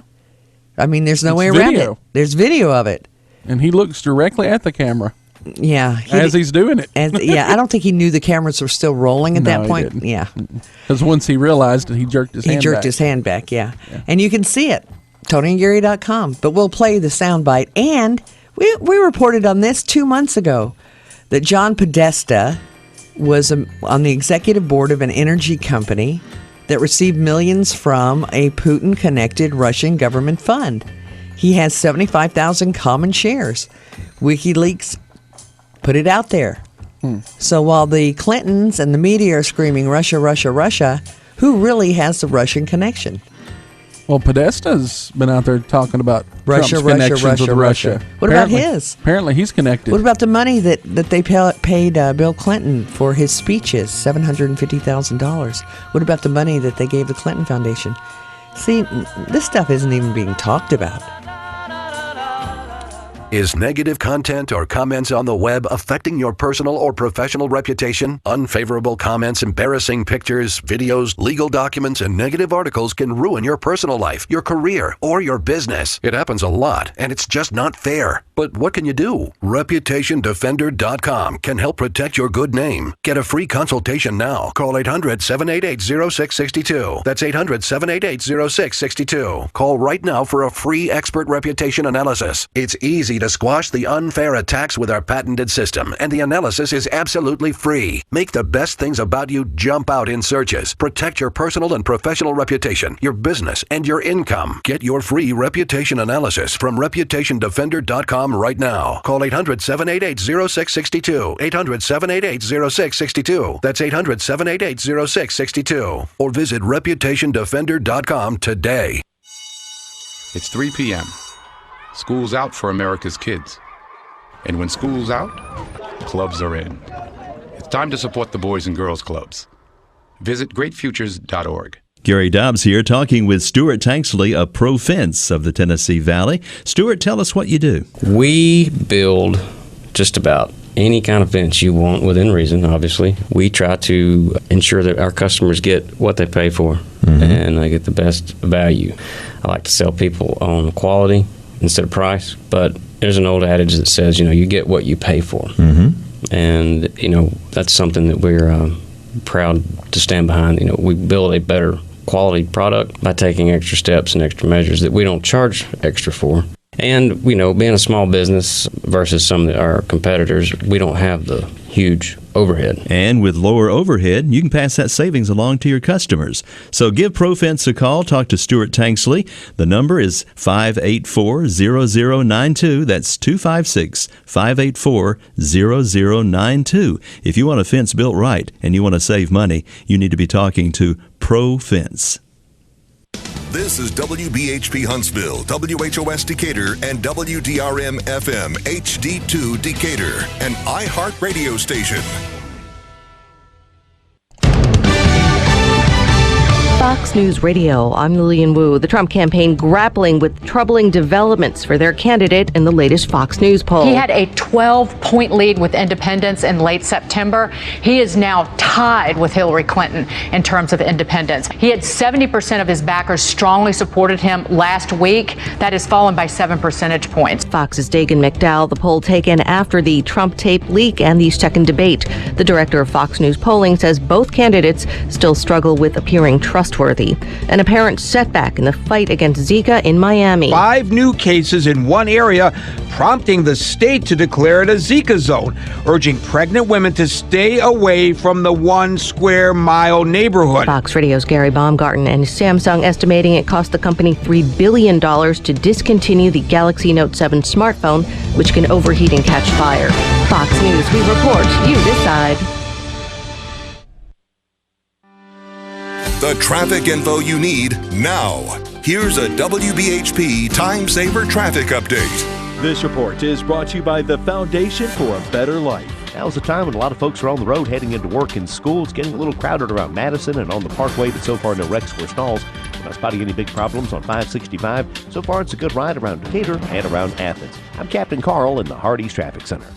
I mean, there's no way around it. There's video of it. And he looks directly at the camera. Yeah. As he's doing it. I don't think he knew the cameras were still rolling at that point. He didn't. Yeah. Because once he realized it, he jerked his hand back. His hand back, yeah. And you can see it, ToniandGary.com. But we'll play the soundbite. And we reported on this 2 months ago that John Podesta was on the executive board of an energy company that received millions from a Putin-connected Russian government fund. He has 75,000 common shares. WikiLeaks put it out there. So while the Clintons and the media are screaming Russia, Russia, Russia, who really has the Russian connection? Well, Podesta's been out there talking about Russia, Trump's Russia, connections Russia, with Russia. What about his? Apparently he's connected. What about the money that they paid Bill Clinton for his speeches, $750,000? What about the money that they gave the Clinton Foundation? See, this stuff isn't even being talked about. Is negative content or comments on the web affecting your personal or professional reputation? Unfavorable comments, embarrassing pictures, videos, legal documents, and negative articles can ruin your personal life, your career, or your business. It happens a lot, and it's just not fair. But what can you do? ReputationDefender.com can help protect your good name. Get a free consultation now. Call 800-788-0662. That's 800-788-0662. Call right now for a free expert reputation analysis. It's easy to squash the unfair attacks with our patented system, and the analysis is absolutely free. Make the best things about you jump out in searches. Protect your personal and professional reputation, your business, and your income. Get your free reputation analysis from ReputationDefender.com right now. Call 800-788-0662. 800-788-0662. That's 800-788-0662. Or visit ReputationDefender.com today. It's 3 p.m. School's out for America's kids. And when school's out, clubs are in. It's time to support the Boys and Girls Clubs. Visit greatfutures.org. Gary Dobbs here talking with Stuart Tanksley of Pro Fence of the Tennessee Valley. Stuart, tell us what you do. We build just about any kind of fence you want within reason, obviously. We try to ensure that our customers get what they pay for and they get the best value. I like to sell people on quality instead of price, but there's an old adage that says, you get what you pay for. And, that's something that we're proud to stand behind. We build a better quality product by taking extra steps and extra measures that we don't charge extra for. And, being a small business versus some of our competitors, we don't have the huge overhead. And with lower overhead, you can pass that savings along to your customers. So give ProFence a call. Talk to Stuart Tanksley. The number is 584-0092. That's 256-584-0092. If you want a fence built right and you want to save money, you need to be talking to ProFence. This is WBHP Huntsville, WHOS Decatur, and WDRM-FM HD2 Decatur, an iHeart radio station. Fox News Radio, I'm Lillian Wu. The Trump campaign grappling with troubling developments for their candidate in the latest Fox News poll. He had a 12-point lead with independents in late September. He is now tied with Hillary Clinton in terms of independents. He had 70% of his backers strongly supported him last week. That has fallen by 7 percentage points. Fox's Dagan McDowell, the poll taken after the Trump tape leak and the second debate. The director of Fox News polling says both candidates still struggle with appearing trustworthy. An apparent setback in the fight against Zika in Miami. 5 new cases in one area, prompting the state to declare it a Zika zone, urging pregnant women to stay away from the 1 square mile neighborhood. Fox Radio's Gary Baumgarten and Samsung estimating it cost the company $3 billion to discontinue the Galaxy Note 7 smartphone, which can overheat and catch fire. Fox News, we report, you decide. The traffic info you need now. Here's a WBHP Time Saver traffic update. This report is brought to you by the Foundation for a Better Life. Now's the time when a lot of folks are on the road heading into work and school. It's getting a little crowded around Madison and on the Parkway, but so far no wrecks or stalls. We're not spotting any big problems on 565. So far, it's a good ride around Decatur and around Athens. I'm Captain Carl in the Hardee's Traffic Center.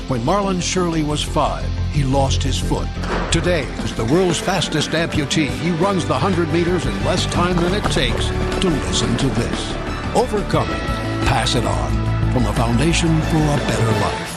When Marlon Shirley was 5, he lost his foot. Today, as the world's fastest amputee, he runs the 100 meters in less time than it takes to listen to this. Overcome it. Pass it on. From the Foundation for a Better Life.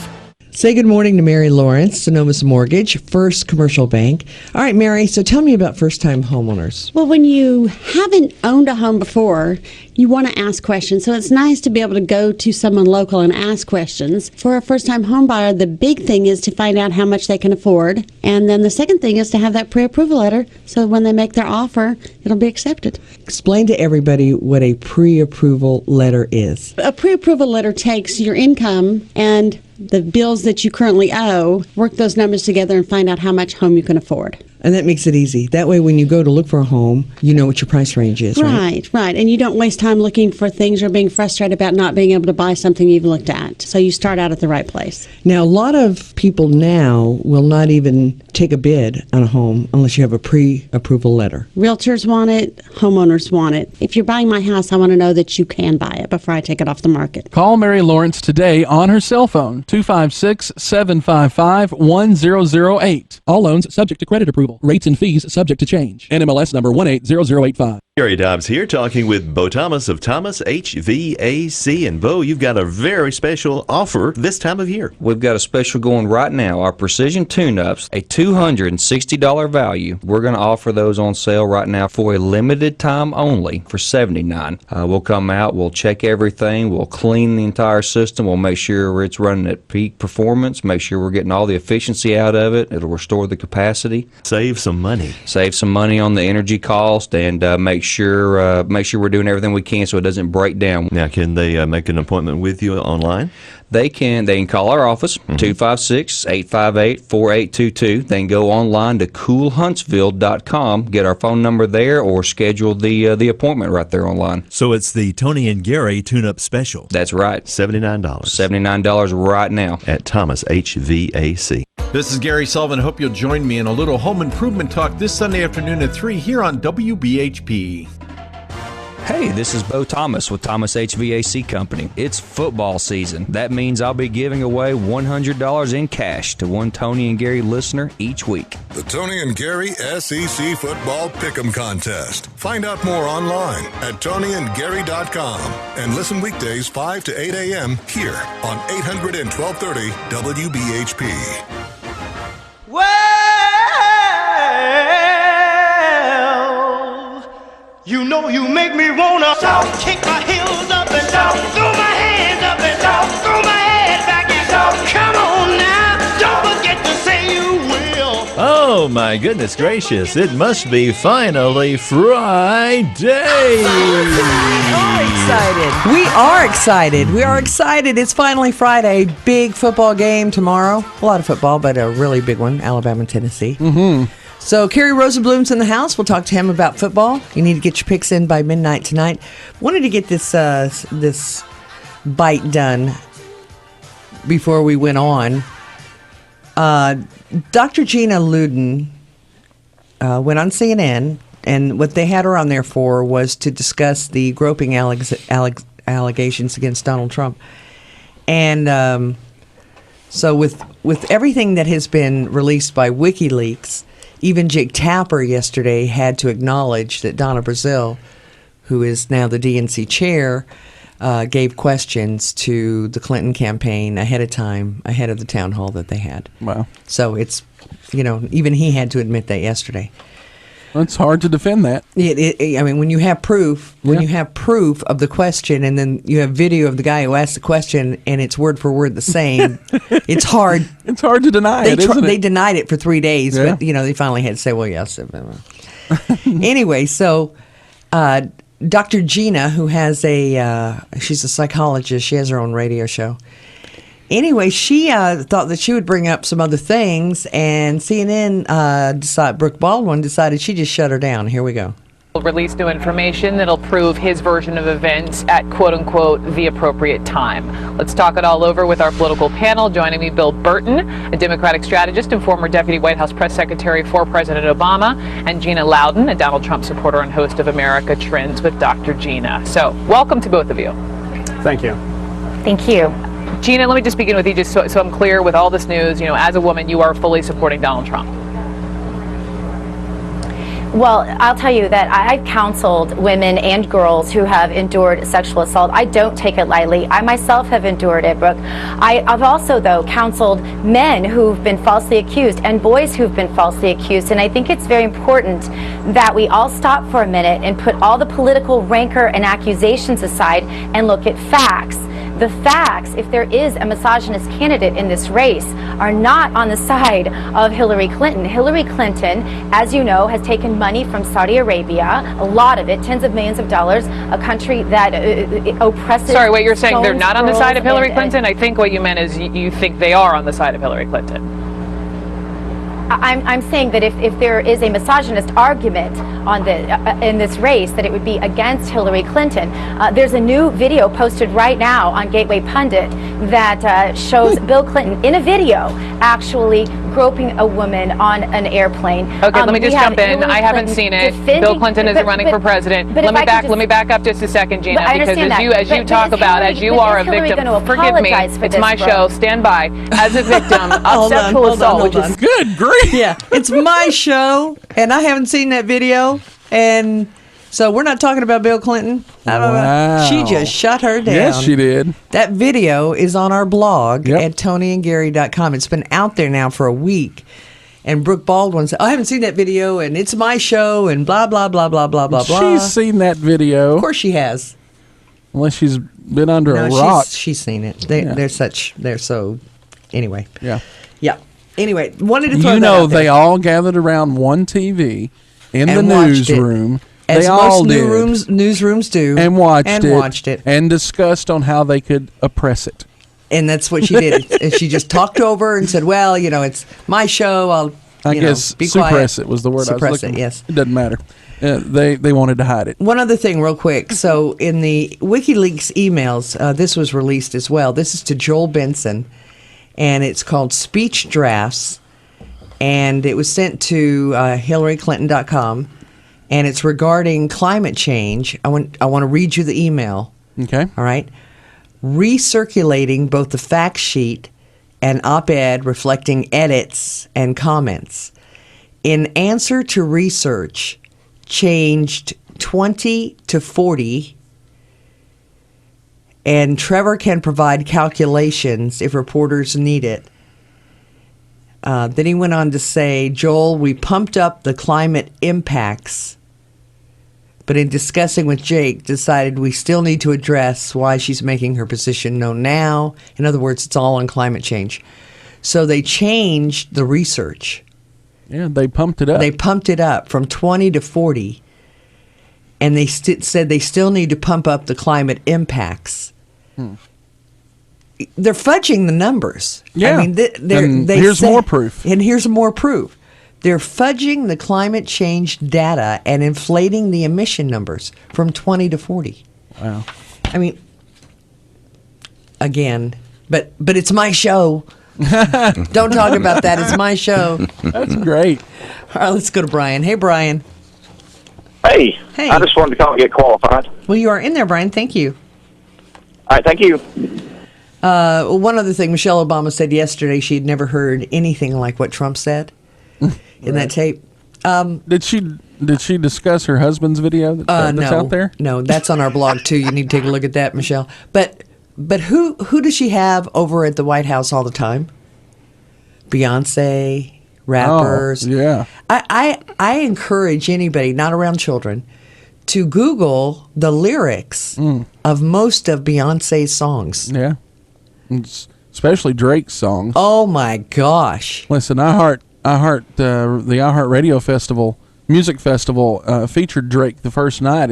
Say good morning to Mary Lawrence, Sonoma's Mortgage, First Commercial Bank. All right, Mary, so tell me about first-time homeowners. Well, when you haven't owned a home before, you want to ask questions. So it's nice to be able to go to someone local and ask questions. For a first-time home buyer, the big thing is to find out how much they can afford. And then the second thing is to have that pre-approval letter so when they make their offer, it'll be accepted. Explain to everybody what a pre-approval letter is. A pre-approval letter takes your income and the bills that you currently owe, work those numbers together and find out how much home you can afford. And that makes it easy. That way, when you go to look for a home, you know what your price range is, right? Right. And you don't waste time looking for things or being frustrated about not being able to buy something you've looked at. So you start out at the right place. Now, a lot of people now will not even take a bid on a home unless you have a pre-approval letter. Realtors want it. Homeowners want it. If you're buying my house, I want to know that you can buy it before I take it off the market. Call Mary Lawrence today on her cell phone, 256-755-1008. All loans subject to credit approval. Rates and fees subject to change. NMLS number 180085. Gary Dobbs here talking with Bo Thomas of Thomas HVAC. And Bo, you've got a very special offer this time of year. We've got a special going right now. Our precision tune-ups, a $260 value. We're going to offer those on sale right now for a limited time only for $79. We'll come out, we'll check everything, we'll clean the entire system, we'll make sure it's running at peak performance, make sure we're getting all the efficiency out of it. It'll restore the capacity. Save some money. Save some money on the energy cost and make sure we're doing everything we can so it doesn't break down. Now, can they make an appointment with you online? They can call our office, 256-858-4822. They can go online to coolhuntsville.com, get our phone number there, or schedule the appointment right there online. So it's the Toni and Gary tune-up special. That's right. $79. $79 right now. At Thomas HVAC. This is Gary Sullivan. Hope you'll join me in a little home improvement talk this Sunday afternoon at 3 here on WBHP. Hey, this is Bo Thomas with Thomas HVAC Company. It's football season. That means I'll be giving away $100 in cash to one Toni and Gary listener each week. The Toni and Gary SEC Football Pick'em Contest. Find out more online at ToniandGary.com and listen weekdays 5 to 8 a.m. here on 800 and 1230 WBHP. Well, you know you make me wanna shout, kick my heels up and shout, throw my hands up and shout, throw my head back and shout. Come on now, don't forget to say you will. Oh my goodness gracious, it must be finally Friday. We are excited. We are excited. It's finally Friday. Big football game tomorrow. A lot of football, but a really big one, Alabama, Tennessee. Mm-hmm. So Kerry Rosenblum's in the house. We'll talk to him about football. You need to get your picks in by midnight tonight. Wanted to get this bite done before we went on. Dr. Gina Luden went on CNN, and what they had her on there for was to discuss the groping allegations against Donald Trump. And so with everything that has been released by WikiLeaks, even Jake Tapper yesterday had to acknowledge that Donna Brazile, who is now the DNC chair, gave questions to the Clinton campaign ahead of the town hall that they had. Wow. So it's, even he had to admit that yesterday. Well, it's hard to defend that. I mean, when you have proof, of the question, and then you have video of the guy who asked the question, and it's word for word the same, it's hard. It's hard to deny it, isn't it? They denied it for 3 days, Yeah. but they finally had to say, well, yes. Anyway, so Dr. Gina, who has she's a psychologist, she has her own radio show. Anyway, she thought that she would bring up some other things, and CNN, Brooke Baldwin decided she'd just shut her down. Here we go. release new information that'll prove his version of events at quote-unquote the appropriate time. Let's talk it all over with our political panel. Joining me, Bill Burton, a Democratic strategist and former Deputy White House Press Secretary for President Obama, and Gina Loudon, a Donald Trump supporter and host of America Trends with Dr. Gina. So welcome to both of you. Thank you. Thank you. Gina, let me just begin with you just so I'm clear with all this news. As a woman, you are fully supporting Donald Trump. Well, I'll tell you that I've counseled women and girls who have endured sexual assault. I don't take it lightly. I myself have endured it, Brooke. I've also, though, counseled men who've been falsely accused and boys who've been falsely accused. And I think it's very important that we all stop for a minute and put all the political rancor and accusations aside and look at facts. The facts, if there is a misogynist candidate in this race, are not on the side of Hillary Clinton. Hillary Clinton, as you know, has taken money from Saudi Arabia, a lot of it, tens of millions of dollars, a country that oppresses. Sorry, wait, you're saying they're not on the side of Hillary and, Clinton? I think what you meant is you think they are on the side of Hillary Clinton. I'm saying that if there is a misogynist argument on in this race, that it would be against Hillary Clinton. There's a new video posted right now on Gateway Pundit that shows Bill Clinton in a video actually groping a woman on an airplane. Okay, let me just jump in. I haven't seen it. Bill Clinton isn't running for president. Let me back up just a second, Gina, because as you talk about, as you are a victim, forgive me, it's my show, stand by, as a victim of sexual assault, which is good grief. Yeah, it's my show, and I haven't seen that video, and so we're not talking about Bill Clinton. I don't know. She just shut her down. Yes, she did. That video is on our blog at ToniandGary.com. It's been out there now for a week. And Brooke Baldwin said, I haven't seen that video, and it's my show, and blah, blah, blah, blah, blah, blah, blah. She's seen that video. Of course she has. Unless she's been under a rock. She's seen it. They're so, anyway. Yeah. Yeah. Anyway, wanted to throw that out there. They all gathered around one TV in the And watched newsroom. As They all most did. newsrooms do. And watched it. And discussed on how they could oppress it. And that's what she did. And she just talked over and said, well, it's my show. I guess be quiet. suppress it was the word I was looking for. Suppress it, yes. It doesn't matter. They wanted to hide it. One other thing real quick. So in the WikiLeaks emails, this was released as well. This is to Joel Benson, and it's called Speech Drafts, and it was sent to HillaryClinton.com, and it's regarding climate change. I want to read you the email. Okay. All right. Recirculating both the fact sheet and op-ed reflecting edits and comments. In answer to research, changed 20 to 40, and Trevor can provide calculations if reporters need it. Then he went on to say, Joel, we pumped up the climate impacts, but in discussing with Jake, decided we still need to address why she's making her position known now. In other words, it's all on climate change. So they changed the research. Yeah, they pumped it up. They pumped it up from 20 to 40, and they said they still need to pump up the climate impacts. They're fudging the numbers. Yeah. I mean, here's more proof. And here's more proof. They're fudging the climate change data and inflating the emission numbers from 20 to 40. Wow. I mean, again, but it's my show. Don't talk about that. It's my show. That's great. All right, let's go to Brian. Hey, Brian. Hey. Hey. I just wanted to call and get qualified. Well, you are in there, Brian. Thank you. All right, thank you. One other thing, Michelle Obama said yesterday she'd never heard anything like what Trump said in that tape. Did she discuss her husband's video that's out there? No, that's on our blog too. You need to take a look at that, Michelle. But who does she have over at the White House all the time? Beyonce, rappers. Oh, yeah. I encourage anybody not around children to Google the lyrics of most of Beyonce's songs. Yeah. Especially Drake's songs. Oh my gosh. Listen, the iHeartRadio Festival, Music Festival, featured Drake the first night.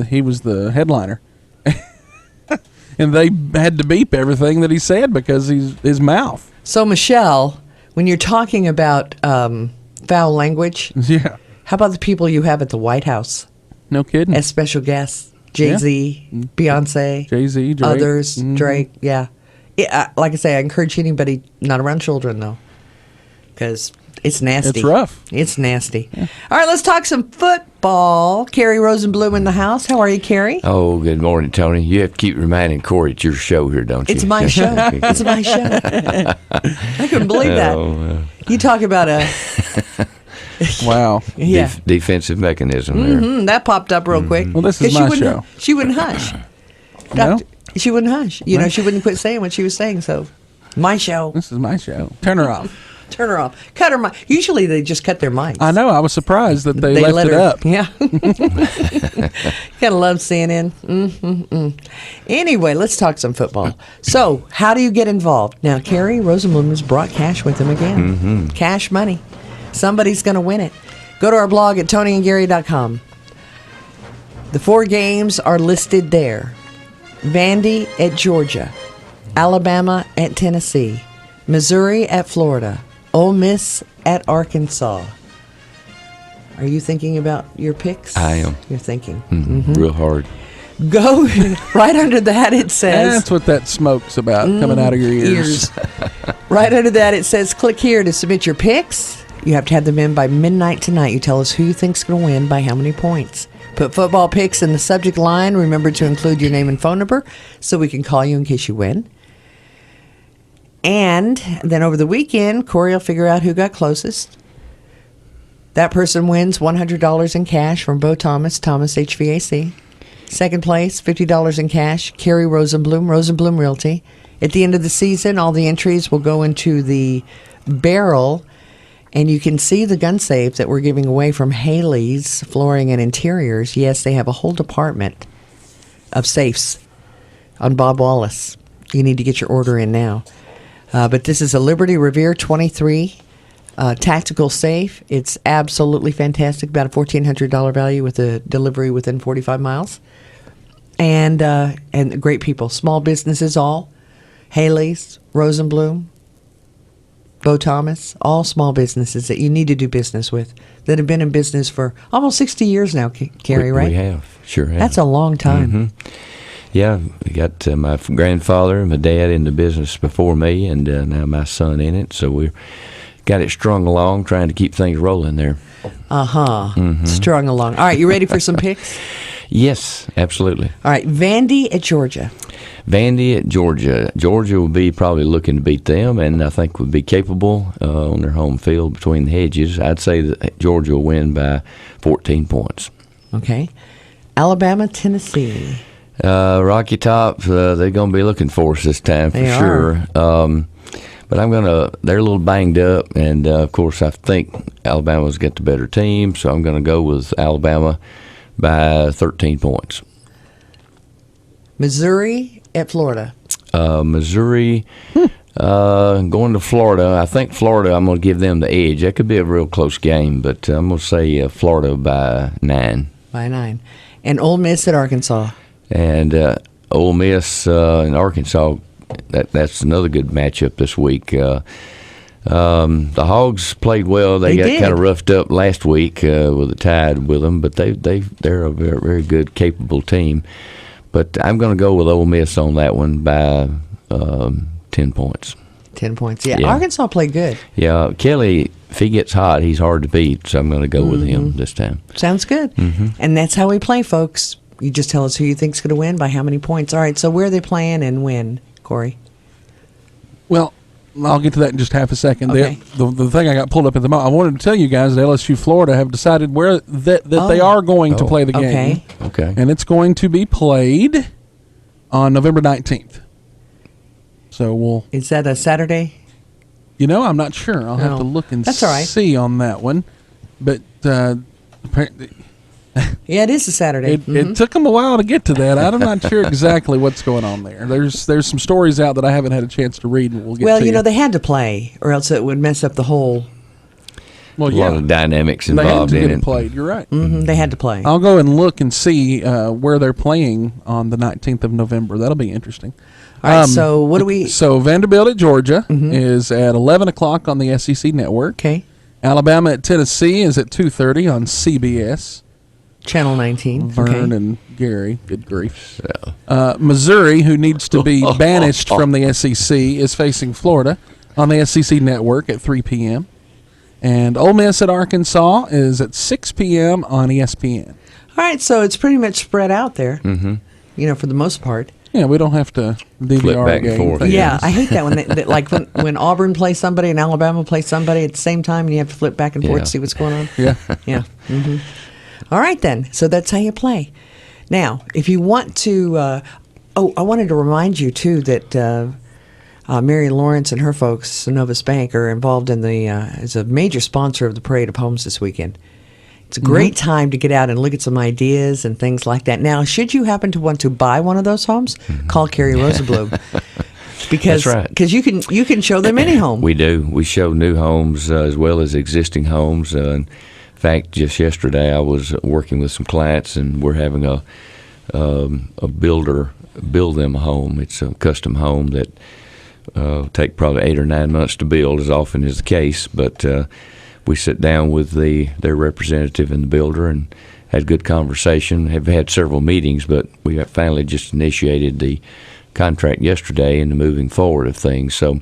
He was the headliner. And they had to beep everything that he said because his mouth. So, Michelle, when you're talking about foul language, yeah, how about the people you have at the White House? No kidding. As special guests, Jay-Z, Beyonce, Jay-Z, Drake. others, Drake. Yeah. Like I say, I encourage anybody not around children though, because it's nasty. It's rough. It's nasty. Yeah. All right, let's talk some football. Carrie Rosenblum in the house. How are you, Carrie? Oh, good morning, Tony. You have to keep reminding Corey it's your show here, don't you? It's my show. It's my show. I couldn't believe that. You talk about a... Wow. Yeah. Defensive mechanism there. That popped up real quick. Well, this is my show. She wouldn't hush. No? She wouldn't hush. You know, she wouldn't quit saying what she was saying, so... My show. This is my show. Turn her off. Turn her off. Cut her mic. Usually they just cut their mics. I know. I was surprised that they left it up. Yeah. Gotta love CNN. Anyway, let's talk some football. So, how do you get involved? Now, Carrie Rosenblum has brought cash with him again. Cash money. Somebody's going to win it. Go to our blog at TonyandGary.com. The 4 games are listed there. Vandy at Georgia. Alabama at Tennessee. Missouri at Florida. Ole Miss at Arkansas. Are you thinking about your picks? I am. You're thinking. Real hard. Go right under that it says... That's what that smoke's about, coming out of your ears. Right under that it says, click here to submit your picks. You have to have them in by midnight tonight. You tell us who you think's going to win by how many points. Put football picks in the subject line. Remember to include your name and phone number so we can call you in case you win. And then over the weekend, Corey will figure out who got closest. That person wins $100 in cash from Bo Thomas HVAC. Second place, $50 in cash, Carrie Rosenblum Realty. At the end of the season, all the entries will go into the barrel, and you can see the gun safe that we're giving away from Haley's Flooring and Interiors. Yes, they have a whole department of safes on Bob Wallace. You need to get your order in now. But this is a Liberty Revere 23 tactical safe. It's absolutely fantastic. About a $1,400 value with a delivery within 45 miles. And great people. Small businesses all. Haley's, Rosenblum, Bo Thomas. All small businesses that you need to do business with. That have been in business for almost 60 years now, Carrie, right? We have. Sure have. That's a long time. Yeah, we got my grandfather and my dad in the business before me, and now my son in it. So we got it strung along, trying to keep things rolling there. Strung along. All right, you ready for some picks? Yes, absolutely. All right, Vandy at Georgia. Vandy at Georgia. Georgia will be probably looking to beat them, and I think would be capable on their home field between the hedges. I'd say that Georgia will win by 14 points. Okay. Alabama, Tennessee. Rocky Top, they're going to be looking for us this time for sure. But they're a little banged up, and of course I think Alabama's got the better team, so I'm going to go with Alabama by 13 points. Missouri at Florida. Missouri going to Florida. I think Florida, I'm going to give them the edge. That could be a real close game, but I'm going to say Florida by 9. By 9. And Ole Miss at Arkansas. And Ole Miss and Arkansas, that's another good matchup this week. The Hogs played well. They got kind of roughed up last week with the Tide with them, but they're a very, very good, capable team. But I'm going to go with Ole Miss on that one by 10 points. 10 points. Yeah, Arkansas played good. Yeah, Kelly, if he gets hot, he's hard to beat, so I'm going to go with him this time. Sounds good. And that's how we play, folks. You just tell us who you think's going to win by how many points. All right, so where are they playing and when, Corey? Well, I'll get to that in just half a second. Okay. The thing I got pulled up at the moment, I wanted to tell you guys that LSU Florida have decided where that they are going to play the game. Okay. And it's going to be played on November 19th. So Is that a Saturday? You know, I'm not sure. I'll have to look and That's all right. see on that one. But apparently... Yeah, it is a Saturday. It took them a while to get to that. I'm not sure exactly what's going on there. There's some stories out that I haven't had a chance to read, and we'll get to. Well, you know, they had to play, or else it would mess up the whole. Well, a lot of dynamics involved in it. Played. You're right. They had to play. I'll go and look and see where they're playing on the 19th of November. That'll be interesting. All right, so what do we... So Vanderbilt at Georgia is at 11 o'clock on the SEC Network. Okay. Alabama at Tennessee is at 2:30 on CBS. Channel 19. Vern and Gary. Good grief. Missouri, who needs to be banished from the SEC, is facing Florida on the SEC network at 3 p.m. And Ole Miss at Arkansas is at 6 p.m. on ESPN. All right, so it's pretty much spread out there, for the most part. Yeah, we don't have to DVR Flip back and forth. Yeah, I hate that when Auburn plays somebody and Alabama plays somebody at the same time, and you have to flip back and forth to see what's going on. Yeah. Yeah. All right, then. So that's how you play. Now, if you want to, I wanted to remind you, too, that Mary Lawrence and her folks, Synovus Bank, are involved in as a major sponsor of the Parade of Homes this weekend. It's a great time to get out and look at some ideas and things like that. Now, should you happen to want to buy one of those homes, call Carrie Rosenblum. Because you can show them any home. We do. We show new homes as well as existing homes. In fact, just yesterday I was working with some clients, and we're having a builder build them a home. It's a custom home that take probably 8 or 9 months to build, as often is the case. But we sit down with their representative and the builder and had good conversation. Have had several meetings, but we have finally just initiated the contract yesterday and the moving forward of things. So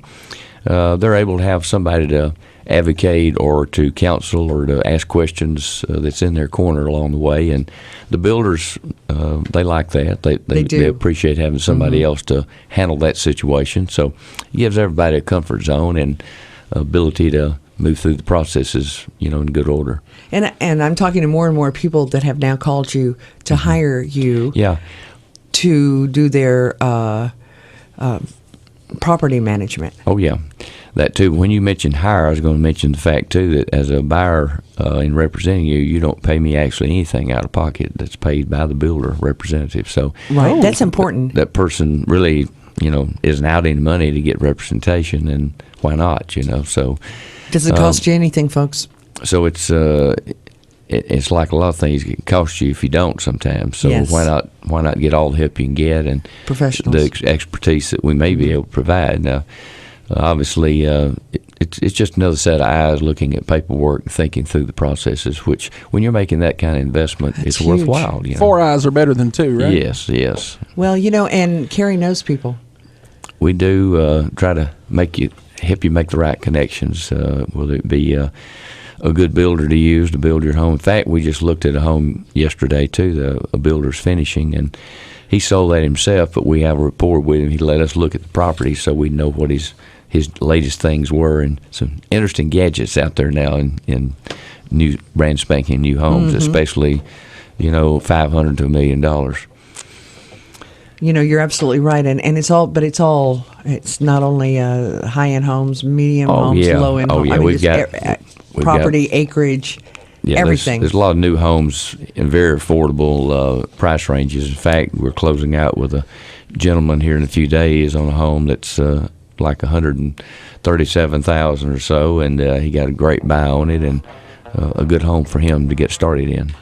they're able to have somebody to advocate or to counsel or to ask questions that's in their corner along the way. And the builders, they like that. They appreciate having somebody else to handle that situation. So it gives everybody a comfort zone and ability to move through the processes, in good order. And I'm talking to more and more people that have now called you to hire you to do their property management. Oh, yeah. That, too. When you mentioned hire, I was going to mention the fact, too, that as a buyer in representing you, you don't pay me actually anything out of pocket. That's paid by the builder representative. So that's important. That person really, isn't out any money to get representation, and why not, So does it cost you anything, folks? So it's like a lot of things. It can cost you if you don't sometimes. So why not get all the help you can get and professionals, the expertise that we may be able to provide. Now, obviously, it's just another set of eyes looking at paperwork and thinking through the processes, which when you're making that kind of investment, it's worthwhile. 4 eyes are better than 2, right? Yes. Well, and Carrie knows people. We do try to help you make the right connections, whether it be a good builder to use to build your home. In fact, we just looked at a home yesterday, too, a builder's finishing, and he sold that himself, but we have a rapport with him. He let us look at the property so we know what his latest things were, and some interesting gadgets out there now in new brand spanking new homes, especially, $500 to $1 million. You're absolutely right, and it's not only high-end homes, medium homes, low-end homes. I mean, we've got property, acreage, everything. There's a lot of new homes in very affordable price ranges. In fact, we're closing out with a gentleman here in a few days on a home that's like $137,000 or so, and he got a great buy on it and a good home for him to get started in.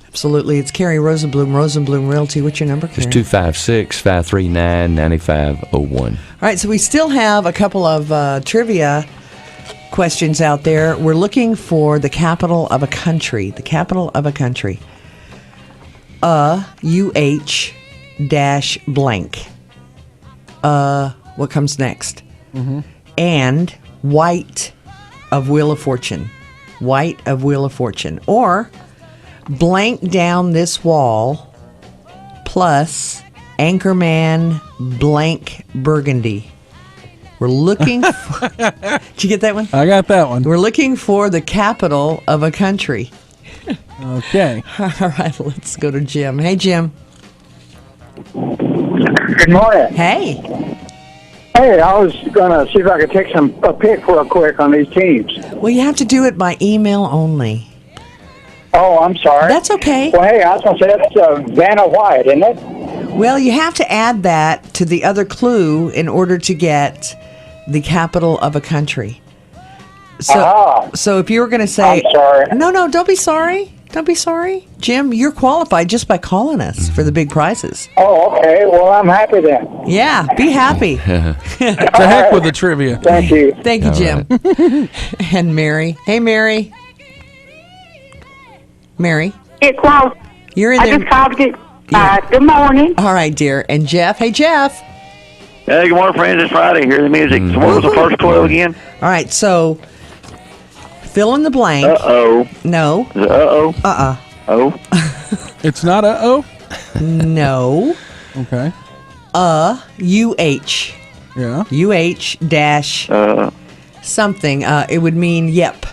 Absolutely. It's Carrie Rosenblum Realty. What's your number, Carrie? It's 256-539-9501. All right, so we still have a couple of trivia questions out there. We're looking for the capital of a country. The capital of a country. UH-blank. What comes next? And white of Wheel of Fortune. White of Wheel of Fortune. Or blank down this wall plus Anchorman blank Burgundy. We're looking for... Did you get that one? I got that one. We're looking for the capital of a country. Okay. All right, let's go to Jim. Hey, Jim. Good morning. Hey. Hey, I was going to see if I could take a pick real quick on these teams. Well, you have to do it by email only. Oh, I'm sorry. That's okay. Well, hey, I was going to say that's Vanna White, isn't it? Well, you have to add that to the other clue in order to get the capital of a country. So if you were going to say... I'm sorry. No, don't be sorry. Don't be sorry. Jim, you're qualified just by calling us for the big prizes. Oh, okay. Well, I'm happy then. Yeah, be happy. To heck with the trivia. Thank you. Thank you, Jim. Right. And Mary. Hey, Mary. Mary. It qualifies. You're in I there. just called to get, good morning. All right, dear. And Jeff. Hey, Jeff. Hey, good morning, friends. It's Friday. Hear the music. So what was the first clue again? All right, so fill in the blank. Uh-oh. No. Is it uh-oh? Uh-uh. Oh? It's not uh-oh? No. Okay. U-H. Yeah. U-H dash something. It would mean yep.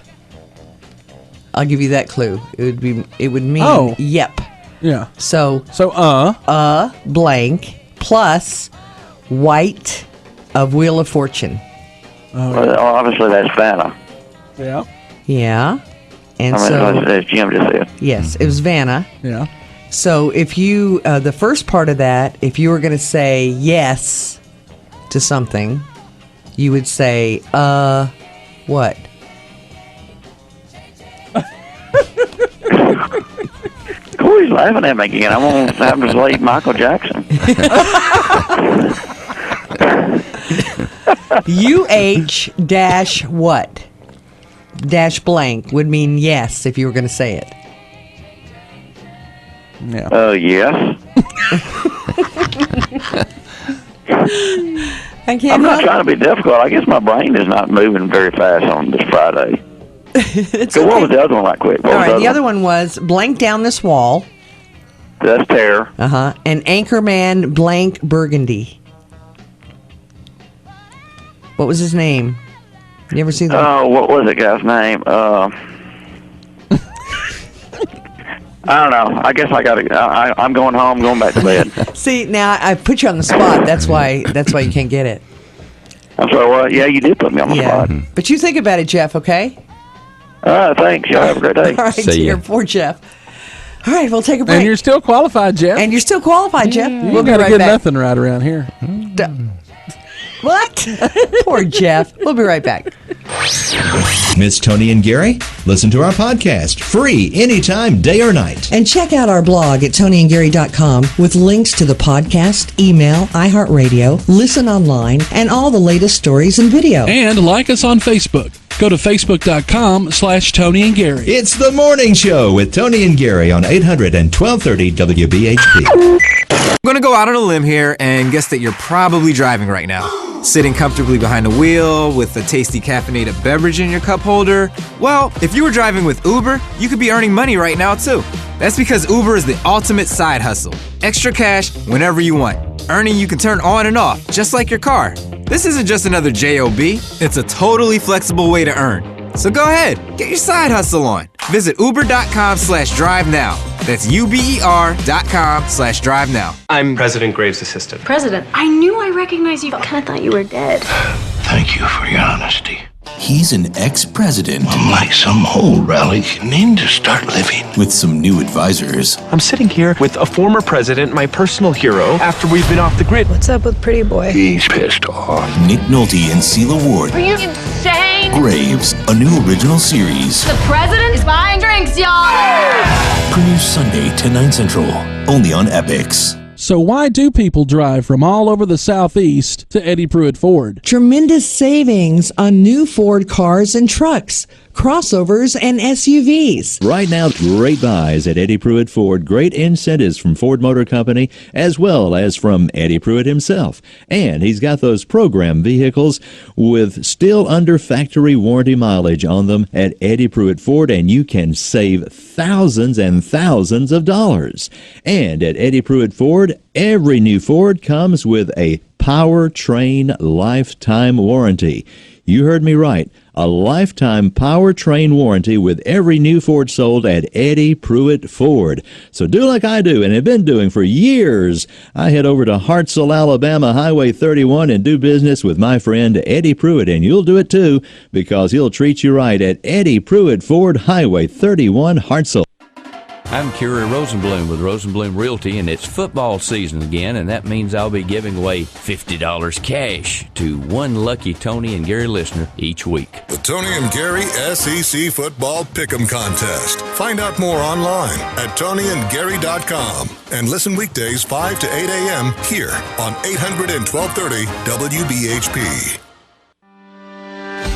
I'll give you that clue. It would mean yep. Yeah. So blank plus white of Wheel of Fortune. Well, obviously that's Vanna. Yeah. Yeah. And as Jim just said. Yes, it was Vanna. Yeah. So if you, the first part of that, if you were going to say yes to something, you would say, what? Corey's laughing at me again. I'm going to have to say Michael Jackson. UH dash what? Dash blank would mean yes if you were going to say it. Yeah. Yes. I can't I'm not trying to be difficult. I guess my brain is not moving very fast on this Friday. So what was the other one right quick? All right, the other one was blank down this wall. That's Terror. Uh-huh. And Anchorman blank Burgundy. What was his name? You ever see that? Oh, what was the guy's name? I don't know. I guess I'm going home, going back to bed. See, now I put you on the spot. That's why you can't get it. I'm sorry, what? Yeah, you did put me on the spot. But you think about it, Jeff, okay? All right, thanks. Y'all have a great day. All right, dear. Poor Jeff. All right, we'll take a break. And you're still qualified, Jeff. And you're still qualified, Jeff. You We'll be gotta right get back. nothing right around here. What? Poor Jeff. We'll be right back. Miss Toni and Gary? Listen to our podcast free anytime, day or night. And check out our blog at ToniandGary.com with links to the podcast, email, iHeartRadio, listen online, and all the latest stories and video. And like us on Facebook. Go to Facebook.com/Toni and Gary. It's the morning show with Toni and Gary on 800 and 1230 WBHP. I'm going to go out on a limb here and guess that you're probably driving right now. Sitting comfortably behind the wheel with a tasty caffeinated beverage in your cup holder. Well, if you were driving with Uber, you could be earning money right now too. That's because Uber is the ultimate side hustle. Extra cash whenever you want. Earning you can turn on and off, just like your car. This isn't just another job, it's a totally flexible way to earn. So go ahead, get your side hustle on. Visit uber.com/drive now. That's uber.com/drive now. I'm President Graves' assistant. President, I knew I recognized you. I kind of thought you were dead. Thank you for your honesty. He's an ex-president. Unlike some old relic, you need to start living. With some new advisors. I'm sitting here with a former president, my personal hero, after we've been off the grid. What's up with Pretty Boy? He's pissed off. Nick Nolte and Sela Ward. Are you insane? Graves, a new original series. The president is buying drinks, y'all! Premieres Sunday, 10, 9 Central. Only on Epix. So why do people drive from all over the Southeast to Eddie Pruitt Ford? Tremendous savings on new Ford cars and trucks, crossovers, and SUVs. Right now, great buys at Eddie Pruitt Ford. Great incentives from Ford Motor Company, as well as from Eddie Pruitt himself. And he's got those program vehicles with still under factory warranty mileage on them at Eddie Pruitt Ford, and you can save thousands and thousands of dollars. And at Eddie Pruitt Ford, every new Ford comes with a powertrain lifetime warranty. You heard me right. A lifetime powertrain warranty with every new Ford sold at Eddie Pruitt Ford. So do like I do and have been doing for years. I head over to Hartselle, Alabama, Highway 31 and do business with my friend Eddie Pruitt. And you'll do it too because he'll treat you right at Eddie Pruitt Ford, Highway 31, Hartselle. I'm Kerry Rosenblum with Rosenblum Realty, and it's football season again, and that means I'll be giving away $50 cash to one lucky Toni and Gary listener each week. The Toni and Gary SEC Football Pick'em Contest. Find out more online at ToniandGary.com and listen weekdays 5 to 8 a.m. here on 800 and 1230 WBHP.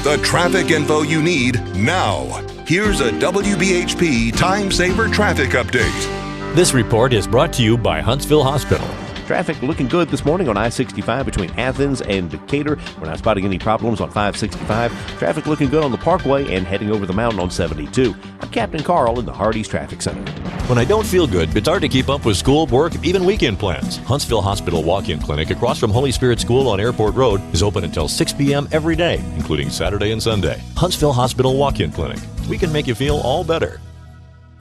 The traffic info you need now. Here's a WBHP Time Saver traffic update. This report is brought to you by Huntsville Hospital. Traffic looking good this morning on I-65 between Athens and Decatur. We're not spotting any problems on 565. Traffic looking good on the Parkway and heading over the mountain on 72. I'm Captain Carl in the Hardee's Traffic Center. When I don't feel good, it's hard to keep up with school, work, even weekend plans. Huntsville Hospital Walk-In Clinic across from Holy Spirit School on Airport Road is open until 6 p.m. every day, including Saturday and Sunday. Huntsville Hospital Walk-In Clinic. We can make you feel all better.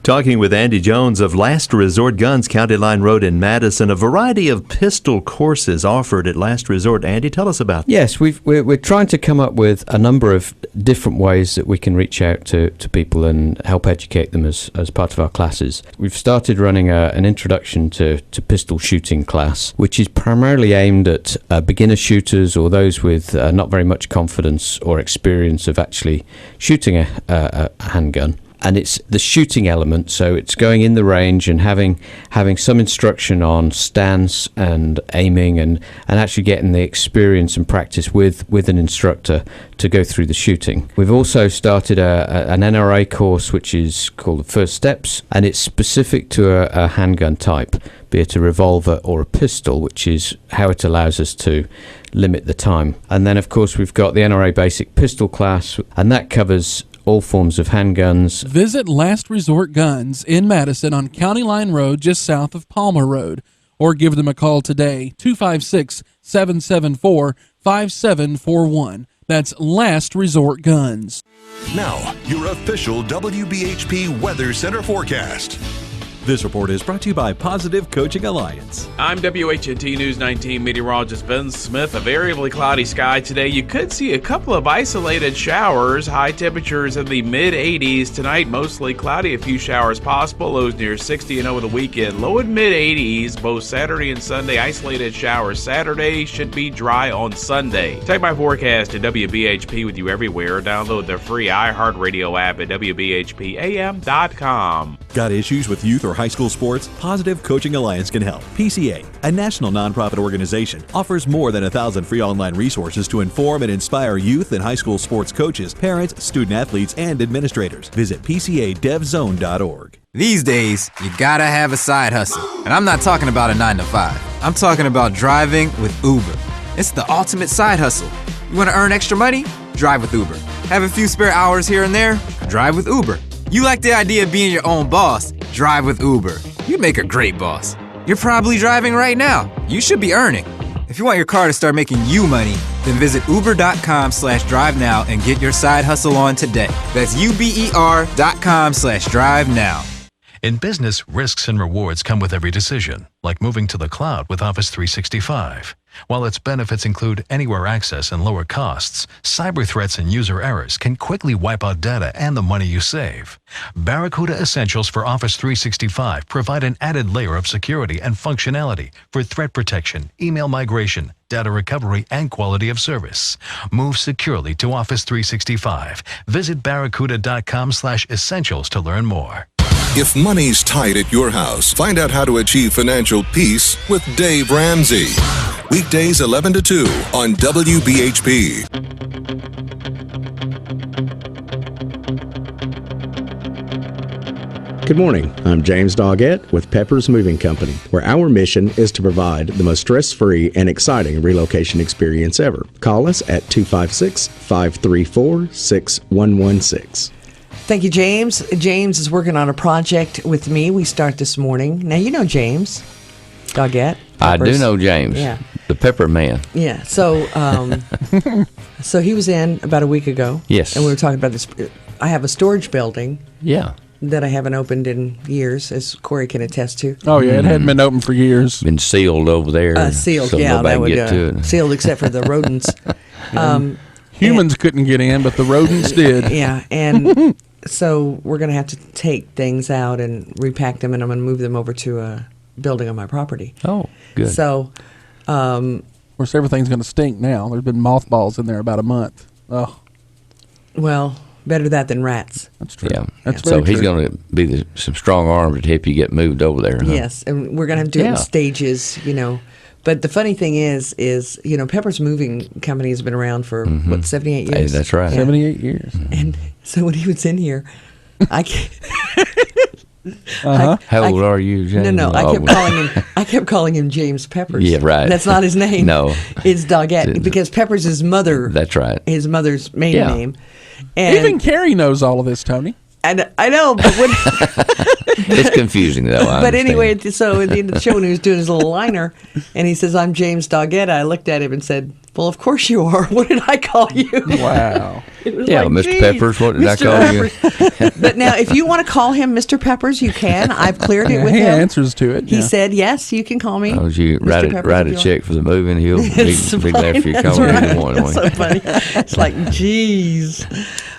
Talking with Andy Jones of Last Resort Guns, County Line Road in Madison, a variety of pistol courses offered at Last Resort. Andy, tell us about that. Yes, we're trying to come up with a number of different ways that we can reach out to people and help educate them as part of our classes. We've started running an introduction to pistol shooting class, which is primarily aimed at beginner shooters or those with not very much confidence or experience of actually shooting a handgun. And it's the shooting element, so it's going in the range and having some instruction on stance and aiming and actually getting the experience and practice with an instructor to go through the shooting. We've also started an NRA course which is called the First Steps, and it's specific to a handgun type, be it a revolver or a pistol, which is how it allows us to limit the time. And then of course we've got the NRA Basic Pistol class, and that covers all forms of handguns. Visit Last Resort Guns in Madison on County Line Road just south of Palmer Road, or give them a call today, 256-774-5741. That's Last Resort Guns. Now, your official WBHP Weather Center forecast. This report is brought to you by Positive Coaching Alliance. I'm WHNT News 19 meteorologist Ben Smith. A variably cloudy sky today. You could see a couple of isolated showers. High temperatures in the mid-80s tonight. Mostly cloudy. A few showers possible. Lows near 60 and over the weekend. Low and mid-80s both Saturday and Sunday. Isolated showers Saturday. Should be dry on Sunday. Take my forecast at WBHP with you everywhere. Download the free iHeartRadio app at WBHPAM.com. Got issues with youth or high school sports? Positive Coaching Alliance can help. PCA, a national nonprofit organization, offers more than 1,000 free online resources to inform and inspire youth and high school sports coaches, parents, student athletes, and administrators. Visit PCADevZone.org. These days, you gotta have a side hustle. And I'm not talking about a 9 to 5. I'm talking about driving with Uber. It's the ultimate side hustle. You wanna earn extra money? Drive with Uber. Have a few spare hours here and there? Drive with Uber. You like the idea of being your own boss? Drive with Uber. You'd make a great boss. You're probably driving right now. You should be earning. If you want your car to start making you money, then visit uber.com/drive now and get your side hustle on today. That's uber.com/drive now. In business, risks and rewards come with every decision, like moving to the cloud with Office 365. While its benefits include anywhere access and lower costs, cyber threats and user errors can quickly wipe out data and the money you save. Barracuda Essentials for Office 365 provide an added layer of security and functionality for threat protection, email migration, data recovery, and quality of service. Move securely to Office 365. Visit barracuda.com/essentials to learn more. If money's tight at your house, find out how to achieve financial peace with Dave Ramsey. Weekdays 11 to 2 on WBHP. Good morning. I'm James Doggett with Pepper's Moving Company, where our mission is to provide the most stress-free and exciting relocation experience ever. Call us at 256-534-6116. Thank you, James. James is working on a project with me. We start this morning. Now, you know James Doggett. I do know James. Yeah. The Pepper Man. Yeah. So, so he was in about a week ago. Yes. And we were talking about this. I have a storage building. Yeah. That I haven't opened in years, as Corey can attest to. Oh, yeah. It hadn't been open for years. Been sealed over there. Sealed, so yeah. Nobody can get to it. Sealed except for the rodents. Humans couldn't get in, but the rodents did. Yeah. And so we're going to have to take things out and repack them, and I'm going to move them over to a building on my property. Oh, good. So, of course, everything's going to stink now. There's been mothballs in there about a month. Oh. Well, better that than rats. That's true. Yeah. That's so very he's true. going to be some strong arms to help you get moved over there. Huh? Yes, and we're going to have to do it in stages, you know. But the funny thing is, you know, Pepper's Moving Company has been around for, 78 years? Hey, that's right. Yeah. 78 years. And so when he was in here, I can't... How old are you, James? No. I kept calling him James Peppers. Yeah, right. That's not his name. No, it's Doggett because Peppers is mother. That's right. His mother's maiden name. And even Carrie knows all of this, Tony. I know, but when it's confusing though. But anyway, so at the end of the show, when he was doing his little liner, and he says, "I'm James Doggett," I looked at him and said, "Well, of course you are. What did I call you?" Wow. Yeah, like, Mr. Peppers. What did Mr. I call Peppers. you? But now, if you want to call him Mr. Peppers, you can. I've cleared it with him. He answers to it. He said, "Yes, you can call me." Oh, you Mr. write a check for the movie, and he'll be glad for you calling either one. That's so funny. It's like, geez.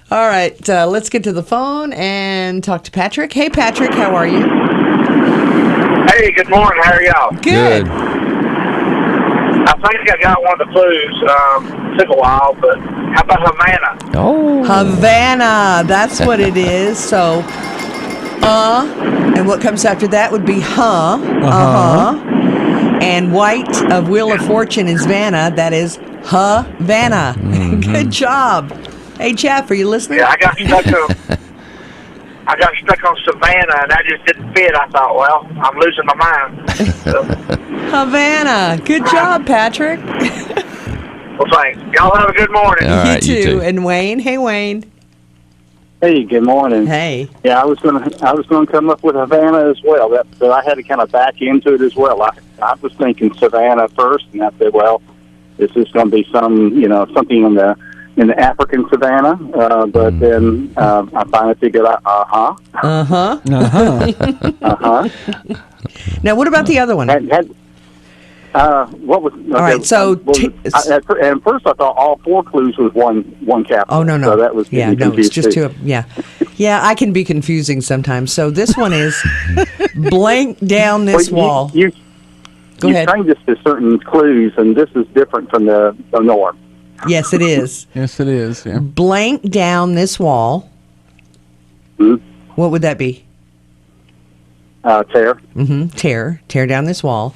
All right, let's get to the phone and talk to Patrick. Hey, Patrick, how are you? Hey, good morning. How are y'all? Good. I think I got one of the clues. Took a while, but how about Havana? Oh. Havana, that's what it is. So, and what comes after that would be And White of Wheel of Fortune is Vanna. That is Havana. Mm-hmm. Good job. Hey, Jeff, are you listening? Yeah, I got stuck on Savannah, and that just didn't fit. I thought, well, I'm losing my mind. So. Havana. Good job, Patrick. Well, thanks. Y'all have a good morning. All right, you too. And Wayne. Hey, Wayne. Hey, good morning. Hey. Yeah, I was gonna come up with Havana as well. But I had to kind of back into it as well. I was thinking Savannah first, and I said, well, this is going to be something in the African savannah, but then I finally figured out, Now, what about the other one? What was? Okay, all right, so at first I thought all four clues was one capital. Oh no, so that was it's just two. Yeah, I can be confusing sometimes. So this one is blank down this wall. Go ahead. You trained us to certain clues, and this is different from the norm. Yes, it is. Yes, it is. Yeah. Blank down this wall. What would that be? Tear. Mm-hmm. Tear down this wall.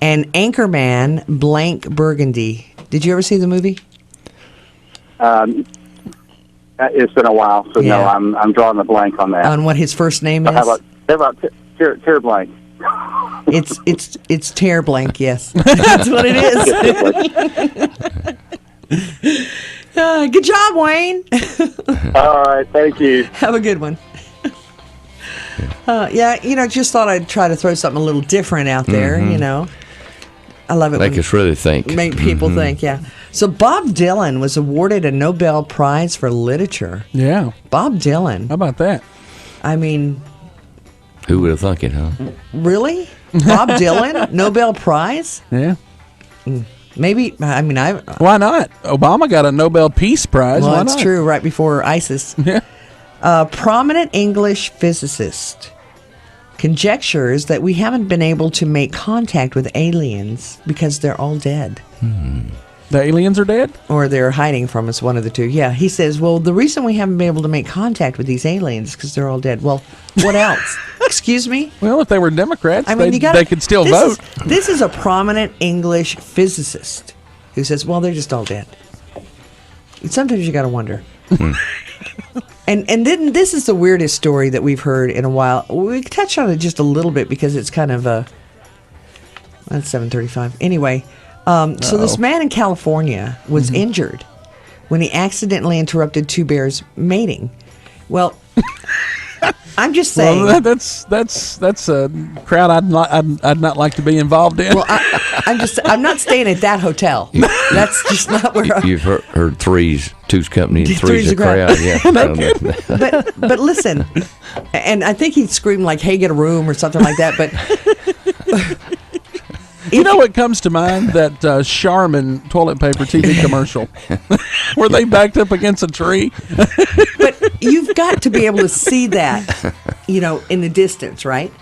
And Anchorman blank Burgundy. Did you ever see the movie? It's been a while, so no, I'm drawing a blank on that. On what his first name is? How about Tear Blank? It's Tear Blank. Yes, that's what it is. Good job, Wayne. All right, thank you. Have a good one. Just thought I'd try to throw something a little different out there. Mm-hmm. I love it. Make us really think. Make people think. Yeah. So Bob Dylan was awarded a Nobel Prize for Literature. Yeah. Bob Dylan. How about that? I mean, who would have thunk it, huh? Really? Bob Dylan, Nobel Prize? Yeah. Maybe. I mean, why not? Obama got a Nobel Peace Prize. Well, why that's not? true. Right before ISIS. Yeah. A prominent English physicist conjectures that we haven't been able to make contact with aliens because they're all dead. The aliens are dead? Or they're hiding from us, one of the two. Yeah, he says, well, the reason we haven't been able to make contact with these aliens is because they're all dead. Well, what else? Excuse me? Well, if they were Democrats, I mean, they could still vote. This is a prominent English physicist who says, well, they're just all dead. Sometimes you got to wonder. And then this is the weirdest story that we've heard in a while. We touched on it just a little bit because it's kind of that's 7:35. Anyway, so this man in California was injured when he accidentally interrupted two bears mating. Well, I'm just saying. Well, that's a crowd I'd not like to be involved in. Well, I'm not staying at that hotel. That's just not where You've heard Three's, Two's Company, and Three's a crowd. Yeah. But listen, and I think he screamed like, "Hey, get a room" or something like that. But you know what comes to mind? That Charmin toilet paper TV commercial where they backed up against a tree. But you've got to be able to see that, in the distance, right?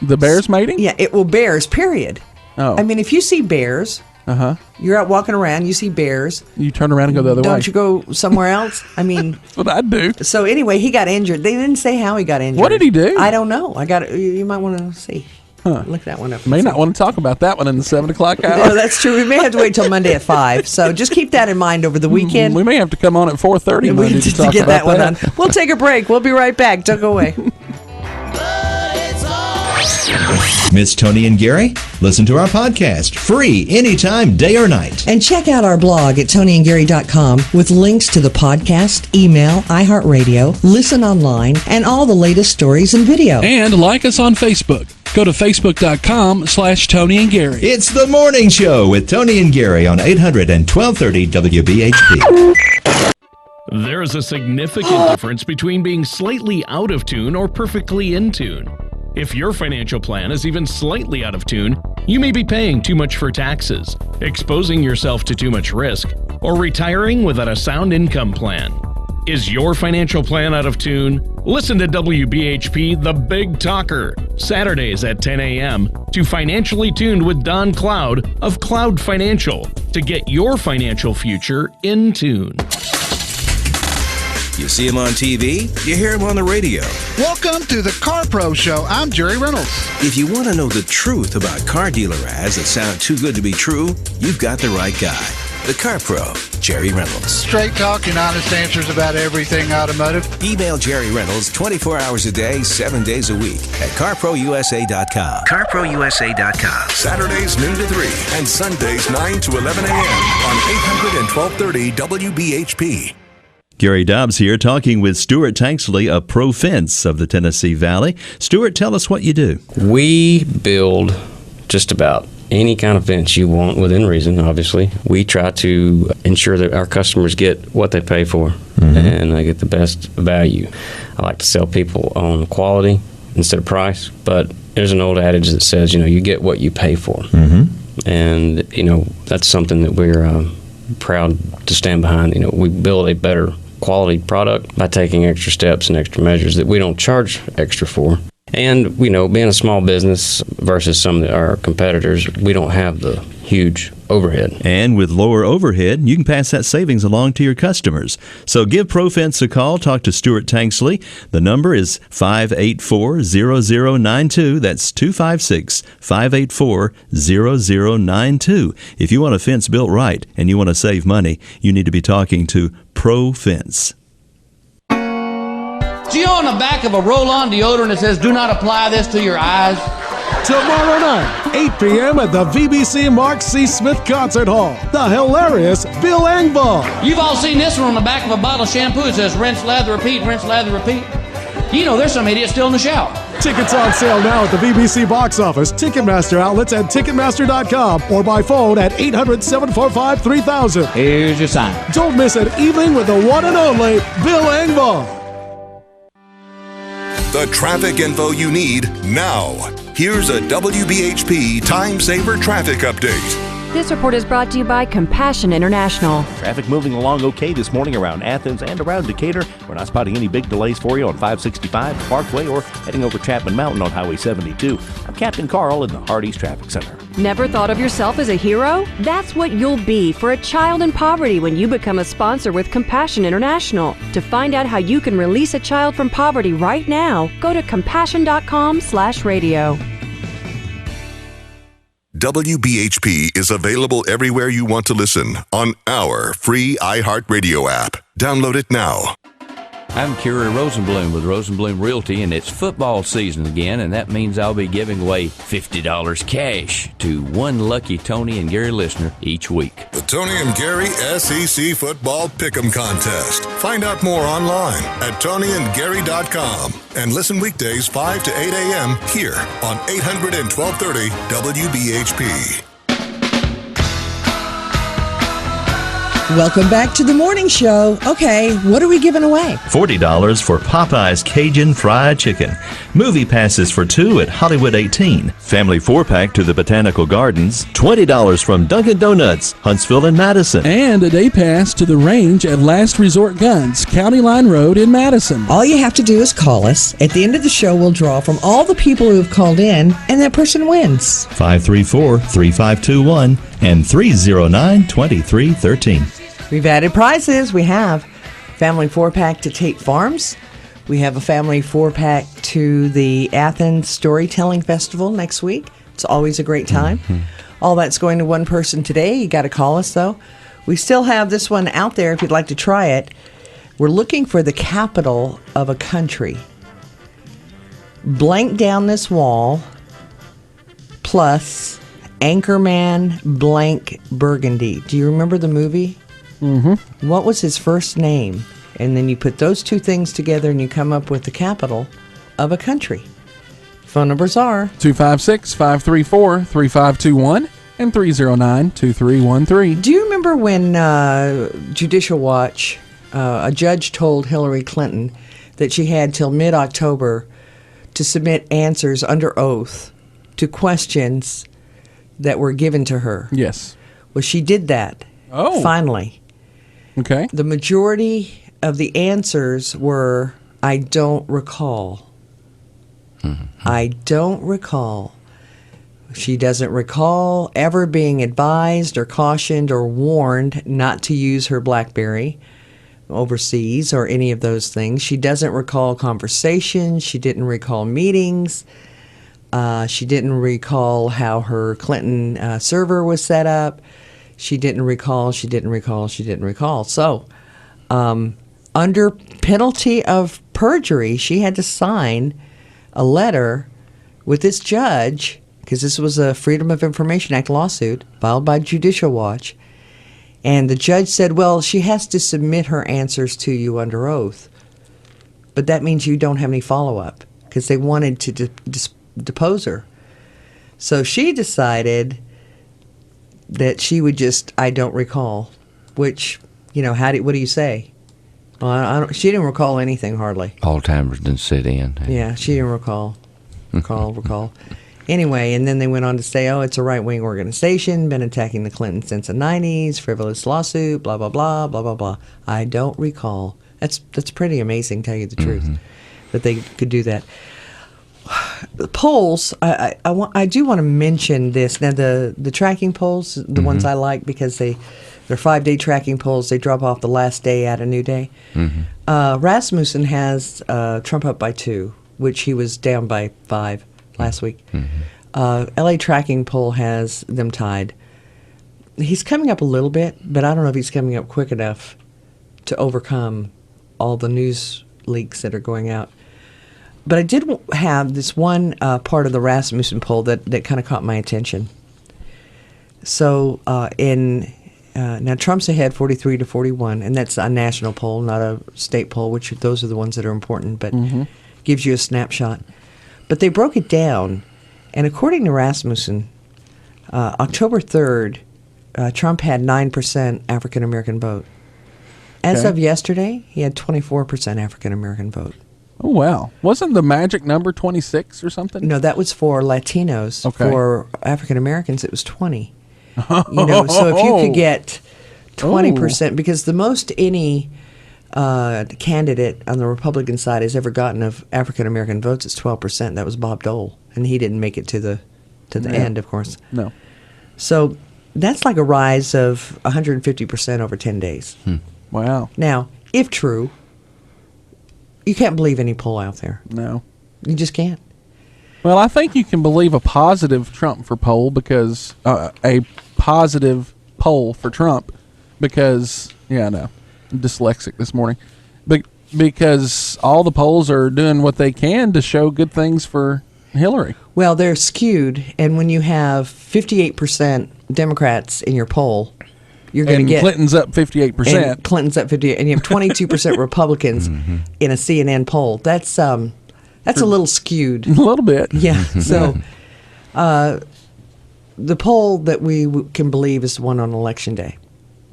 The bears mating? Yeah, bears, period. Oh. I mean, if you see bears, you're out walking around, you see bears. You turn around and go the other way. Don't you go somewhere else? I mean. That's what I'd do. So anyway, he got injured. They didn't say how he got injured. What did he do? I don't know. You might want to see. Look that one up. May not want to talk about that one in the 7 o'clock hour. Oh, that's true. We may have to wait till Monday at 5. So just keep that in mind over the weekend. We may have to come on at 4:30 Monday to talk get about that one on. We'll take a break. We'll be right back. Don't go away. Miss Toni and Gary? Listen to our podcast free anytime, day or night. And check out our blog at tonyandgary.com with links to the podcast, email, iHeartRadio, listen online, and all the latest stories and video. And like us on Facebook. Go to facebook.com/Toni and Gary. It's the morning show with Toni and Gary on 800 and 1230 WBHP. There is a significant difference between being slightly out of tune or perfectly in tune. If your financial plan is even slightly out of tune, you may be paying too much for taxes, exposing yourself to too much risk, or retiring without a sound income plan. Is your financial plan out of tune? Listen to WBHP The Big Talker, Saturdays at 10 a.m. to Financially Tuned with Don Cloud of Cloud Financial to get your financial future in tune. You see him on TV, you hear him on the radio. Welcome to the Car Pro Show. I'm Jerry Reynolds. If you want to know the truth about car dealer ads that sound too good to be true, you've got the right guy. The Car Pro, Jerry Reynolds. Straight talk and honest answers about everything automotive. Email Jerry Reynolds 24 hours a day, 7 days a week at carprousa.com. carprousa.com. Saturdays noon to 3 and Sundays 9 to 11 a.m. on 800 and 1230 WBHP. Gary Dobbs here talking with Stuart Tanksley of Pro Fence of the Tennessee Valley. Stuart, tell us what you do. We build just about any kind of fence you want within reason, obviously. We try to ensure that our customers get what they pay for and they get the best value. I like to sell people on quality instead of price, but there's an old adage that says, you get what you pay for. And, that's something that we're proud to stand behind. We build a better quality product by taking extra steps and extra measures that we don't charge extra for. And, being a small business versus some of our competitors, we don't have the huge overhead. And with lower overhead, you can pass that savings along to your customers. So give ProFence a call. Talk to Stuart Tanksley. The number is 584-0092. That's 256-584-0092. If you want a fence built right and you want to save money, you need to be talking to ProFence. Do you know on the back of a roll-on deodorant it says, "Do not apply this to your eyes"? Tomorrow night, 8 p.m. at the VBC Mark C. Smith Concert Hall, the hilarious Bill Engvall. You've all seen this one on the back of a bottle of shampoo. It says, "Rinse, lather, repeat, rinse, lather, repeat." There's some idiot still in the shower. Tickets on sale now at the VBC box office, Ticketmaster outlets, and Ticketmaster.com, or by phone at 800-745-3000. Here's your sign. Don't miss an evening with the one and only Bill Engvall. The traffic info you need now. Here's a WBHP Time Saver traffic update. This report is brought to you by Compassion International. Traffic moving along okay this morning around Athens and around Decatur. We're not spotting any big delays for you on 565 Parkway or heading over Chapman Mountain on Highway 72. I'm Captain Carl in the Hardee's Traffic Center. Never thought of yourself as a hero? That's what you'll be for a child in poverty when you become a sponsor with Compassion International. To find out how you can release a child from poverty right now, go to compassion.com/radio. WBHP is available everywhere you want to listen on our free iHeartRadio app. Download it now. I'm Kerry Rosenblum with Rosenblum Realty, and it's football season again, and that means I'll be giving away $50 cash to one lucky Toni and Gary listener each week. The Toni and Gary SEC Football Pick'em Contest. Find out more online at tonyandgary.com and listen weekdays 5 to 8 a.m. here on 800 and 1230 WBHP. Welcome back to the morning show. Okay, what are we giving away? $40 for Popeye's Cajun Fried Chicken. Movie passes for 2 at Hollywood 18. Family 4-pack to the Botanical Gardens. $20 from Dunkin' Donuts, Huntsville and Madison. And a day pass to the range at Last Resort Guns, County Line Road in Madison. All you have to do is call us. At the end of the show, we'll draw from all the people who have called in, and that person wins. 534-3521 and 309-2313. We've added prizes. We have family 4-pack to Tate Farms. We have a family 4-pack to the Athens Storytelling Festival next week. It's always a great time. All that's going to one person today. You got to call us, though. We still have this one out there if you'd like to try it. We're looking for the capital of a country. Blank down this wall plus Anchorman blank Burgundy. Do you remember the movie? Mm-hmm. What was his first name? And then you put those two things together and you come up with the capital of a country. Phone numbers are 256-534-3521 and 309-2313. Do you remember when Judicial Watch, a judge told Hillary Clinton that she had till mid-October to submit answers under oath to questions that were given to her? Yes. Well, she did that. Oh. Finally. Okay. The majority of the answers were, I don't recall. I don't recall. She doesn't recall ever being advised or cautioned or warned not to use her BlackBerry overseas or any of those things. She doesn't recall conversations. She didn't recall meetings. She didn't recall how her Clinton server was set up. She didn't recall. So, under penalty of perjury, she had to sign a letter with this judge, because this was a Freedom of Information Act lawsuit filed by Judicial Watch. And the judge said, well, she has to submit her answers to you under oath. But that means you don't have any follow-up, because they wanted to depose her. So she decided that she would just, I don't recall, which, what do you say? Well, she didn't recall anything, hardly. Alzheimer's didn't sit in. Yeah, she didn't recall. Recall. Anyway, and then they went on to say, it's a right-wing organization, been attacking the Clintons since the 90s, frivolous lawsuit, blah, blah, blah, blah, blah, blah. I don't recall. That's pretty amazing, tell you the truth, that they could do that. The polls, I do want to mention this. Now, the tracking polls, the ones I like, because they're 5-day tracking polls. They drop off the last day at a new day. Rasmussen has Trump up by 2, which he was down by 5 last week. LA tracking poll has them tied. He's coming up a little bit, but I don't know if he's coming up quick enough to overcome all the news leaks that are going out. But I did have this one part of the Rasmussen poll that kind of caught my attention. So now Trump's ahead 43-41, and that's a national poll, not a state poll, which those are the ones that are important, but gives you a snapshot. But they broke it down, and according to Rasmussen, October 3rd, Trump had 9% African-American vote. As of yesterday, he had 24% African-American vote. Oh, wow. Wasn't the magic number 26 or something? No, that was for Latinos. Okay. For African-Americans, it was 20. So if you could get 20%, because the most any candidate on the Republican side has ever gotten of African-American votes is 12%. That was Bob Dole, and he didn't make it to the end, of course. No. So that's like a rise of 150% over 10 days. Wow. Now, if true, you can't believe any poll out there. No. You just can't. Well, I think you can believe a positive Trump for poll because a positive poll for Trump because I'm dyslexic this morning, but because all the polls are doing what they can to show good things for Hillary. Well, they're skewed, and when you have 58% Democrats in your poll, you're going to get Clinton's up 58%. And Clinton's up 58%, and you have 22% Republicans in a CNN poll. That's a little skewed. A little bit. Yeah. So the poll that we can believe is the one on Election Day.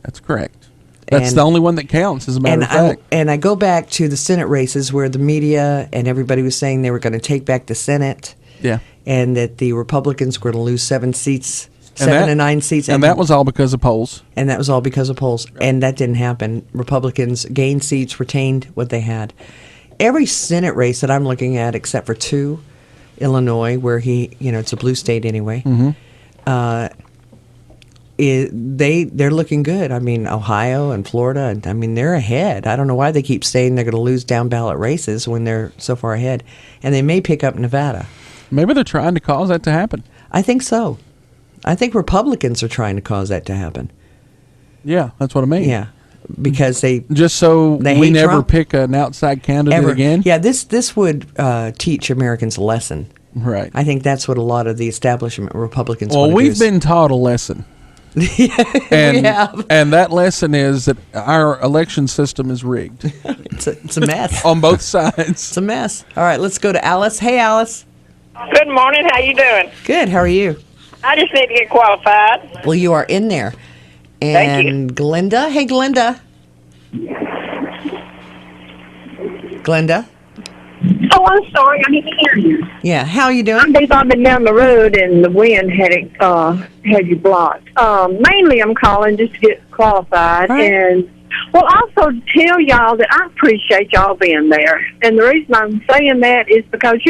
That's correct. That's the only one that counts, as a matter of fact. And I go back to the Senate races where the media and everybody was saying they were going to take back the Senate. Yeah. And that the Republicans were going to lose 7 seats. 7 to 9 seats. And that was all because of polls. And that was all because of polls. And that didn't happen. Republicans gained seats, retained what they had. Every Senate race that I'm looking at, except for 2, Illinois, where it's a blue state anyway, they're looking good. I mean, Ohio and Florida, they're ahead. I don't know why they keep saying they're going to lose down ballot races when they're so far ahead. And they may pick up Nevada. Maybe they're trying to cause that to happen. I think so. I think Republicans are trying to cause that to happen. Yeah, that's what I mean. Yeah, because they we never Trump. pick an outside candidate again. Yeah, this would teach Americans a lesson. Right. I think that's what a lot of the establishment Republicans Well, want to we've do. been taught a lesson. We have. And that lesson is that our election system is rigged. It's a mess. On both sides. It's a mess. All right, let's go to Alice. Hey, Alice. Good morning. How you doing? Good. How are you? I just need to get qualified. Well, you are in there. And Thank you. Glenda. Hey, Glenda. Glenda. Oh, I'm sorry. I didn't hear you. Yeah. How are you doing? I'm been down the road and the wind had you blocked. Mainly, I'm calling just to get qualified and also tell y'all that I appreciate y'all being there. And the reason I'm saying that is because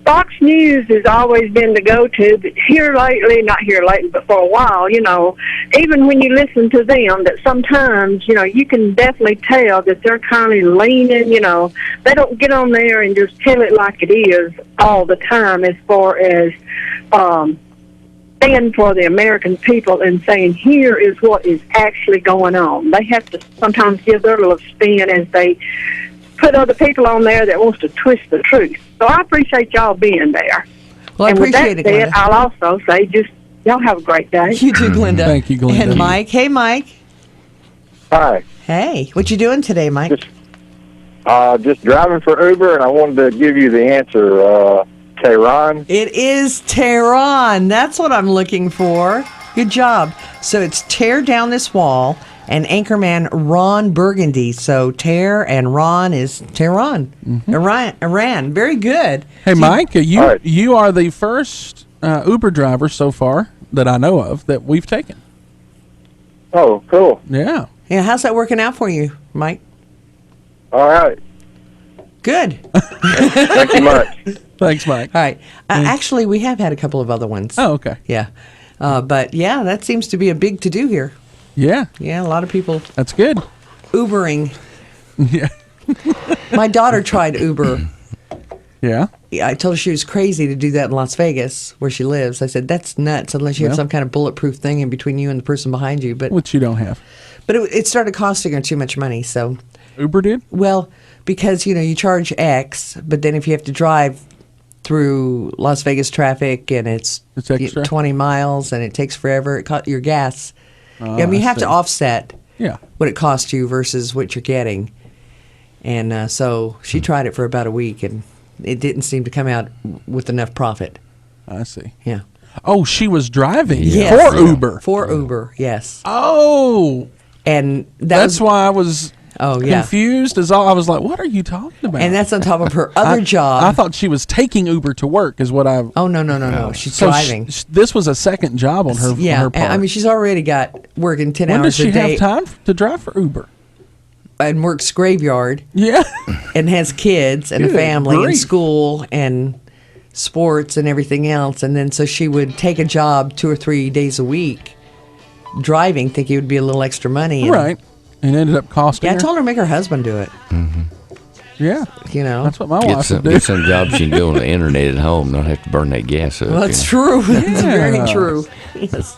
Fox News has always been the go-to, but not here lately, but for a while, even when you listen to them, that sometimes, you can definitely tell that they're kind of leaning, they don't get on there and just tell it like it is all the time as far as stand for the American people and saying, here is what is actually going on. They have to sometimes give their little spin as they put other people on there that wants to twist the truth. So I appreciate y'all being there. Well, I appreciate it, Glenda. I'll also say y'all have a great day. You too, Glenda. Thank you, Glenda. And Mike. Hey, Mike. Hi. Hey. What you doing today, Mike? Just driving for Uber, and I wanted to give you the answer. Tehran. It is Tehran. That's what I'm looking for. Good job. So it's tear down this wall and anchorman Ron Burgundy. So tear and Ron is Tehran. Iran. Very good. Hey, Mike, you are the first Uber driver so far that I know of that we've taken. Oh, cool. Yeah. Yeah. How's that working out for you, Mike? All right. Good. Thank you much. Thanks, Mike. All right. Actually, we have had a couple of other ones. Oh, okay. Yeah. But, yeah, that seems to be a big to-do here. Yeah. Yeah, a lot of people. That's good. Ubering. Yeah. My daughter tried Uber. Yeah. I told her she was crazy to do that in Las Vegas, where she lives. I said, that's nuts, unless you have some kind of bulletproof thing in between you and the person behind you. Which you don't have. But it started costing her too much money, so. Uber did? Well, because, you charge X, but then if you have to drive through Las Vegas traffic and it's 20 miles and it takes forever, your gas. You have to offset what it costs you versus what you're getting. And so she tried it for about a week and it didn't seem to come out with enough profit. I see. Yeah. Oh, she was driving Yes. for Uber. For Uber, yes. Oh. And that's why I was yeah. confused. I was like, what are you talking about? And that's on top of her other job. I thought she was taking Uber to work is what I... Oh, no. She's driving. This was a second job on her, on her part. I mean, she's already got working 10 when hours a day. When does she have time to drive for Uber? And works graveyard. Yeah. And has kids and a family and school and sports and everything else. And then so she would take a job 2 or 3 days a week driving, thinking it would be a little extra money. Right. And ended up costing her. I told her to make her husband do it. Mm-hmm. Yeah. That's what my wife would do. Get some jobs you can do on the internet at home. Not have to burn that gas up. Well, that's true. That's very true. Yes.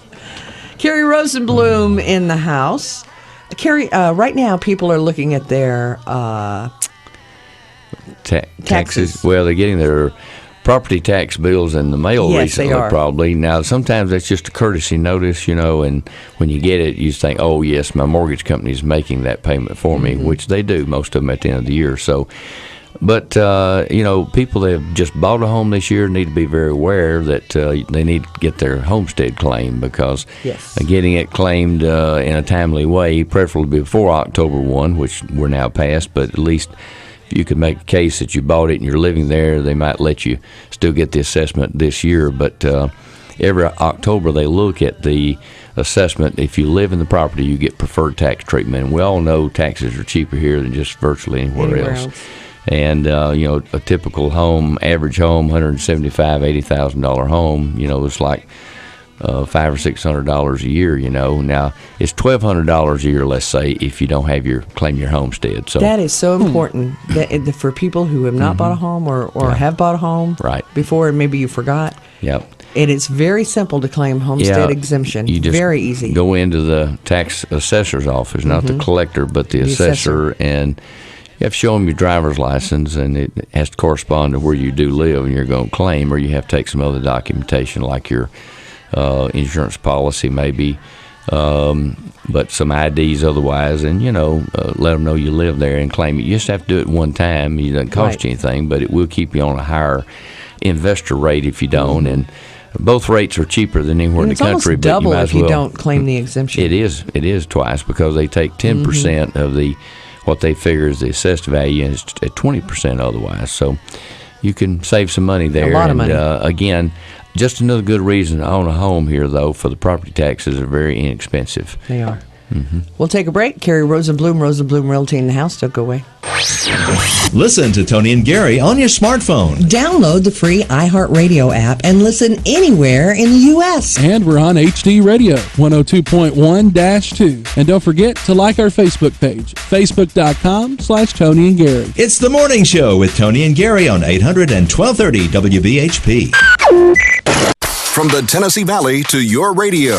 Carrie Rosenblum in the house. Carrie, right now people are looking at their taxes. Well, they're getting their property tax bills in the mail recently, probably. Now, sometimes that's just a courtesy notice, and when you get it, you think, oh, yes, my mortgage company is making that payment for me, which they do, most of them at the end of the year. So, but, people that have just bought a home this year need to be very aware that they need to get their homestead claim because getting it claimed in a timely way, preferably before October 1, which we're now past, but at least if you could make a case that you bought it and you're living there, they might let you still get the assessment this year. But every October they look at the assessment. If you live in the property, you get preferred tax treatment. And we all know taxes are cheaper here than just virtually anywhere else. And, a typical home, average home, $175,000, $80,000 home, it's like $500 or $600 a year, Now, it's $1,200 a year, let's say, if you don't have claim your homestead. So that is so important that for people who have not bought a home or have bought a home before and maybe you forgot. Yep. And it's very simple to claim homestead exemption. You just very easy. Go into the tax assessor's office, not the collector, but the assessor, and You have to show them your driver's license, and it has to correspond to where you do live and you're going to claim, or you have to take some other documentation like your insurance policy maybe, but some IDs otherwise, and, let them know you live there and claim it. You just have to do it one time. It doesn't cost you anything, but it will keep you on a higher investor rate if you don't, and both rates are cheaper than anywhere in the country. It's almost double if you well, don't claim the exemption. It is twice, because they take 10% of what they figure is the assessed value, and it's at 20% otherwise. So you can save some money there. A lot of money. Again, just another good reason to own a home here, though, for the property taxes are very inexpensive. They are. We'll take a break. Carrie Rosenblum Realty in the house. Don't go away. Listen to Toni and Gary on your smartphone. Download the free iHeartRadio app and listen anywhere in the U.S. And we're on HD Radio 102.1-2. And don't forget to like our Facebook page, facebook.com/Toni and Gary. It's the morning show with Toni and Gary on 800 and 1230 WBHP. From the Tennessee Valley to your radio,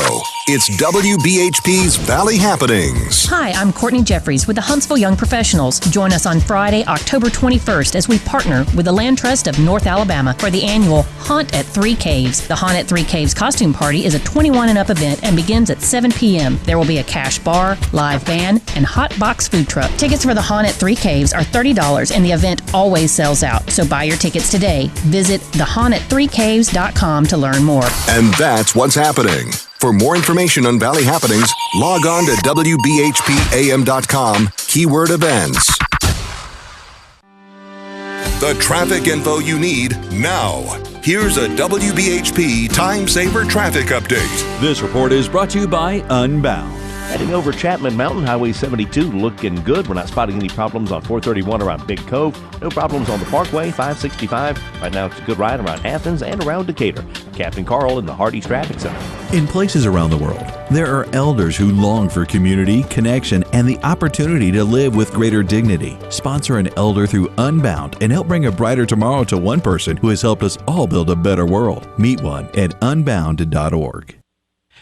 it's WBHP's Valley Happenings. Hi, I'm Courtney Jeffries with the Huntsville Young Professionals. Join us on Friday, October 21st as we partner with the Land Trust of North Alabama for the annual Haunt at Three Caves. The Haunt at Three Caves costume party is a 21 and up event and begins at 7 p.m. There will be a cash bar, live band, and hot box food truck. Tickets for the Haunt at Three Caves are $30 and the event always sells out. So buy your tickets today. Visit thehauntAtThreeCaves.com to learn more. And that's what's happening. For more information on Valley Happenings, log on to WBHPAM.com, keyword events. The traffic info you need now. Here's a WBHP Time Saver traffic update. This report is brought to you by Unbound. Heading over Chapman Mountain, Highway 72, looking good. We're not spotting any problems on 431 around Big Cove. No problems on the Parkway, 565. Right now, it's a good ride around Athens and around Decatur. Captain Carl in the Hardee's Traffic Center. In places around the world, there are elders who long for community, connection, and the opportunity to live with greater dignity. Sponsor an elder through Unbound and help bring a brighter tomorrow to one person who has helped us all build a better world. Meet one at unbound.org.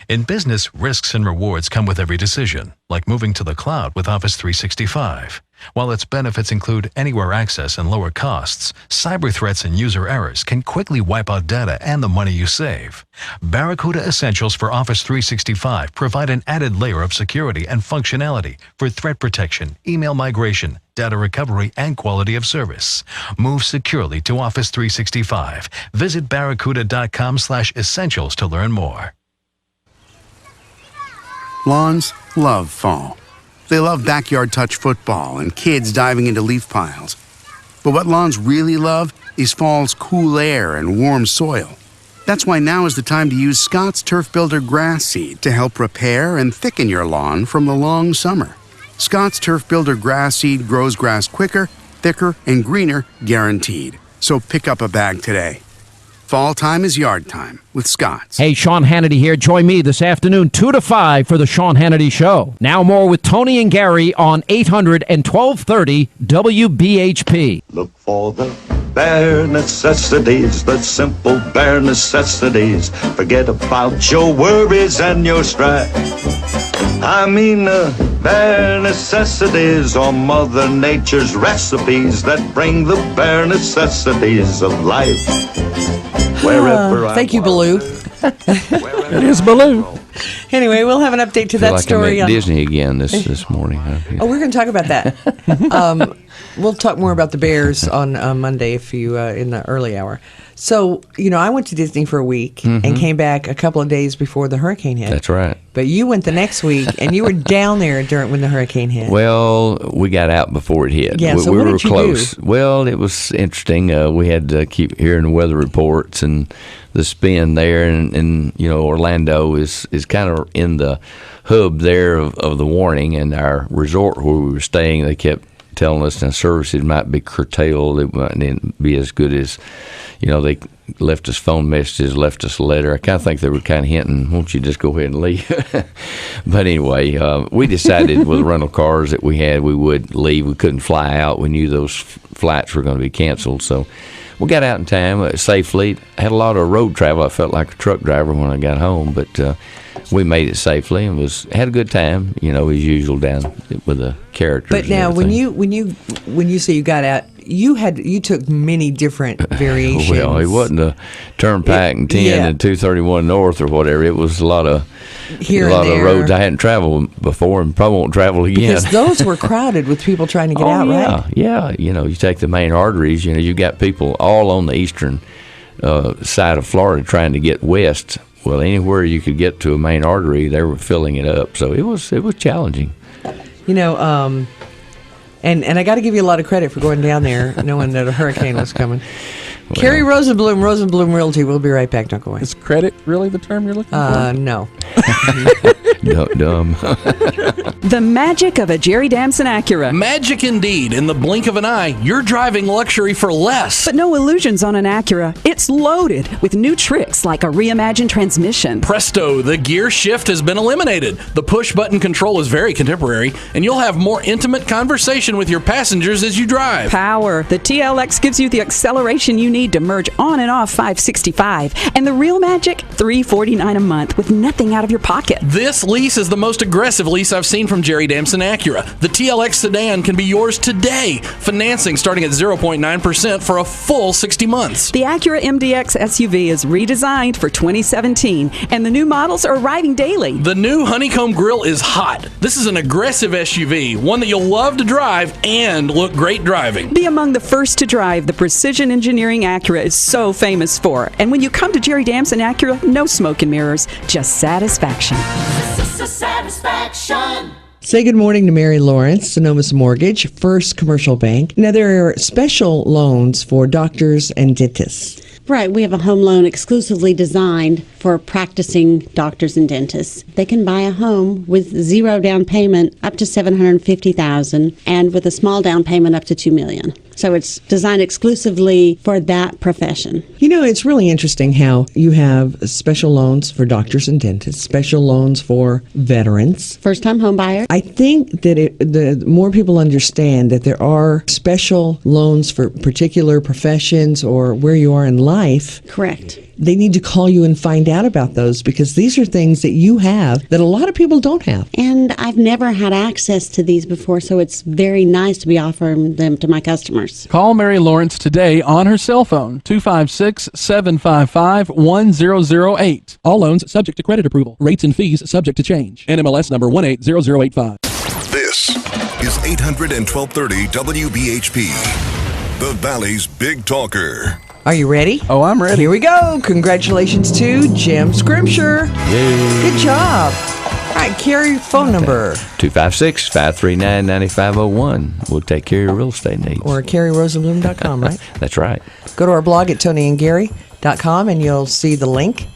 In business, risks and rewards come with every decision, like moving to the cloud with Office 365. While its benefits include anywhere access and lower costs, cyber threats and user errors can quickly wipe out data and the money you save. Barracuda Essentials for Office 365 provide an added layer of security and functionality for threat protection, email migration, data recovery, and quality of service. Move securely to Office 365. Visit barracuda.com/essentials to learn more. Lawns love fall. They love backyard touch football and kids diving into leaf piles. But what lawns really love is fall's cool air and warm soil. That's why now is the time to use Scott's Turf Builder grass seed to help repair and thicken your lawn from the long summer. Scott's Turf Builder grass seed grows grass quicker, thicker, and greener, guaranteed. So pick up a bag today. Fall time is yard time with Scott's. Hey, Sean Hannity here. Join me this afternoon, 2 to 5 for the Sean Hannity Show. Now more with Toni and Gary on 800 and 1230 WBHP. Look for the bare necessities, the simple bare necessities. Forget about your worries and your strife. I mean, bare necessities are Mother Nature's recipes that bring the bare necessities of life. Thank you, Baloo. It is Baloo. Anyway, we'll have an update to that like story. I'm at Disney again this morning. Oh, we're going to talk about that. We'll talk more about the Bears on Monday if you in the early hour. So, I went to Disney for a week and came back a couple of days before the hurricane hit. That's right. But you went the next week, and you were down there when the hurricane hit. Well, we got out before it hit. Yeah, so we what were did you close. do? Well, it was interesting. We had to keep hearing the weather reports and the spin there, and Orlando is kind of in the hub there of the warning, and our resort where we were staying, they kept telling us that services might be curtailed. It mightn't be as good as, they left us phone messages, left us a letter. I kind of think they were kind of hinting, won't you just go ahead and leave? But anyway, we decided with the rental cars that we had, we would leave. We couldn't fly out. We knew those flights were going to be canceled. So we got out in time safely. Had a lot of road travel. I felt like a truck driver when I got home, but we made it safely and had a good time. As usual down with the characters. But now, when you say you got out, you took many different variations. Well, it wasn't a Turnpike and 10 and 231 North or whatever. It was a lot of roads I hadn't traveled before and probably won't travel again. Because those were crowded with people trying to get out, right? Yeah. You take the main arteries. You got people all on the eastern side of Florida trying to get west. Well, anywhere you could get to a main artery, they were filling it up. So it was challenging. And I got to give you a lot of credit for going down there knowing that a hurricane was coming. Carrie Rosenblum Realty. We'll be right back. Don't go away. Is credit really the term you're looking for? No. Dumb. The magic of a Jerry Damson Acura. Magic indeed. In the blink of an eye, you're driving luxury for less. But no illusions on an Acura. It's loaded with new tricks like a reimagined transmission. Presto, the gear shift has been eliminated. The push-button control is very contemporary, and you'll have more intimate conversation with your passengers as you drive. Power. The TLX gives you the acceleration you need to merge on and off 565. And the real magic, $349 a month with nothing out of your pocket. This lease is the most aggressive lease I've seen from Jerry Damson Acura. The TLX sedan can be yours today. Financing starting at 0.9% for a full 60 months. The Acura MDX SUV is redesigned for 2017, and the new models are arriving daily. The new Honeycomb Grille is hot. This is an aggressive SUV, one that you'll love to drive and look great driving. Be among the first to drive the precision engineering Acura is so famous for. And when you come to Jerry Damson Acura, no smoke and mirrors, just satisfaction. Satisfaction. Say good morning to Mary Lawrence, Sonoma's Mortgage, First Commercial Bank. Now, there are special loans for doctors and dentists. Right. We have a home loan exclusively designed for practicing doctors and dentists. They can buy a home with zero down payment up to $750,000 and with a small down payment up to $2 million. So it's designed exclusively for that profession. It's really interesting how you have special loans for doctors and dentists, special loans for veterans. First-time home buyer. I think that the more people understand that there are special loans for particular professions or where you are in life. Correct. They need to call you and find out about those because these are things that you have that a lot of people don't have. And I've never had access to these before, so it's very nice to be offering them to my customers. Call Mary Lawrence today on her cell phone, 256-755-1008. All loans subject to credit approval. Rates and fees subject to change. NMLS number 180085. This is 800 and 1230 WBHP, the Valley's Big Talker. Are you ready? Oh, I'm ready. Here we go. Congratulations to Jim Scrimshire. Yay. Good job. All right, Carrie, phone number. 256-539-9501. We'll take care of your real estate needs. Or CarrieRosenblum.com, right? That's right. Go to our blog at TonyandGary.com and you'll see the link.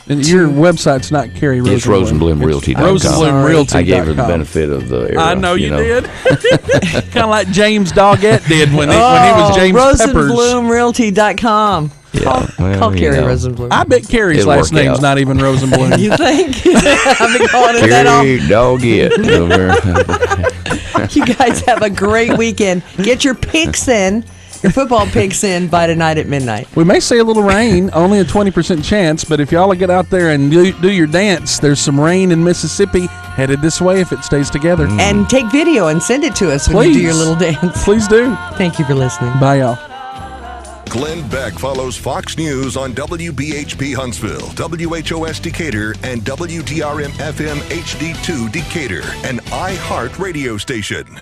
And your website's not Carrie Rosenblum. It's RosenblumRealty.com. RosenblumRealty.com. I gave her the benefit of the era. I know you did. Kind of like James Doggett did when he was James Peppers. RosenblumRealty.com. Yeah. Call Carrie Rosenblum. I bet Carrie's It'll last work name's out. not even Rosenblum. You think? I've been calling it that all. Carrie Doggett. You guys have a great weekend. Get your picks in. Your football picks in by tonight at midnight. We may see a little rain, only a 20% chance, but if y'all get out there and do your dance, there's some rain in Mississippi headed this way if it stays together. And take video and send it to us when you do your little dance. Please do. Thank you for listening. Bye, y'all. Glenn Beck follows Fox News on WBHP Huntsville, WHOS Decatur, and WDRM FM HD2 Decatur, an iHeart radio station.